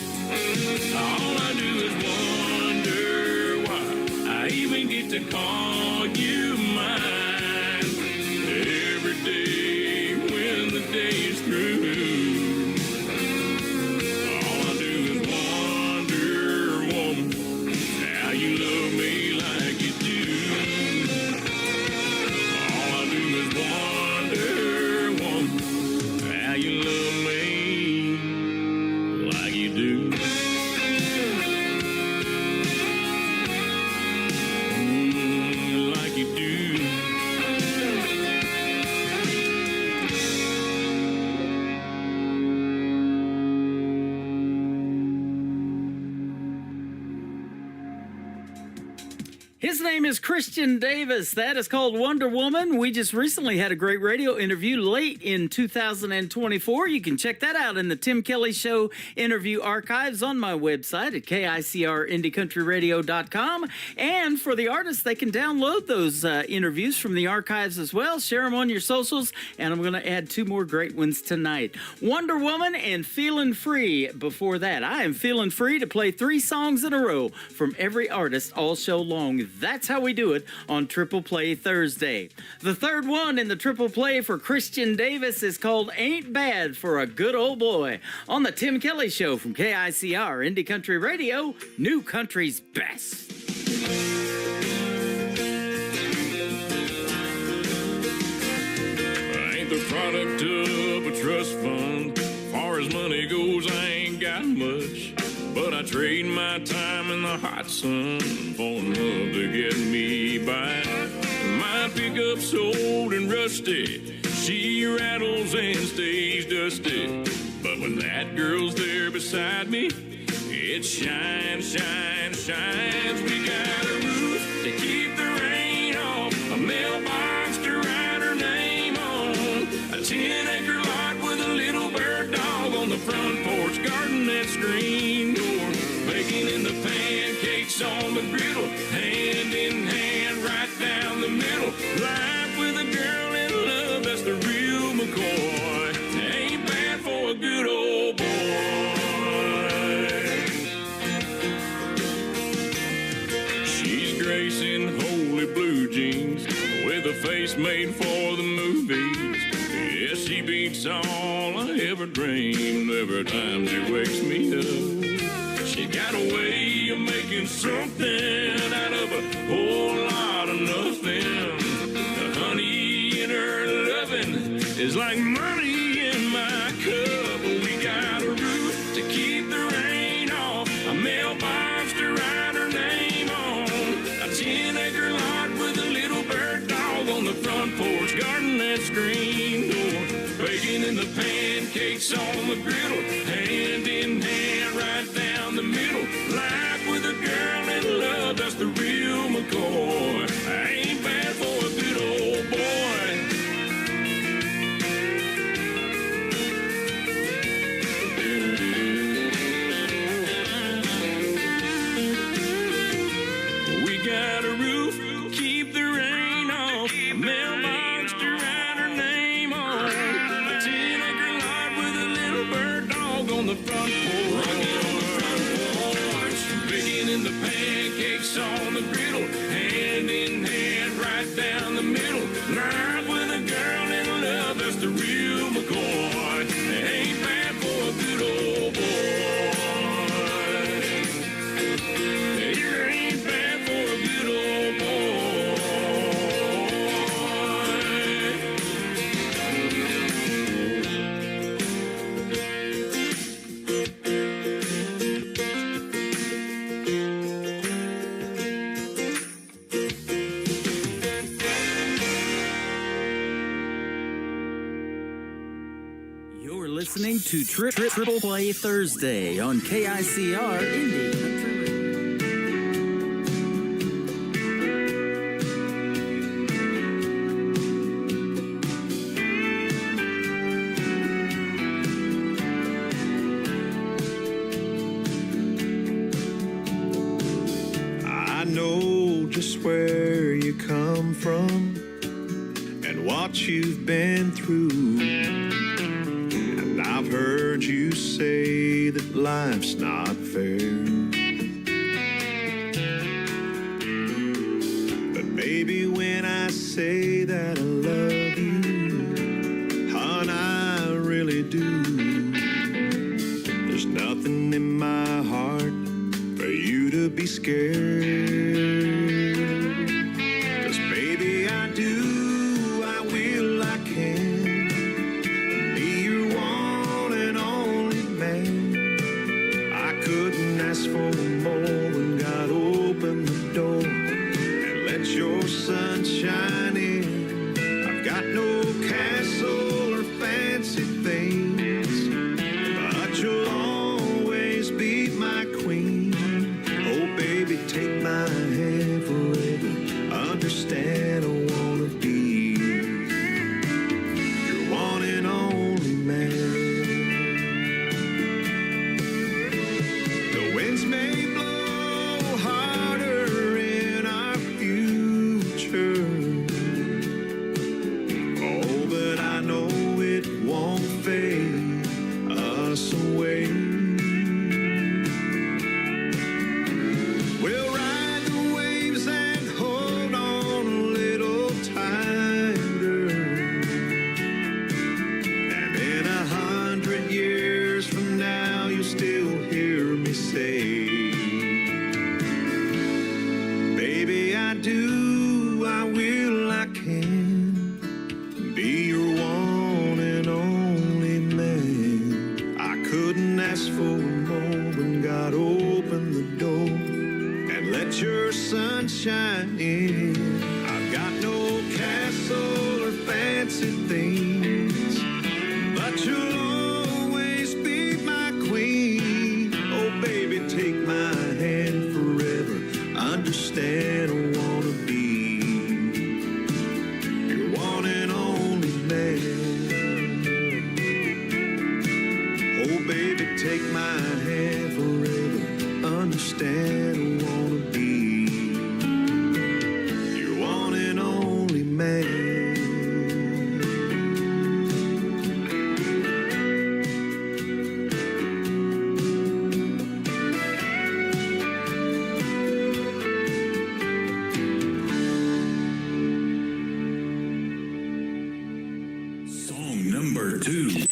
All I do is wonder why I even get to call you mine. Every day when the day is through, all I do is wonder, woman, how you love me like you do. All I do is wonder, woman, how you love me like you do. Like you do. His name is Christian Davis. That is called Wonder Woman. We just recently had a great radio interview late in 2024. You can check that out in the Tim Kelly Show interview archives on my website at KICRIndieCountryRadio.com. And for the artists, they can download those interviews from the archives as well. Share them on your socials. And I'm going to add 2 more great ones tonight. Wonder Woman and Feeling Free. Before that, I am feeling free to play 3 songs in a row from every artist all show long. That's how we do it on Triple Play Thursday. The third one in the Triple Play for Christian Davis is called Ain't Bad for a Good Old Boy on the Tim Kelly Show from KICR Indie Country Radio, New Country's Best. I ain't the product of a trust fund. Far as money goes, I ain't got much. But I trade my time in the hot sun for love to get me by. My pickup's old and rusty. She rattles and stays dusty. But when that girl's there beside me, it shines, shines, shines. We got a roof to keep the rain off, a mailbox to write her name on, a 10-acre lot with a little bird dog on the front porch, garden that screen door, baking in the pancakes on the griddle, hand in hand right down the middle. Life with a girl in love, that's the real McCoy. Ain't bad for a good old boy. She's gracing holy blue jeans with a face made for the movies. Yes, she beats all I ever dreamed every time she wakes me up. She got a way of making something out of a whole lot of nothing. The honey in her loving is like money in my cup. We got a roof to keep the rain off, a mailbox to write her name on, a 10-acre lot with a little bird dog on the front porch, garden that screen door, baking in the pancakes on the griddle, hand in hand right down the middle. Life with a girl in love, that's the real McCoy. I ain't bad for a good old boy. We got a roof, keep the rain off, a mailbox to write her name on, a 10-acre lot with a little bird dog on the front porch, baking in the pancakes on the griddle, hand in hand right down the middle. Life with a girl in love, that's the real McCoy. Ain't bad for a to Triple Play Thursday on KICR Indie Country Radio. I know just where you come from and what you've been through. And I've heard you say that life's not fair. But baby, when I say that I love you, hon, I really do. There's nothing in my heart for you to be scared. 'Cause baby, I do, I will, I can be your one and only man. I couldn't ask for more when God opened the door and let your sun shine in. I've got no castle or fancy things, but you'll always be my queen. Oh baby, take my hand forever. Understand I wanna be your one and only man. The winds may blow harder in our future. Oh, but I know it won't fade us away. We'll ride the waves and hold on a little tighter. And in 100 years from now, you'll still hear me say, baby, I do, I will, I can be your one and only man. I couldn't ask for more when God opened the door and let your sun shine in. I've got no castle or fancy things, but you'll always be my queen. Oh baby, take my hand forever. Understand I wanna be your one and only man. Oh baby, take my hand forever. Understand I wanna be your one and only man. Song number 2.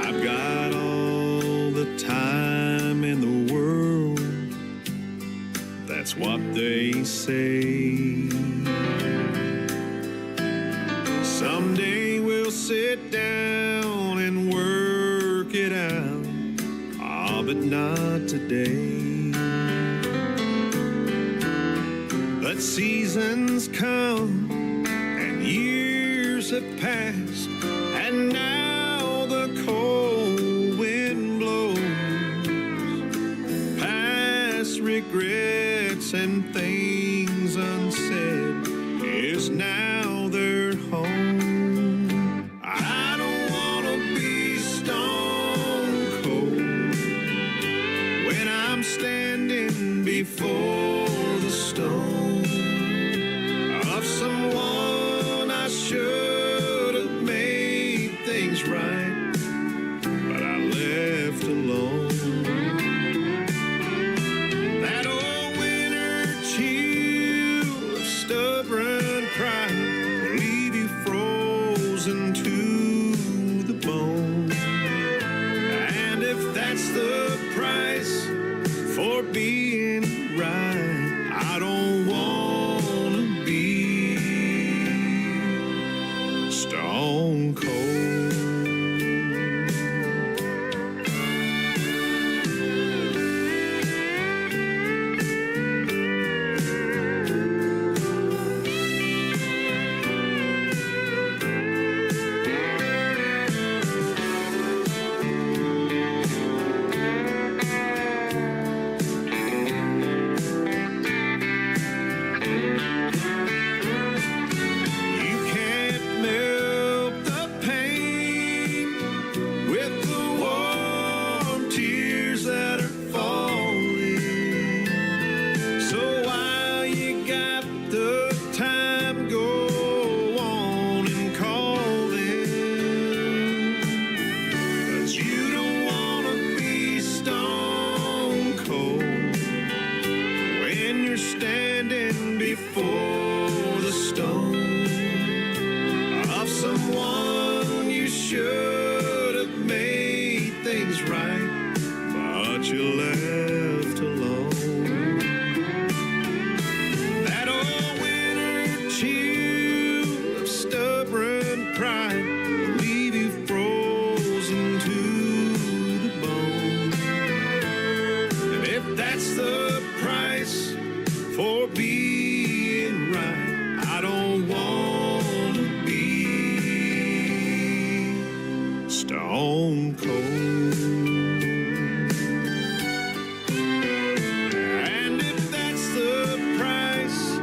I've got all the time in the world. That's what they say. Someday we'll sit down and work it out. Ah, but not today. But seasons come and years have passed, and now the cold wind blows. Past regrets and things unsaid is now their home. I don't wanna be stone cold when I'm standing before the stone of someone I should have made things right, but I left alone. That old winter chill of stubborn pride will leave you frozen to the bone. And if that's the price for being right, I don't wanna be stone cold. you left alone. That old winter chill of stubborn pride will leave you frozen to the bone. And if that's the price for being right, I don't want to be stone cold. And if that's the price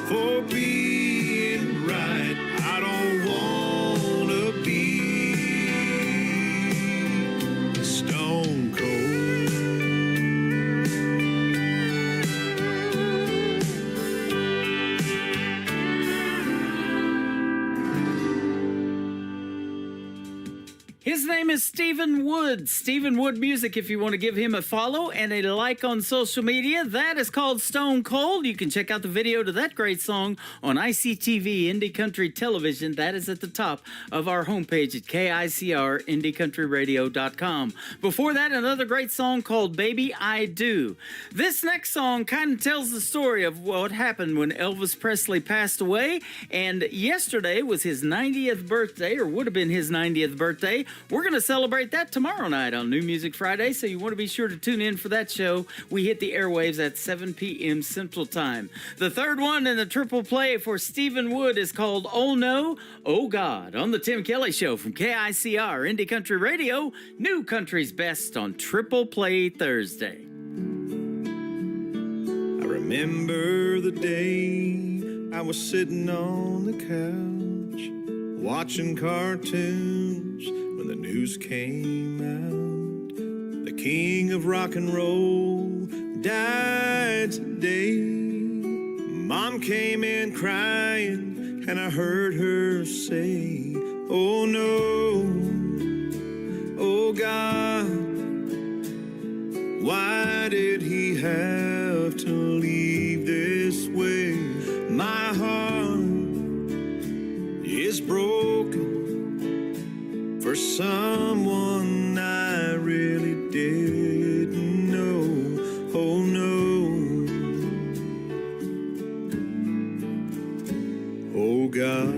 for being right, I don't want to be stone cold. His name is Stephen Wood. Stephen Wood Music, if you want to give him a follow and a like on social media. That is called Stone Cold. You can check out the video to that great song on ICTV Indie Country Television. That is at the top of our homepage at KICRIndieCountryRadio.com. Before that, another great song called Baby I Do. This next song kind of tells the story of what happened when Elvis Presley passed away. And yesterday was his 90th birthday, or would have been his 90th birthday. We're going to celebrate that tomorrow night on New Music Friday, so you want to be sure to tune in for that show. We hit the airwaves at 7 p.m. Central Time. The third one in the triple play for Stephen Wood is called Oh No, Oh God, on the Tim Kelly Show from KICR Indie Country Radio, New Country's Best on Triple Play Thursday. I remember the day I was sitting on the couch watching cartoons when the news came out. The king of rock and roll died today. Mom came in crying and I heard her say, oh no, oh God, why did he have to leave this way? My heart is broken for someone I really didn't know. Oh no, oh God.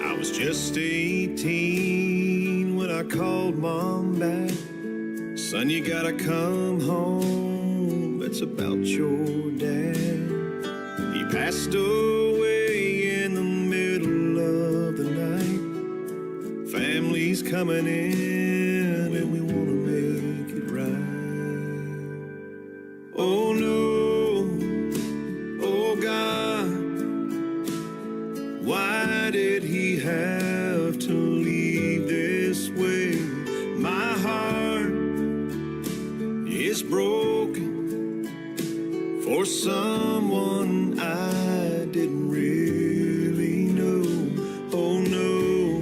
I was just 18 when I called Mom back. Son, you gotta come home, it's about your dad. He passed away in the middle of the night. Family's coming in and we want to make it right. Oh no, oh God, why did he have to leave this way? My heart is broken for someone I didn't really know. Oh no,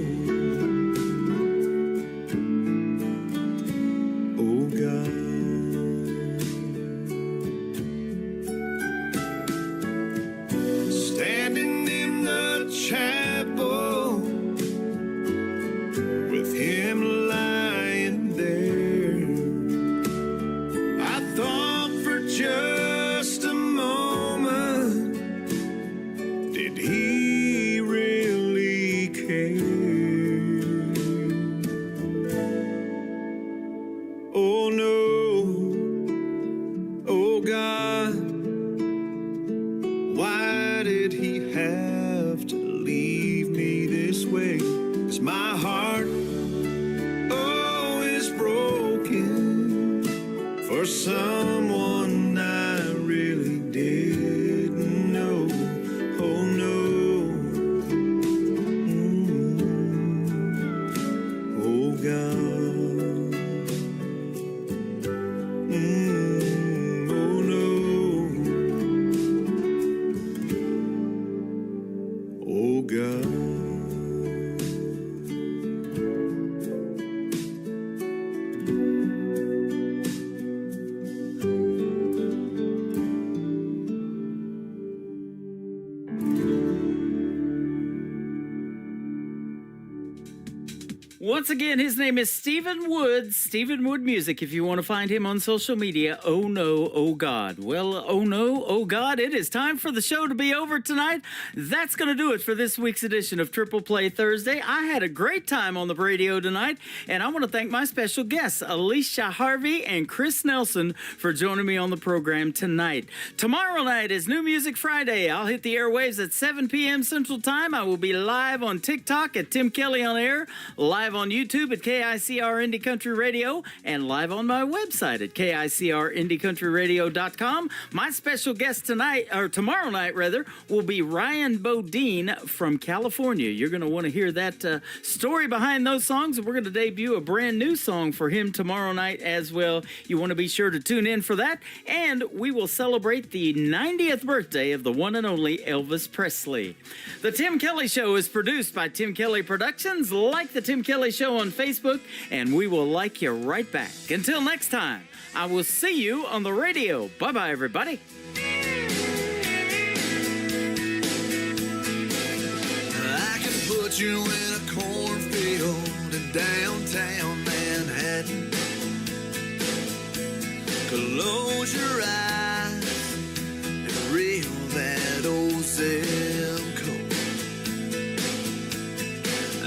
oh God. Standing in the chapel with him lying there, I thought for just a moment Once again, his name is Stephen Wood, Stephen Wood Music, if you want to find him on social media. Oh no, oh God. Well, oh no, oh God, it is time for the show to be over tonight. That's going to do it for this week's edition of Triple Play Thursday. I had a great time on the radio tonight, and I want to thank my special guests, Alicia Harvey and Chris Nelson, for joining me on the program tonight. Tomorrow night is New Music Friday. I'll hit the airwaves at 7 p.m. Central Time. I will be live on TikTok at Tim Kelly on Air, live on YouTube at KICR Indie Country Radio, and live on my website at KICRIndieCountryRadio.com. My special guest tonight, or tomorrow night rather, will be Ryan Bodine from California. You're going to want to hear that story behind those songs, and we're going to debut a brand new song for him tomorrow night as well. You want to be sure to tune in for that, and we will celebrate the 90th birthday of the one and only Elvis Presley. The Tim Kelly Show is produced by Tim Kelly Productions. Like the Tim Kelly Show on Facebook, and we will like you right back. Until next time, I will see you on the radio. Bye-bye, everybody. I can put you in a cornfield in downtown Manhattan. Close your eyes and reel that old zip code.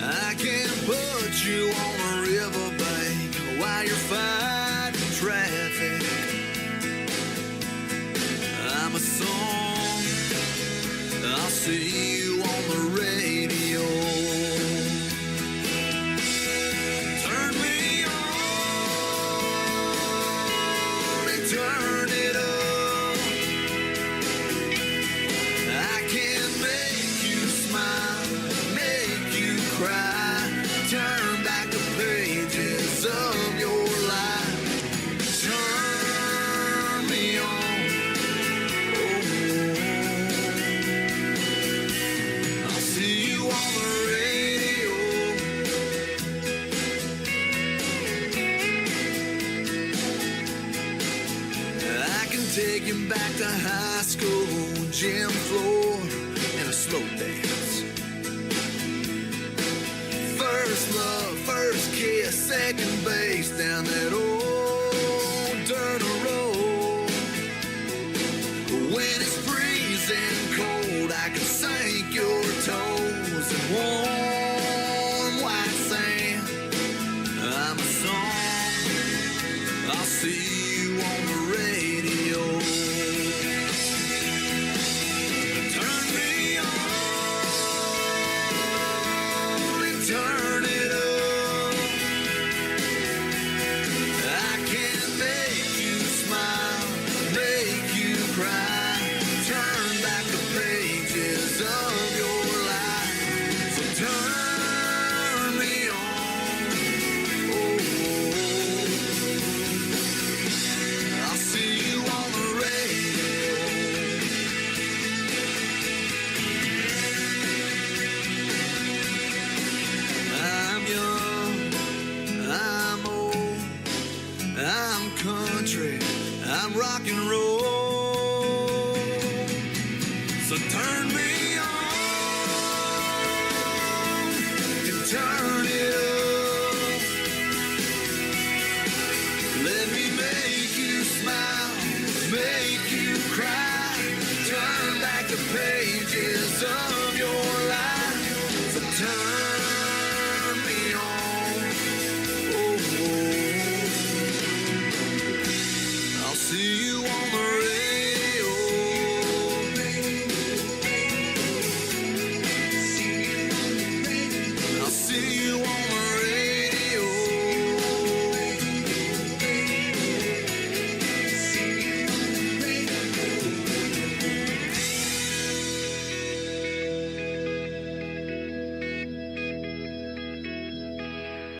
I can put you on a riverbank while you're fighting traffic. I'm a song, I'll see you on the radio. Turn me on and turn it up. I can make you smile, make you cry, turn back the pages of your life. Turn me on. I'll see you on the radio. I can take you back to high school, gym floor, and a slow dance. First love, first kiss, second base down that old dirt road. When it's freezing cold, I can sink your toes in warm white sand. I'm a song, I'll see you on the radio. Turn me on and turn it up. I can make you smile, make you cry, turn back the pages of your life. So turn me on. I'll see you on the radio. I'm young, I'm old, I'm country, I'm rock and roll. So turn me on and turn it up. Let me make you smile, make you cry, turn back the pages of